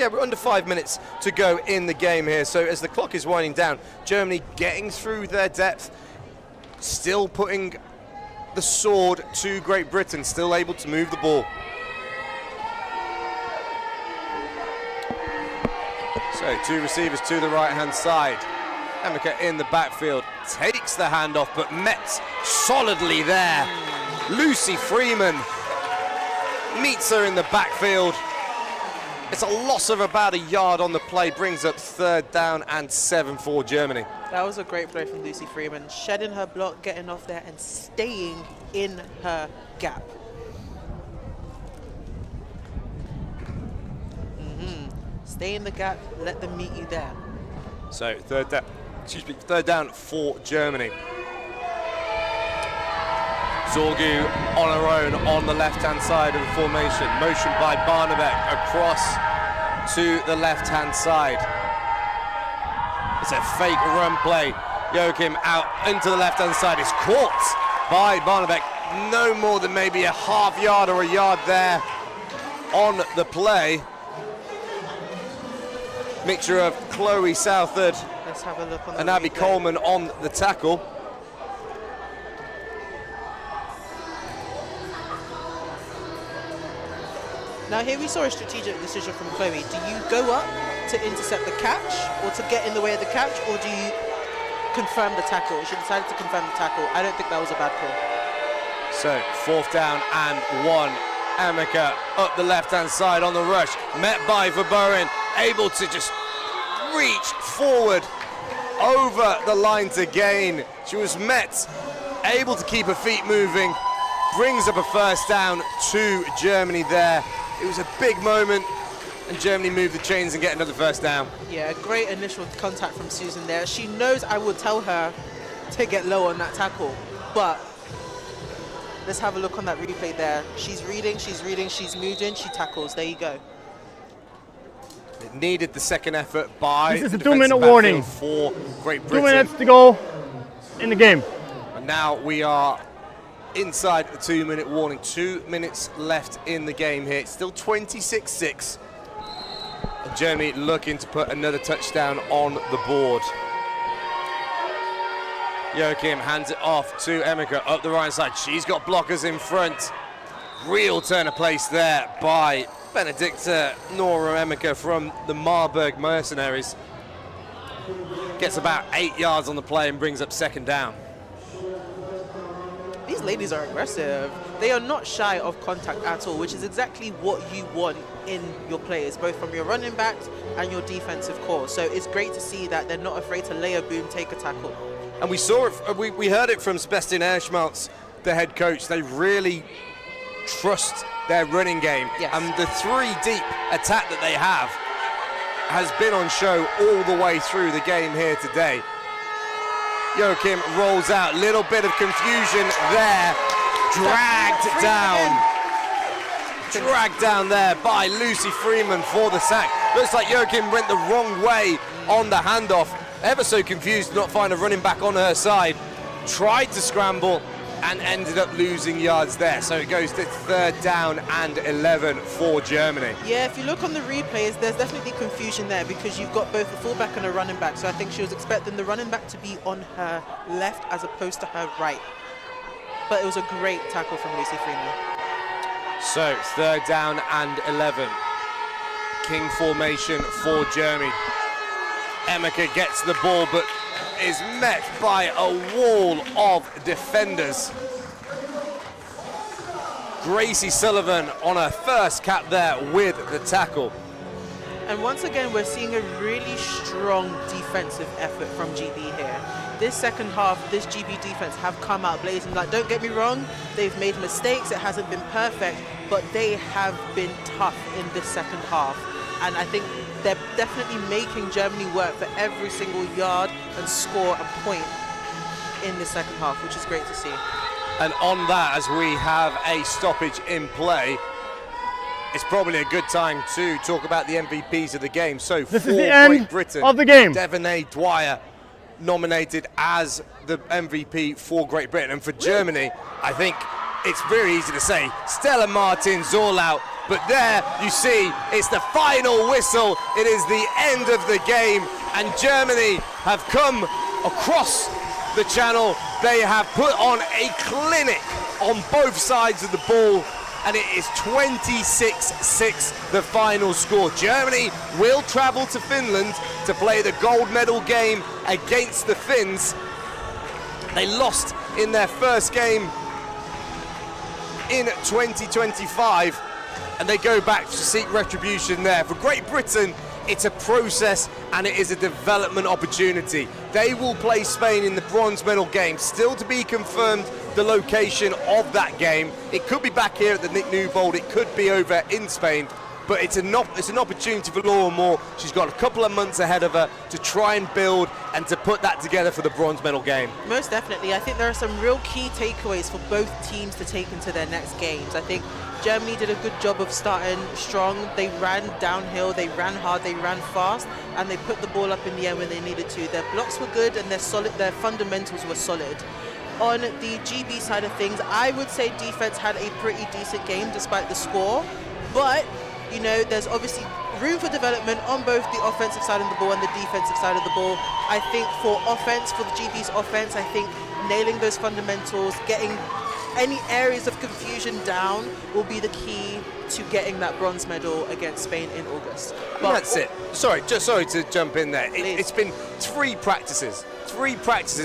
we're under 5 minutes to go in the game here. So as the clock is winding down, Germany getting through their depth, still putting the sword to Great Britain, still able to move the ball. So 2 receivers to the right-hand side. Emeka in the backfield, takes the handoff, but met solidly there. Lucy Freeman meets her in the backfield. It's a loss of about a yard on the play, brings up 3rd down and 7 for Germany. That was a great play from Lucy Freeman, shedding her block, getting off there and staying in her gap. Stay in the gap, let them meet you there. So 3rd down for Germany. Zorgu on her own on the left-hand side of the formation. Motion by Barnebeck across to the left-hand side. It's a fake run play. Joachim out into the left-hand side. It's caught by Barnebeck. No more than maybe a half yard or a yard there on the play. Mixture of Chloe Southard Let's have a look on and the Abby replay. Coleman on the tackle. Now here we saw a strategic decision from Chloe. Do you go up to intercept the catch or to get in the way of the catch, or do you confirm the tackle? She decided to confirm the tackle. I don't think that was a bad call. So 4th down and 1. Emeka up the left-hand side on the rush, met by Verboen, able to just reach forward over the line to gain. She was met, able to keep her feet moving, brings up a first down to Germany there. It was a big moment, and Germany moved the chains and get another first down. Yeah, great initial contact from Susan there. She knows I would tell her to get low on that tackle, but let's have a look on that replay there. She's reading, she's moving, she tackles. There you go. It needed the second effort by This is the a 2-minute defensive warning. backfield for Great 2 Britain. minutes to go in the game. And now we are inside the 2-minute warning. 2 minutes left in the game here. It's still 26-6. And Germany looking to put another touchdown on the board. Joachim hands it off to Emeka up the right side. She's got blockers in front. Real turn of place there by Benedicta Nora Emeka from the Marburg Mercenaries. Gets about 8 yards on the play and brings up second down. These ladies are aggressive. They are not shy of contact at all, which is exactly what you want in your players, both from your running backs and your defensive core. So it's great to see that they're not afraid to lay a boom, take a tackle. And we saw it, we heard it from Sebastian Erschmaltz, the head coach. They really trust their running game. Yes. And the 3-deep attack that they have has been on show all the way through the game here today. Joachim rolls out, little bit of confusion there, dragged down there by Lucy Freeman for the sack. Looks like Joachim went the wrong way on the handoff, ever so confused to not find a running back on her side, tried to scramble and ended up losing yards there. So it goes to third down and 11 for Germany. Yeah, if you look on the replays, there's definitely confusion there because you've got both a fullback and a running back. So I think she was expecting the running back to be on her left as opposed to her right. But it was a great tackle from Lucy Freeman. So third down and 11. King formation for Germany. Emeka gets the ball but is met by a wall of defenders. Gracie Sullivan on her first cap there with the tackle. And once again, we're seeing a really strong defensive effort from GB here. This second half, this GB defense have come out blazing. Like, don't get me wrong, they've made mistakes, it hasn't been perfect, but they have been tough in this second half. And I think they're definitely making Germany work for every single yard and score a point in the second half, which is great to see. And on that, as we have a stoppage in play, it's probably a good time to talk about the MVPs of the game. So This for is the end Great Britain, of the game. Devonay Dwyer nominated as the MVP for Great Britain. And for Germany, I think it's very easy to say Stella Martin-Zorlaut. But there you see, it's the final whistle. It is the end of the game. And Germany have come across the channel. They have put on a clinic on both sides of the ball. And it is 26-6, the final score. Germany will travel to Finland to play the gold medal game against the Finns. They lost in their first game in 2025, and they go back to seek retribution there. For Great Britain, it's a process and it is a development opportunity. They will play Spain in the bronze medal game, still to be confirmed the location of that game. It could be back here at the Nick Newbold, it could be over in Spain, but it's an opportunity for Laura Moore. She's got a couple of months ahead of her to try and build and to put that together for the bronze medal game. Most definitely. I think there are some real key takeaways for both teams to take into their next games. I think Germany did a good job of starting strong. They ran downhill, they ran hard, they ran fast, and they put the ball up in the air when they needed to. Their blocks were good and their fundamentals were solid. On the GB side of things, I would say defense had a pretty decent game despite the score, but you know, there's obviously room for development on both the offensive side of the ball and the defensive side of the ball. I think for offense, for the GB's offense, I think nailing those fundamentals, getting any areas of confusion down will be the key to getting that bronze medal against Spain in August. But that's it. Sorry to jump in there. It's been three practices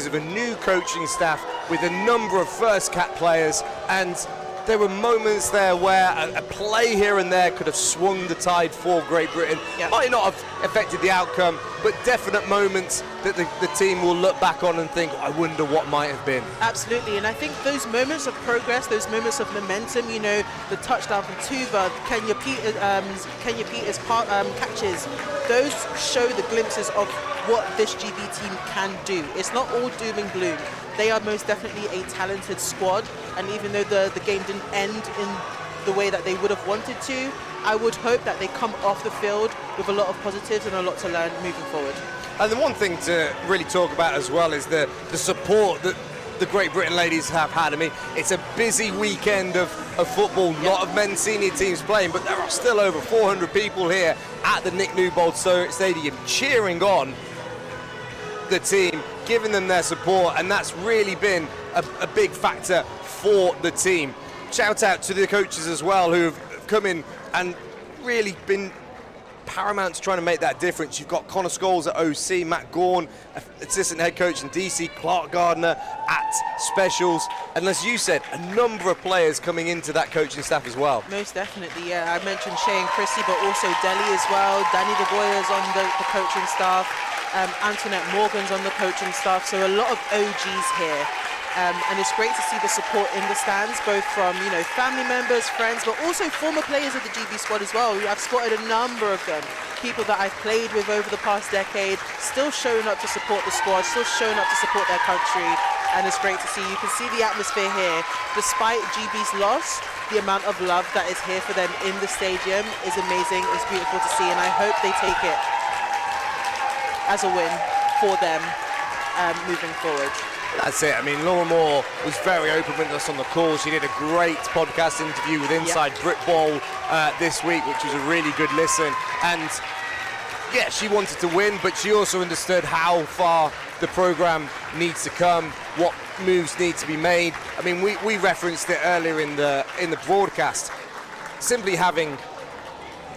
of a new coaching staff with a number of first cap players, and there were moments there where a play here and there could have swung the tide for Great Britain. Yep. Might not have affected the outcome, but definite moments that the team will look back on and think, I wonder what might have been. Absolutely, and I think those moments of progress, those moments of momentum, you know, the touchdown from Tuva, Kenya Peters catches, those show the glimpses of what this GB team can do. It's not all doom and gloom. They are most definitely a talented squad, and even though the game didn't end in the way that they would have wanted to, I would hope that they come off the field with a lot of positives and a lot to learn moving forward. And the one thing to really talk about as well is the support that the Great Britain ladies have had. I mean, it's a busy weekend of football, a lot of men's senior teams playing, but there are still over 400 people here at the Nick Newbold Stadium cheering on the team, giving them their support, and that's really been a big factor for the team. Shout out to the coaches as well who have come in and really been paramount to trying to make that difference. You've got Connor Scholes at OC, Matt Gorn, assistant head coach in DC, Clark Gardner at Specials, and as you said, a number of players coming into that coaching staff as well. Most definitely, yeah. I mentioned Shay and Chrissy, but also Deli as well. Danny DeGoya's on the coaching staff. Antoinette Morgan's on the coaching staff, so a lot of OGs here. And it's great to see the support in the stands, both from, you know, family members, friends, but also former players of the GB squad as well. I've spotted a number of them, people that I've played with over the past decade, still showing up to support the squad, still showing up to support their country, and it's great to see. You can see the atmosphere here. Despite GB's loss, the amount of love that is here for them in the stadium is amazing. It's beautiful to see, and I hope they take it as a win for them moving forward. That's it. I mean, Laura Moore was very open with us on the call. She did a great podcast interview with Inside Britball this week, which was a really good listen. And yeah, she wanted to win, but she also understood how far the program needs to come, what moves need to be made. I mean, we referenced it earlier in the broadcast. Simply having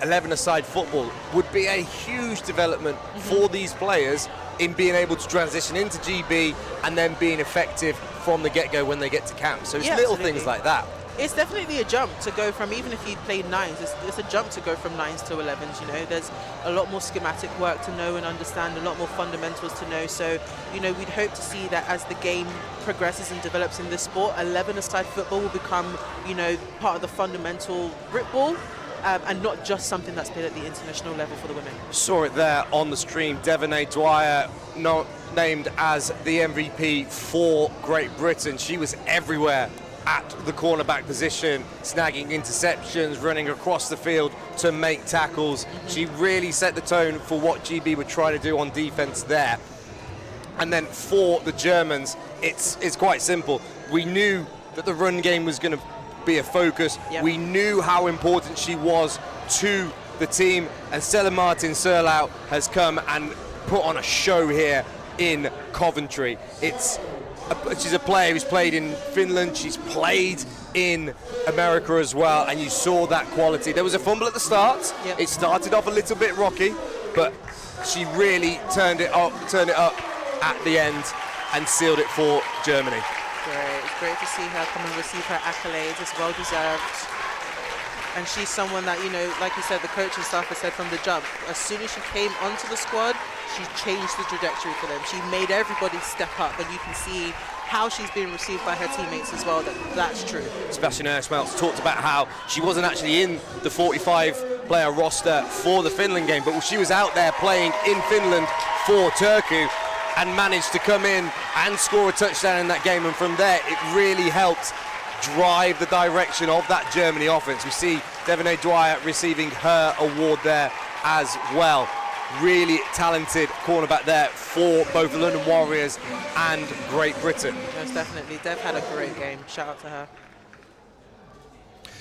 11-a-side football would be a huge development for these players in being able to transition into GB and then being effective from the get-go when they get to camp. So it's little things like that. It's definitely a jump to go from, even if you played nines, it's a jump to go from nines to 11s, you know. There's a lot more schematic work to know and understand, a lot more fundamentals to know. So, you know, we'd hope to see that as the game progresses and develops in this sport, 11-a-side football will become, you know, part of the fundamental Britball. And not just something that's played at the international level for the women. Saw it there on the stream. Devonay Dwyer, named as the MVP for Great Britain. She was everywhere at the cornerback position, snagging interceptions, running across the field to make tackles. She really set the tone for what GB were trying to do on defense there. And then for the Germans, it's quite simple. We knew that the run game was going to be a focus. We knew how important she was to the team, and Stella Martin-Serlau has come and put on a show here in Coventry. She's a player who's played in Finland, she's played in America as well, and you saw that quality. There was a fumble at the start. It started off a little bit rocky, but she really turned it up at the end and sealed it for Germany. Great. It's great to see her come and receive her accolades. It's well deserved. And she's someone that, you know, like you said, the coaching staff has said from the jump, as soon as she came onto the squad, she changed the trajectory for them. She made everybody step up, and you can see how she's being received by her teammates as well. That's true. Sebastian Ersmeltz talked about how she wasn't actually in the 45-player roster for the Finland game, but she was out there playing in Finland for Turku, and managed to come in and score a touchdown in that game, and from there it really helped drive the direction of that Germany offense. We see Devonay Dwyer receiving her award there as well. Really talented cornerback there for both London Warriors and Great Britain. Most definitely. Dev had a great game. Shout out to her.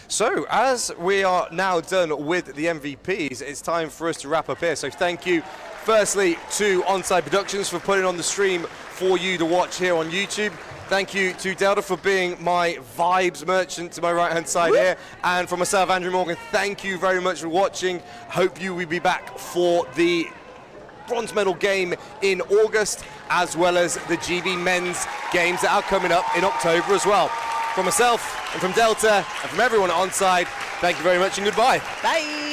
So, as we are now done with the MVPs, it's time for us to wrap up here. So thank you, firstly, to Onside Productions for putting on the stream for you to watch here on YouTube. Thank you to Delta for being my vibes merchant to my right-hand side here. And for myself, Andrew Morgan, thank you very much for watching. Hope you will be back for the bronze medal game in August, as well as the GB men's games that are coming up in October as well. from myself and from Delta and from everyone at Onside, thank you very much and goodbye. Bye.